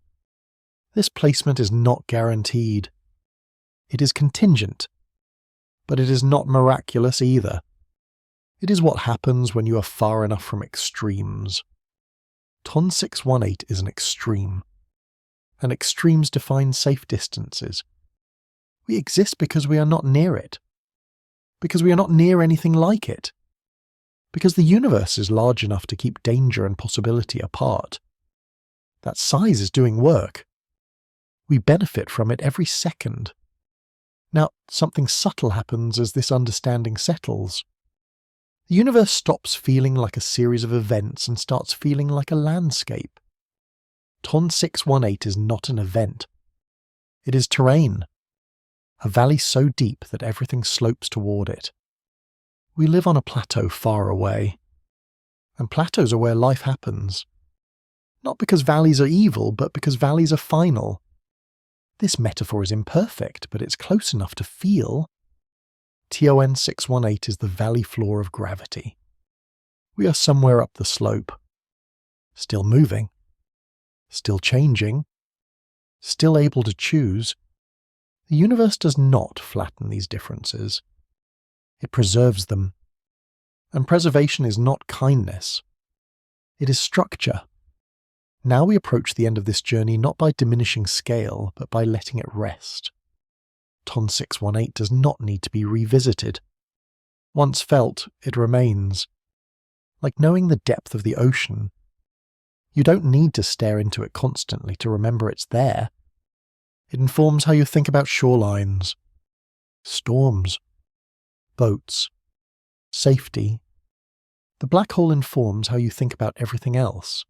This placement is not guaranteed. It is contingent, but it is not miraculous either. It is what happens when you are far enough from extremes. TON 618 is an extreme, and extremes define safe distances. We exist because we are not near it, because we are not near anything like it, because the universe is large enough to keep danger and possibility apart. That size is doing work. We benefit from it every second. Now, something subtle happens as this understanding settles. The universe stops feeling like a series of events and starts feeling like a landscape. TON 618 is not an event. It is terrain, a valley so deep that everything slopes toward it. We live on a plateau far away, and plateaus are where life happens. Not because valleys are evil, but because valleys are final. This metaphor is imperfect, but it's close enough to feel. TON 618 is the valley floor of gravity. We are somewhere up the slope. Still moving. Still changing. Still able to choose. The universe does not flatten these differences. It preserves them. And preservation is not kindness. It is structure. Now we approach the end of this journey not by diminishing scale, but by letting it rest. TON 618 does not need to be revisited. Once felt, it remains. Like knowing the depth of the ocean. You don't need to stare into it constantly to remember it's there. It informs how you think about shorelines, storms, boats, safety. The black hole informs how you think about everything else.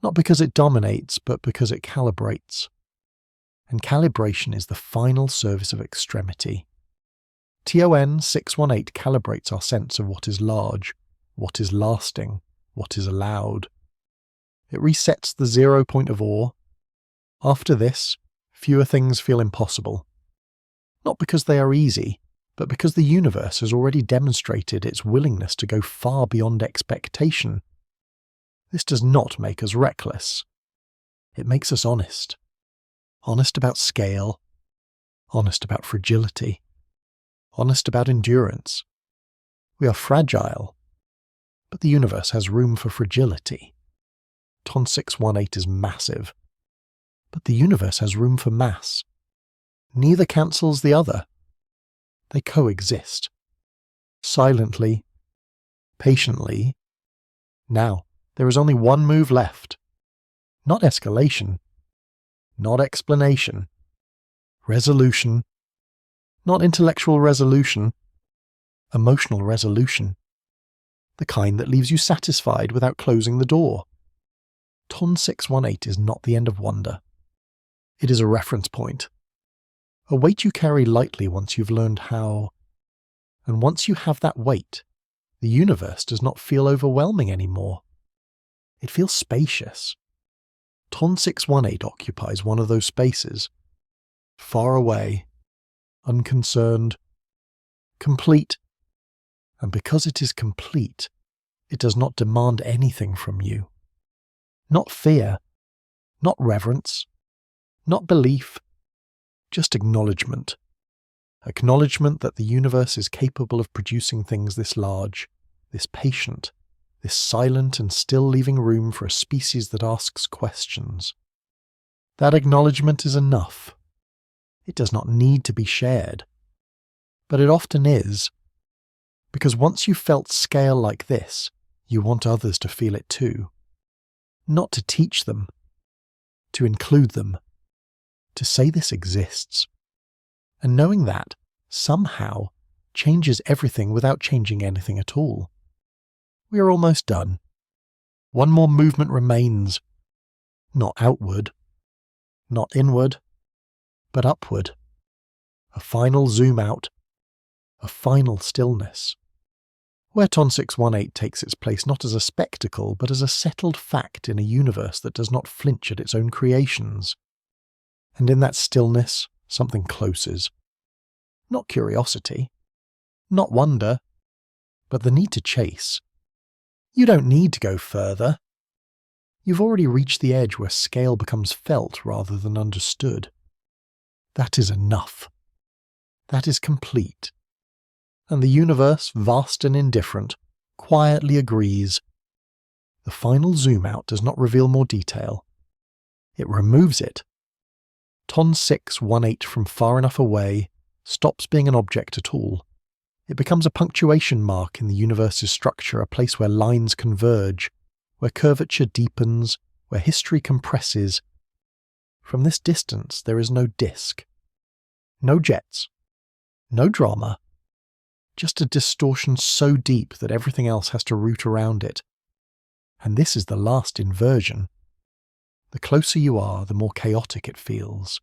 Not because it dominates, but because it calibrates. And calibration is the final service of extremity. TON 618 calibrates our sense of what is large, what is lasting, what is allowed. It resets the 0 point of awe. After this, fewer things feel impossible. Not because they are easy, but because the universe has already demonstrated its willingness to go far beyond expectation. This does not make us reckless. It makes us honest. Honest about scale. Honest about fragility. Honest about endurance. We are fragile, but the universe has room for fragility. TON 618 is massive, but the universe has room for mass. Neither cancels the other. They coexist. Silently, patiently. Now, there is only one move left. Not escalation. Not explanation. Resolution. Not intellectual resolution. Emotional resolution. The kind that leaves you satisfied without closing the door. TON 618 is not the end of wonder. It is a reference point. A weight you carry lightly once you've learned how. And once you have that weight, the universe does not feel overwhelming anymore. It feels spacious. TON 618 occupies one of those spaces. Far away, unconcerned, complete. And because it is complete, it does not demand anything from you. Not fear, not reverence, not belief, just acknowledgement. Acknowledgement that the universe is capable of producing things this large, this patient, this silent and still leaving room for a species that asks questions. That acknowledgement is enough. It does not need to be shared. But it often is. Because once you've felt scale like this, you want others to feel it too. Not to teach them, to include them, to say this exists. And knowing that, somehow, changes everything without changing anything at all. We are almost done. One more movement remains. Not outward, not inward, but upward. A final zoom out, a final stillness. Where TON 618 takes its place not as a spectacle, but as a settled fact in a universe that does not flinch at its own creations. And in that stillness, something closes. Not curiosity, not wonder, but the need to chase. You don't need to go further. You've already reached the edge where scale becomes felt rather than understood. That is enough. That is complete. And the universe, vast and indifferent, quietly agrees. The final zoom out does not reveal more detail. It removes it. TON 618 from far enough away stops being an object at all. It becomes a punctuation mark in the universe's structure, a place where lines converge, where curvature deepens, where history compresses. From this distance there is no disk. No jets. No drama. just a distortion so deep that everything else has to root around it. And this is the last inversion. The closer you are, the more chaotic it feels.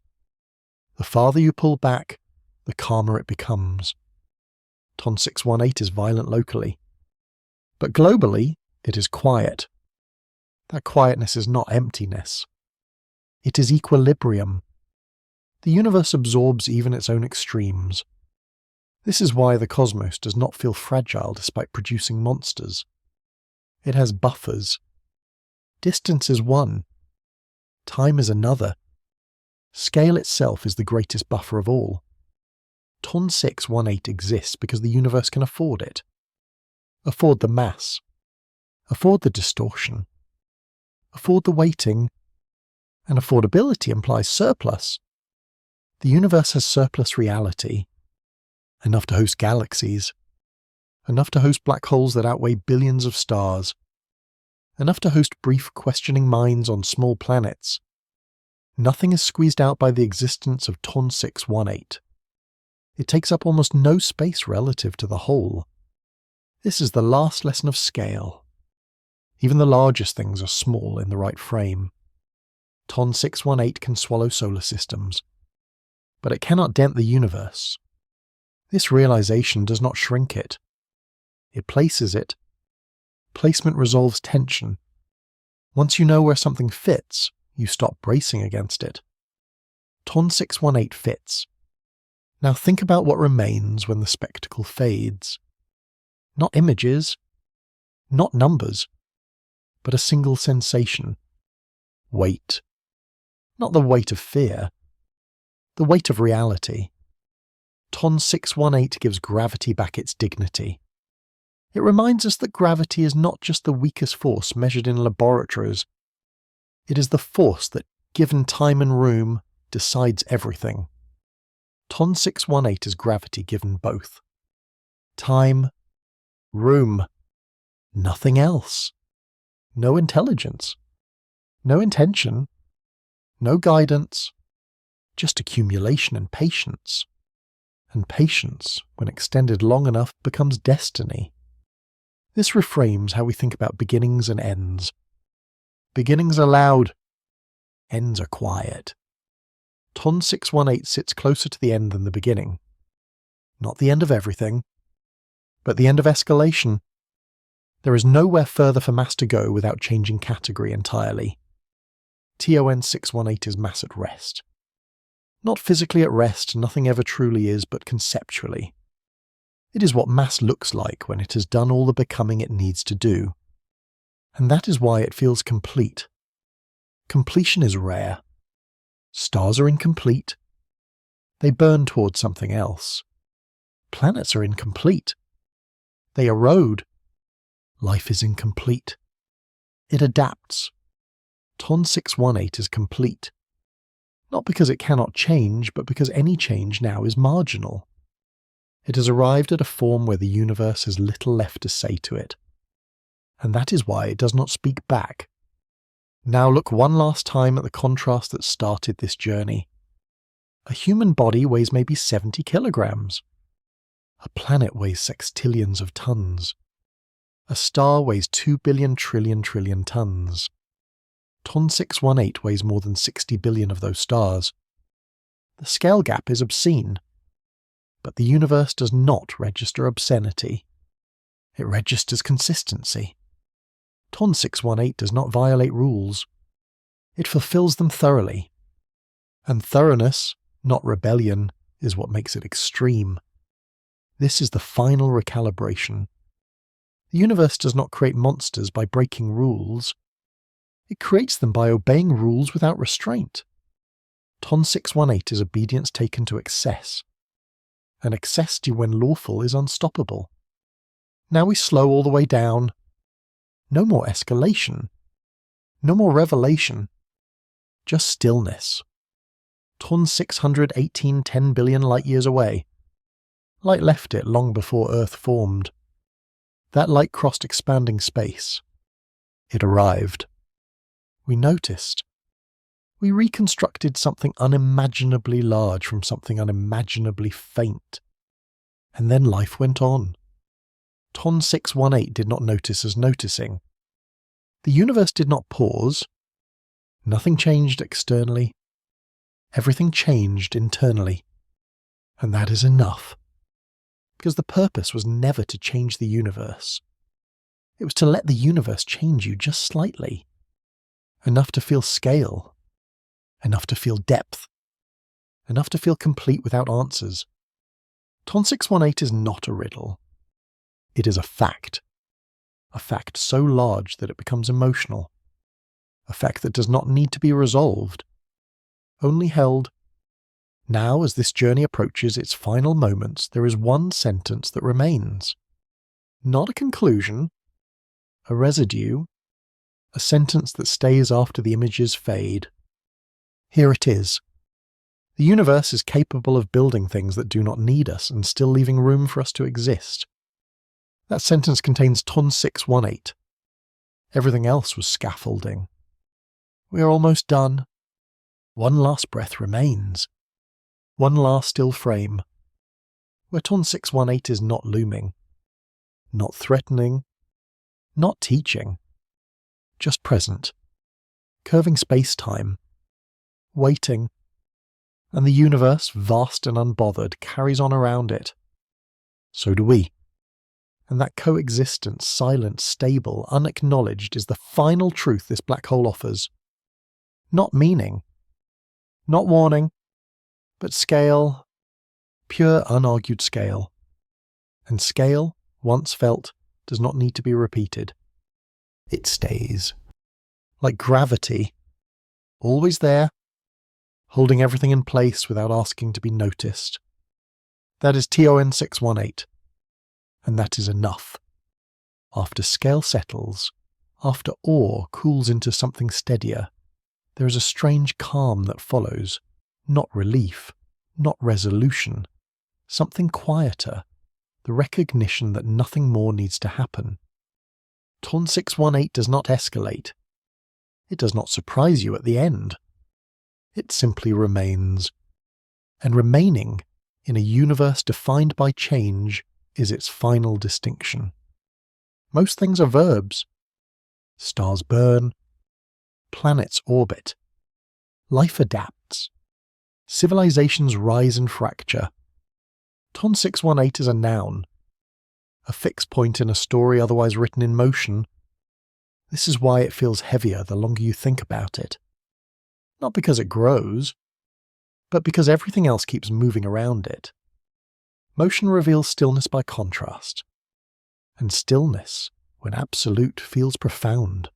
The farther you pull back, the calmer it becomes. TON 618 is violent locally. But globally, it is quiet. That quietness is not emptiness. It is equilibrium. The universe absorbs even its own extremes. This is why the cosmos does not feel fragile despite producing monsters. It has buffers. Distance is one. Time is another. Scale itself is the greatest buffer of all. TON 618 exists because the universe can afford it. Afford the mass. Afford the distortion. Afford the weighting. And affordability implies surplus. The universe has surplus reality. Enough to host galaxies. Enough to host black holes that outweigh billions of stars. Enough to host brief questioning minds on small planets. Nothing is squeezed out by the existence of TON 618. It takes up almost no space relative to the whole. This is the last lesson of scale. Even the largest things are small in the right frame. TON 618 can swallow solar systems, but it cannot dent the universe. This realization does not shrink it. It places it. Placement resolves tension. Once you know where something fits, you stop bracing against it. TON 618 fits. Now think about what remains when the spectacle fades. Not images, not numbers, but a single sensation. Weight. Not the weight of fear, the weight of reality. TON 618 gives gravity back its dignity. It reminds us that gravity is not just the weakest force measured in laboratories. It is the force that, given time and room, decides everything. TON 618 is gravity given both. Time, room, nothing else. No intelligence, no intention, no guidance, just accumulation and patience. And patience, when extended long enough, becomes destiny. This reframes how we think about beginnings and ends. Beginnings are loud, ends are quiet. TON 618 sits closer to the end than the beginning. Not the end of everything, but the end of escalation. There is nowhere further for mass to go without changing category entirely. TON 618 is mass at rest. Not physically at rest, nothing ever truly is, but conceptually. It is what mass looks like when it has done all the becoming it needs to do. And that is why it feels complete. Completion is rare. Stars are incomplete. They burn towards something else. Planets are incomplete. They erode. Life is incomplete. It adapts. TON 618 is complete. Not because it cannot change, but because any change now is marginal. It has arrived at a form where the universe has little left to say to it. And that is why it does not speak back. Now look one last time at the contrast that started this journey. A human body weighs maybe 70 kilograms. A planet weighs sextillions of tons. A star weighs 2 billion trillion tons. TON 618 weighs more than 60 billion of those stars. The scale gap is obscene. But the universe does not register obscenity. It registers consistency. TON 618 does not violate rules. It fulfills them thoroughly. And thoroughness, not rebellion, is what makes it extreme. This is the final recalibration. The universe does not create monsters by breaking rules. It creates them by obeying rules without restraint. TON 618 is obedience taken to excess. And excess when lawful is unstoppable. Now we slow all the way down. No more escalation. No more revelation. Just stillness. TON 618 10 billion light years away. Light left it long before Earth formed. That light crossed expanding space. It arrived. We noticed. We reconstructed something unimaginably large from something unimaginably faint. And then life went on. TON 618 did not notice as noticing. The universe did not pause. Nothing changed externally. Everything changed internally. And that is enough. Because the purpose was never to change the universe. It was to let the universe change you just slightly. Enough to feel scale. Enough to feel depth. Enough to feel complete without answers. TON 618 is not a riddle. It is a fact. A fact so large that it becomes emotional. A fact that does not need to be resolved. Only held. Now, as this journey approaches its final moments, there is one sentence that remains. Not a conclusion. A residue. A sentence that stays after the images fade. Here it is. The universe is capable of building things that do not need us and still leaving room for us to exist. That sentence contains TON 618. Everything else was scaffolding. We are almost done. One last breath remains. One last still frame. Where TON 618 is not looming. Not threatening. Not teaching. Just present. Curving space-time. Waiting. And the universe, vast and unbothered, carries on around it. So do we. And that coexistence, silent, stable, unacknowledged, is the final truth this black hole offers. Not meaning. Not warning. But scale. Pure, unargued scale. And scale, once felt, does not need to be repeated. It stays. Like gravity. Always there. Holding everything in place without asking to be noticed. That is TON 618. And that is enough. After scale settles, after awe cools into something steadier, there is a strange calm that follows, not relief, not resolution, something quieter, the recognition that nothing more needs to happen. TON 618 does not escalate. It does not surprise you at the end. It simply remains. And remaining in a universe defined by change is its final distinction. Most things are verbs. Stars burn. Planets orbit. Life adapts. Civilizations rise and fracture. TON 618 is a noun. A fixed point in a story otherwise written in motion. This is why it feels heavier the longer you think about it. Not because it grows, but because everything else keeps moving around it. Motion reveals stillness by contrast, and stillness, when absolute, feels profound.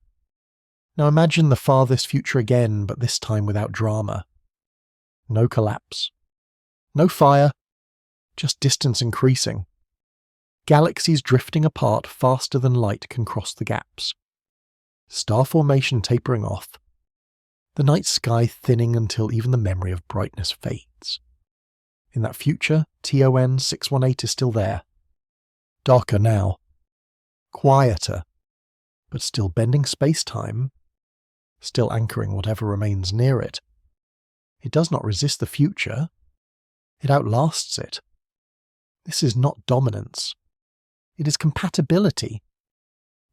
Now imagine the farthest future again, but this time without drama. No collapse. No fire, just distance increasing. Galaxies drifting apart faster than light can cross the gaps. Star formation tapering off. The night sky thinning until even the memory of brightness fades. In that future, TON 618 is still there. Darker now. Quieter. But still bending space-time. Still anchoring whatever remains near it. It does not resist the future. It outlasts it. This is not dominance. It is compatibility.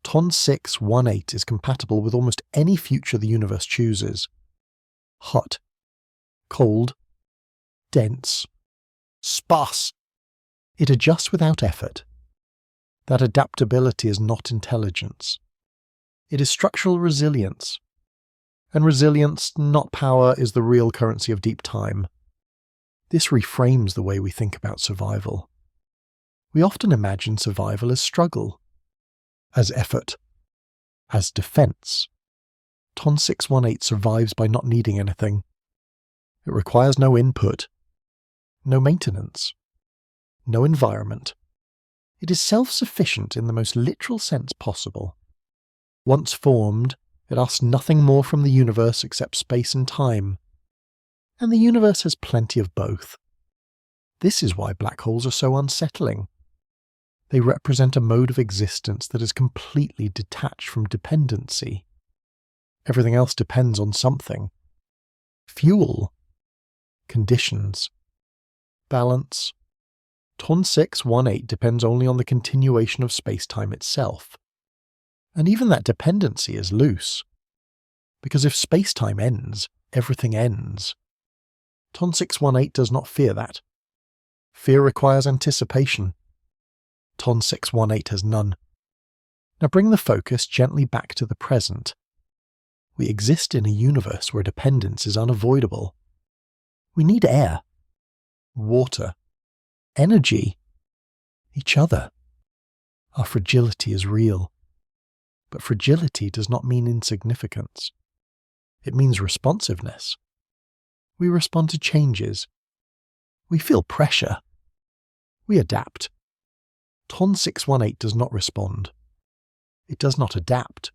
TON 618 is compatible with almost any future the universe chooses. Hot. Cold. Dense. Sparse. It adjusts without effort. That adaptability is not intelligence. It is structural resilience. And resilience, not power, is the real currency of deep time. This reframes the way we think about survival. We often imagine survival as struggle, as effort, as defense. TON 618 survives by not needing anything. It requires no input, no maintenance, no environment. It is self-sufficient in the most literal sense possible. Once formed, it asks nothing more from the universe except space and time. And the universe has plenty of both. This is why black holes are so unsettling. They represent a mode of existence that is completely detached from dependency. Everything else depends on something. Fuel. Conditions. Balance. Ton 618 depends only on the continuation of space-time itself. And even that dependency is loose. Because if space-time ends, everything ends. Ton 618 does not fear that. Fear requires anticipation. Ton 618 has none. Now bring the focus gently back to the present. We exist in a universe where dependence is unavoidable. We need air, water, energy, each other. Our fragility is real. But fragility does not mean insignificance. It means responsiveness. We respond to changes. We feel pressure. We adapt. Ton 618 does not respond. It does not adapt.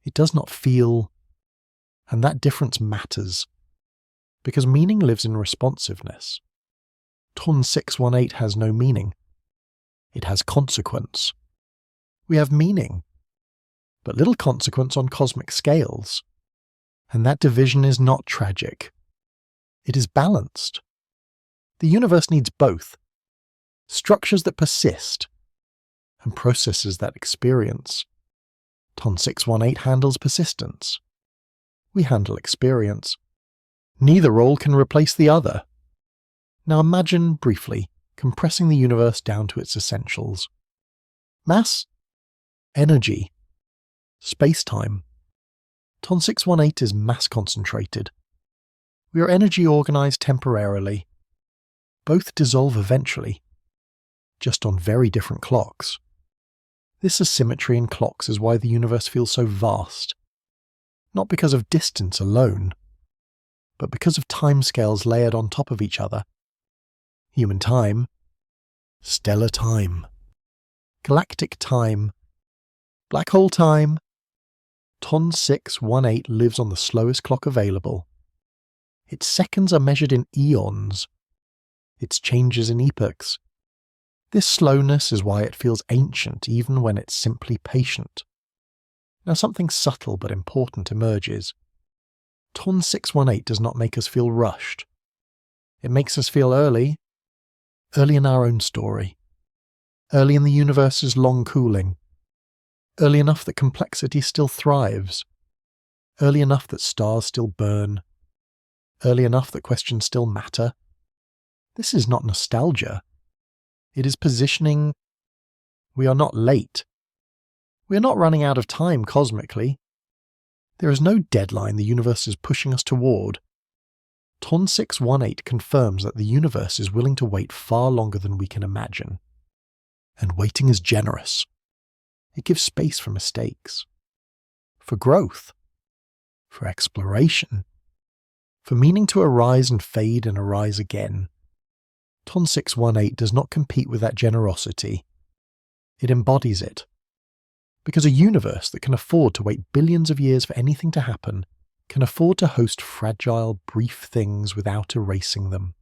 It does not feel. And that difference matters. Because meaning lives in responsiveness. Ton 618 has no meaning. It has consequence. We have meaning, but little consequence on cosmic scales. And that division is not tragic. It is balanced. The universe needs both. Structures that persist and processes that experience. Ton 618 handles persistence. We handle experience. Neither role can replace the other. Now imagine, briefly, compressing the universe down to its essentials. Mass, energy, space-time. Ton 618 is mass-concentrated. We are energy-organized temporarily. Both dissolve eventually, just on very different clocks. This asymmetry in clocks is why the universe feels so vast. Not because of distance alone, but because of timescales layered on top of each other. Human time, stellar time, galactic time, black hole time. Ton 618 lives on the slowest clock available. Its seconds are measured in eons. Its changes in epochs. This slowness is why it feels ancient even when it's simply patient. Now something subtle but important emerges. Ton 618 does not make us feel rushed. It makes us feel early in our own story, early in the universe's long cooling, early enough that complexity still thrives, early enough that stars still burn, early enough that questions still matter. This is not nostalgia. It is positioning. We are not late. We are not running out of time cosmically. There is no deadline the universe is pushing us toward. Ton 618 confirms that the universe is willing to wait far longer than we can imagine. And waiting is generous. It gives space for mistakes, for growth, for exploration, for meaning to arise and fade and arise again. Ton 618 does not compete with that generosity. It embodies it. Because a universe that can afford to wait billions of years for anything to happen can afford to host fragile, brief things without erasing them.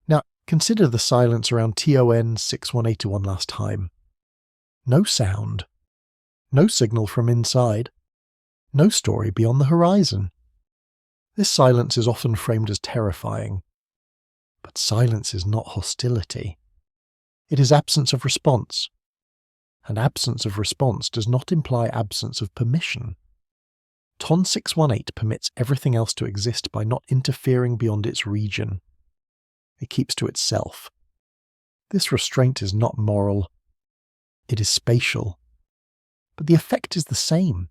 Now, consider the silence around TON 61821 last time. No sound. No signal from inside. No story beyond the horizon. This silence is often framed as terrifying. But silence is not hostility. It is absence of response. And absence of response does not imply absence of permission. Ton 618 permits everything else to exist by not interfering beyond its region. It keeps to itself. This restraint is not moral. It is spatial. But the effect is the same.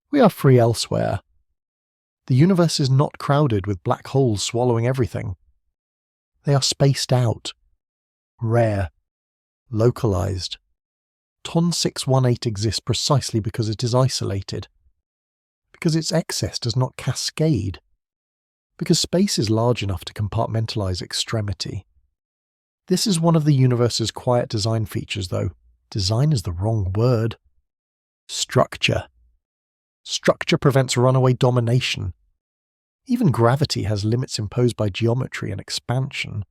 We are free elsewhere. The universe is not crowded with black holes swallowing everything. They are spaced out, rare, localized. Ton 618 exists precisely because it is isolated, because its excess does not cascade, because space is large enough to compartmentalize extremity. This is one of the universe's quiet design features, though. Design is the wrong word. Structure. Structure prevents runaway domination. Even gravity has limits imposed by geometry and expansion.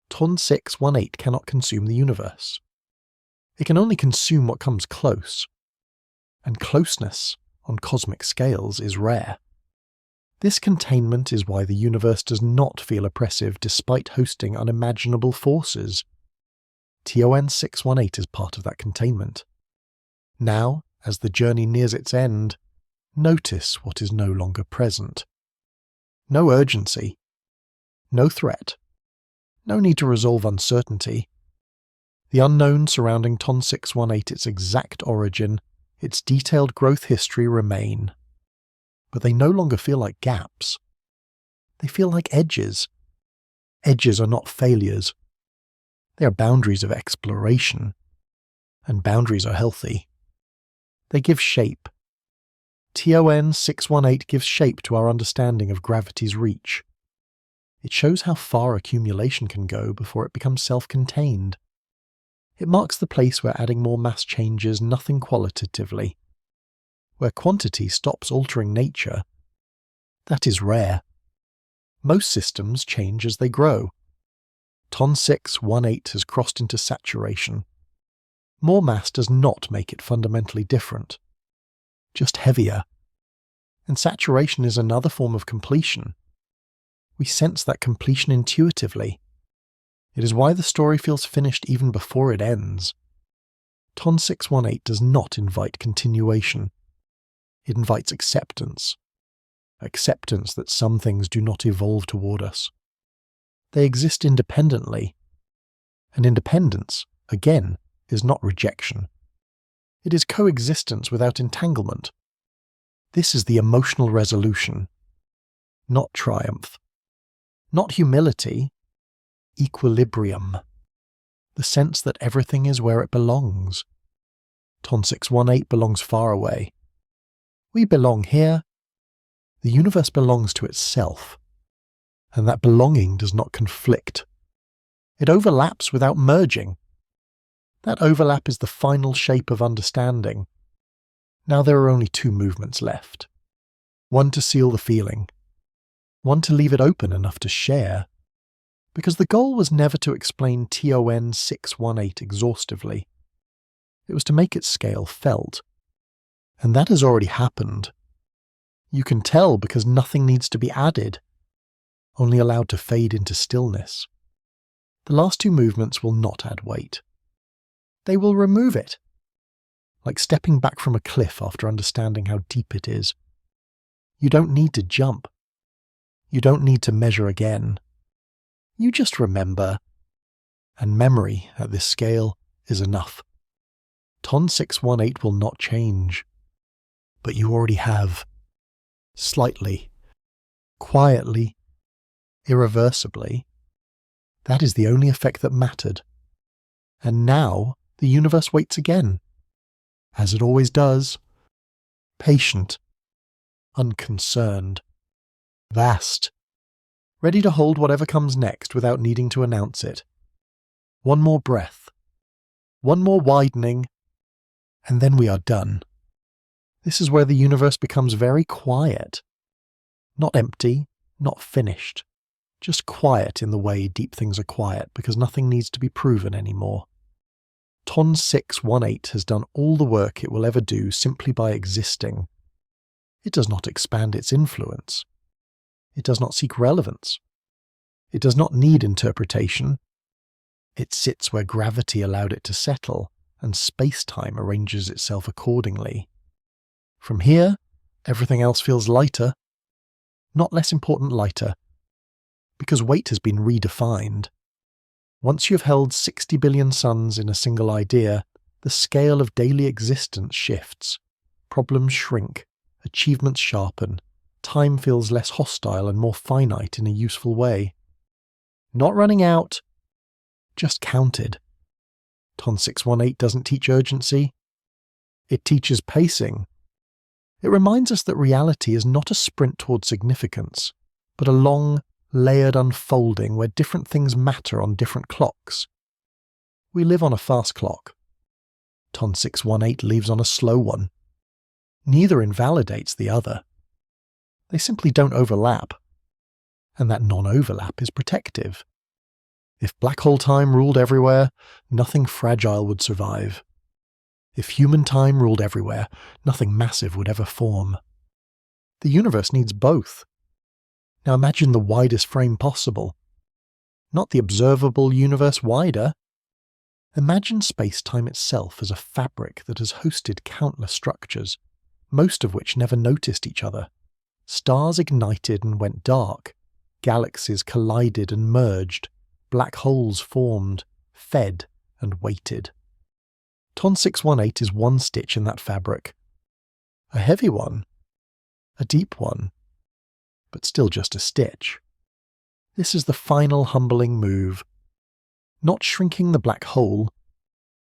Ton 618 cannot consume the universe. It can only consume what comes close. And closeness, on cosmic scales, is rare. This containment is why the universe does not feel oppressive despite hosting unimaginable forces. TON 618 is part of that containment. Now, as the journey nears its end, notice what is no longer present. No urgency. No threat. No need to resolve uncertainty. The unknown surrounding TON 618, its exact origin, its detailed growth history remain. But they no longer feel like gaps. They feel like edges. Edges are not failures. They are boundaries of exploration. And boundaries are healthy. They give shape. TON 618 gives shape to our understanding of gravity's reach. It shows how far accumulation can go before it becomes self-contained. It marks the place where adding more mass changes nothing qualitatively. Where quantity stops altering nature. That is rare. Most systems change as they grow. TON 618 has crossed into saturation. More mass does not make it fundamentally different. Just heavier. And saturation is another form of completion. We sense that completion intuitively. It is why the story feels finished even before it ends. TON 618 does not invite continuation. It invites acceptance. Acceptance that some things do not evolve toward us. They exist independently. And independence, again, is not rejection. It is coexistence without entanglement. This is the emotional resolution. Not triumph. Not humility. Equilibrium. The sense that everything is where it belongs. TON 618 belongs far away. We belong here. The universe belongs to itself. And that belonging does not conflict. It overlaps without merging. That overlap is the final shape of understanding. Now there are only two movements left. One to seal the feeling. One to leave it open enough to share. Because the goal was never to explain TON 618 exhaustively. It was to make its scale felt. And that has already happened. You can tell because nothing needs to be added, only allowed to fade into stillness. The last two movements will not add weight. They will remove it, like stepping back from a cliff after understanding how deep it is. You don't need to jump. You don't need to measure again. You just remember. And memory, at this scale, is enough. TON 618 will not change. But you already have. Slightly. Quietly. Irreversibly. That is the only effect that mattered. And now the universe waits again. As it always does. Patient. Unconcerned. Vast. Ready to hold whatever comes next without needing to announce it. One more breath. One more widening. And then we are done. This is where the universe becomes very quiet. Not empty, not finished. Just quiet in the way deep things are quiet because nothing needs to be proven anymore. TON 618 has done all the work it will ever do simply by existing. It does not expand its influence. It does not seek relevance. It does not need interpretation. It sits where gravity allowed it to settle, and space-time arranges itself accordingly. From here, everything else feels lighter. Not less important lighter. Because weight has been redefined. Once you have held 60 billion suns in a single idea, the scale of daily existence shifts. Problems shrink. Achievements sharpen. Time feels less hostile and more finite in a useful way. Not running out. Just counted. TON 618 doesn't teach urgency. It teaches pacing. It reminds us that reality is not a sprint toward significance, but a long, layered unfolding where different things matter on different clocks. We live on a fast clock. TON 618 lives on a slow one. Neither invalidates the other. They simply don't overlap. And that non-overlap is protective. If black hole time ruled everywhere, nothing fragile would survive. If human time ruled everywhere, nothing massive would ever form. The universe needs both. Now imagine the widest frame possible. Not the observable universe wider. Imagine space-time itself as a fabric that has hosted countless structures, most of which never noticed each other. Stars ignited and went dark. Galaxies collided and merged. Black holes formed, fed, and waited. TON 618 is one stitch in that fabric. A heavy one. A deep one. But still just a stitch. This is the final humbling move. Not shrinking the black hole,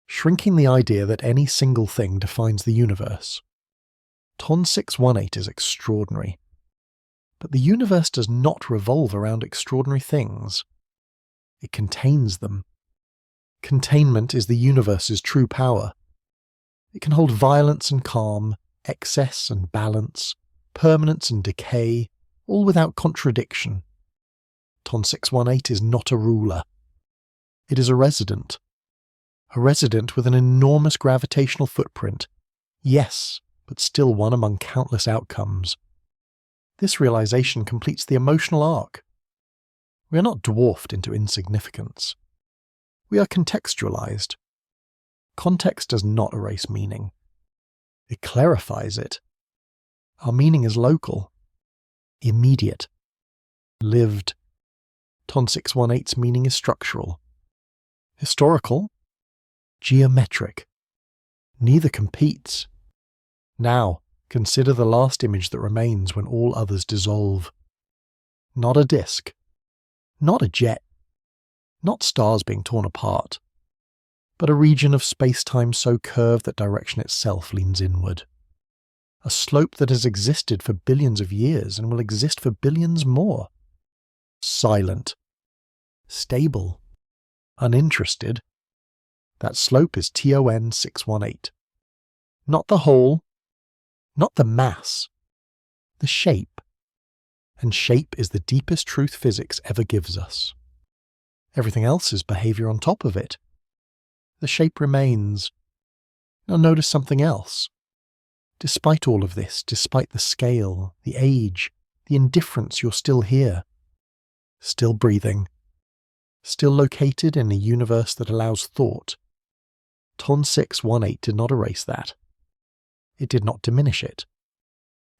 shrinking the idea that any single thing defines the universe. TON 618 is extraordinary. But the universe does not revolve around extraordinary things. It contains them. Containment is the universe's true power. It can hold violence and calm, excess and balance, permanence and decay, all without contradiction. TON 618 is not a ruler. It is a resident with an enormous gravitational footprint, yes, but still one among countless outcomes. This realization completes the emotional arc. We are not dwarfed into insignificance. We are contextualized. Context does not erase meaning. It clarifies it. Our meaning is local, immediate, lived. TON 618's meaning is structural. Historical? Geometric. Neither competes. Now, consider the last image that remains when all others dissolve. Not a disk. Not a jet. Not stars being torn apart. But a region of space-time so curved that direction itself leans inward. A slope that has existed for billions of years and will exist for billions more. Silent. Stable. Uninterested. That slope is TON 618. Not the whole. Not the mass. The shape. And shape is the deepest truth physics ever gives us. Everything else is behavior on top of it. The shape remains. Now notice something else. Despite all of this, despite the scale, the age, the indifference, you're still here. Still breathing. Still located in a universe that allows thought. TON 618 did not erase that. It did not diminish it.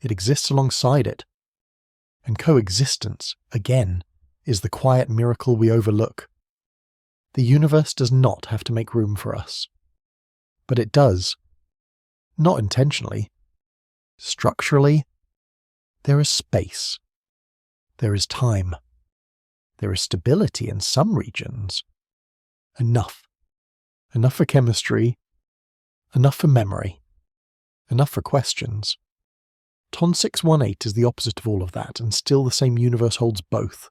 It exists alongside it. And coexistence, again, is the quiet miracle we overlook. The universe does not have to make room for us. But it does. Not intentionally. Structurally, there is space. There is time. There is stability in some regions. Enough. Enough for chemistry. Enough for memory. Enough for questions. TON 618 is the opposite of all of that, and still the same universe holds both.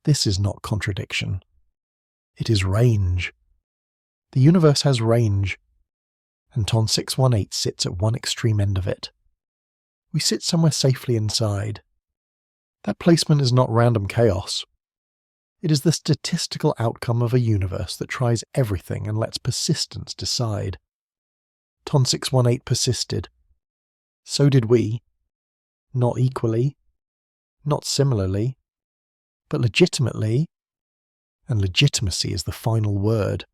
This is not contradiction. It is range. The universe has range, and TON 618 sits at one extreme end of it. We sit somewhere safely inside. That placement is not random chaos. It is the statistical outcome of a universe that tries everything and lets persistence decide. TON 618 persisted. So did we. Not equally, not similarly, but legitimately, and legitimacy is the final word.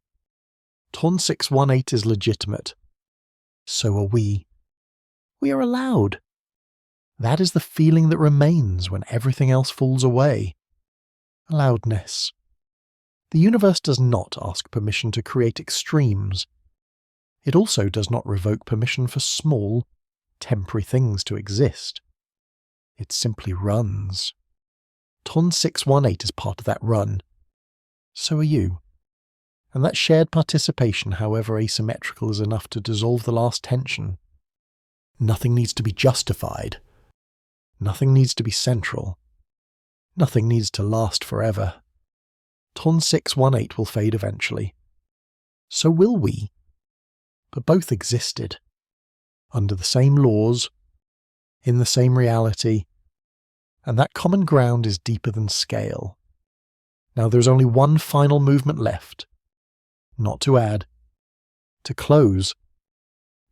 TON 618 is legitimate. So are we. We are allowed. That is the feeling that remains when everything else falls away. Allowedness. The universe does not ask permission to create extremes. It also does not revoke permission for small, temporary things to exist. It simply runs. TON 618 is part of that run. So are you. And that shared participation, however asymmetrical, is enough to dissolve the last tension. Nothing needs to be justified. Nothing needs to be central. Nothing needs to last forever. TON 618 will fade eventually. So will we. But both existed. Under the same laws, in the same reality, and that common ground is deeper than scale. Now there's only one final movement left. Not to add, to close,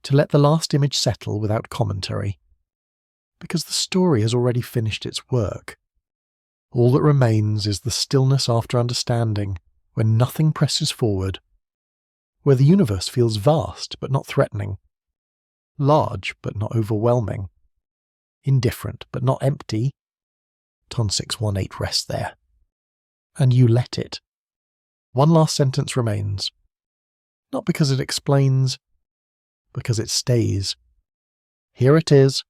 to let the last image settle without commentary. Because the story has already finished its work. All that remains is the stillness after understanding, when nothing presses forward, where the universe feels vast but not threatening, large but not overwhelming, indifferent but not empty. Ton 618 rests there. And you let it. One last sentence remains. Not because it explains, because it stays. Here it is.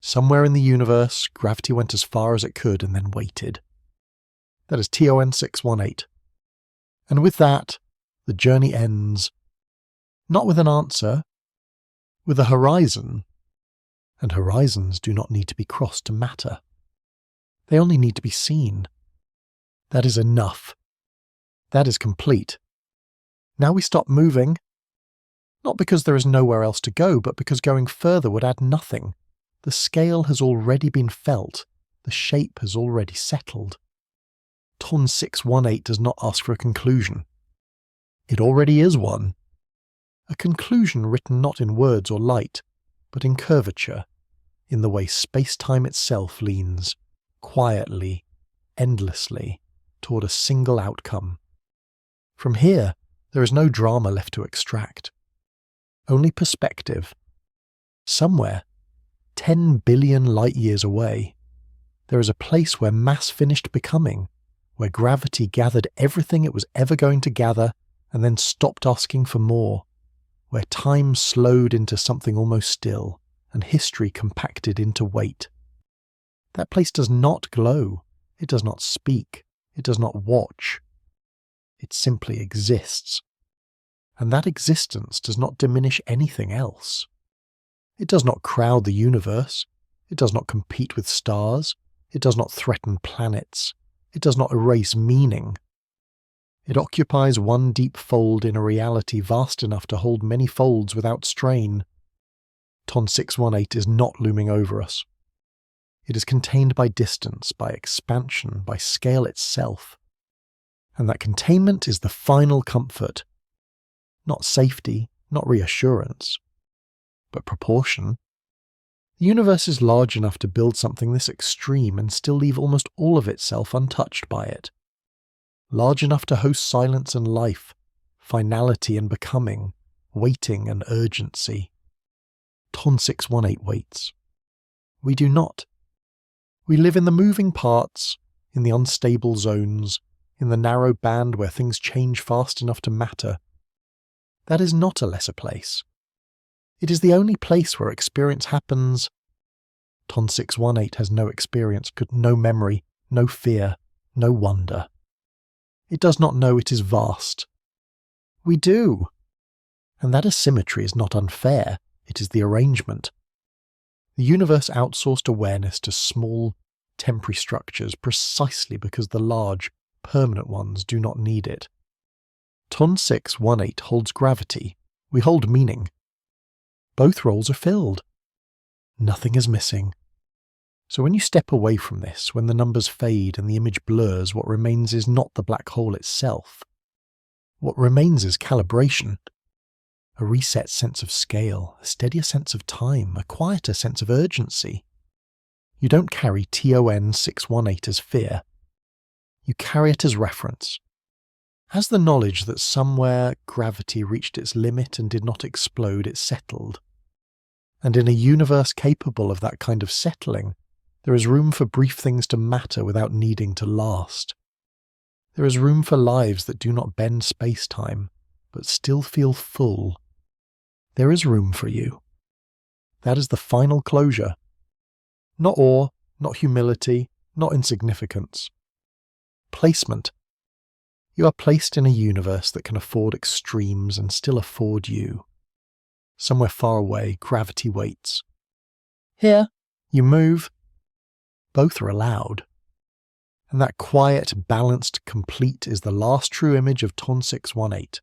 Somewhere in the universe, gravity went as far as it could and then waited. That is TON 618. And with that, the journey ends. Not with an answer, with a horizon. And horizons do not need to be crossed to matter. They only need to be seen. That is enough. That is complete. Now we stop moving. Not because there is nowhere else to go, but because going further would add nothing. The scale has already been felt. The shape has already settled. Ton 618 does not ask for a conclusion. It already is one. A conclusion written not in words or light, but in curvature, in the way space-time itself leans, quietly, endlessly, toward a single outcome. From here, there is no drama left to extract. Only perspective. Somewhere, 10 billion light-years away, there is a place where mass finished becoming, where gravity gathered everything it was ever going to gather and then stopped asking for more, where time slowed into something almost still and history compacted into weight. That place does not glow, it does not speak, it does not watch. It simply exists. And that existence does not diminish anything else. It does not crowd the universe. It does not compete with stars. It does not threaten planets. It does not erase meaning. It occupies one deep fold in a reality vast enough to hold many folds without strain. Ton 618 is not looming over us. It is contained by distance, by expansion, by scale itself. And that containment is the final comfort. Not safety, not reassurance, but proportion. The universe is large enough to build something this extreme and still leave almost all of itself untouched by it. Large enough to host silence and life, finality and becoming, waiting and urgency. Ton 618 waits. We do not. We live in the moving parts, in the unstable zones, in the narrow band where things change fast enough to matter. That is not a lesser place. It is the only place where experience happens. Ton 618 has no experience, no memory, no fear, no wonder. It does not know it is vast. We do. And that asymmetry is not unfair, it is the arrangement. The universe outsourced awareness to small, temporary structures precisely because the large, permanent ones do not need it. Ton 618 holds gravity, we hold meaning. Both roles are filled. Nothing is missing. So when you step away from this, when the numbers fade and the image blurs, what remains is not the black hole itself. What remains is calibration. A reset sense of scale, a steadier sense of time, a quieter sense of urgency. You don't carry TON 618 as fear. You carry it as reference. As the knowledge that somewhere gravity reached its limit and did not explode, it settled. And in a universe capable of that kind of settling, there is room for brief things to matter without needing to last. There is room for lives that do not bend space-time, but still feel full. There is room for you. That is the final closure. Not awe, not humility, not insignificance. Placement. You are placed in a universe that can afford extremes and still afford you. Somewhere far away, gravity waits. Here, you move. Both are allowed. And that quiet, balanced, complete is the last true image of Ton 618.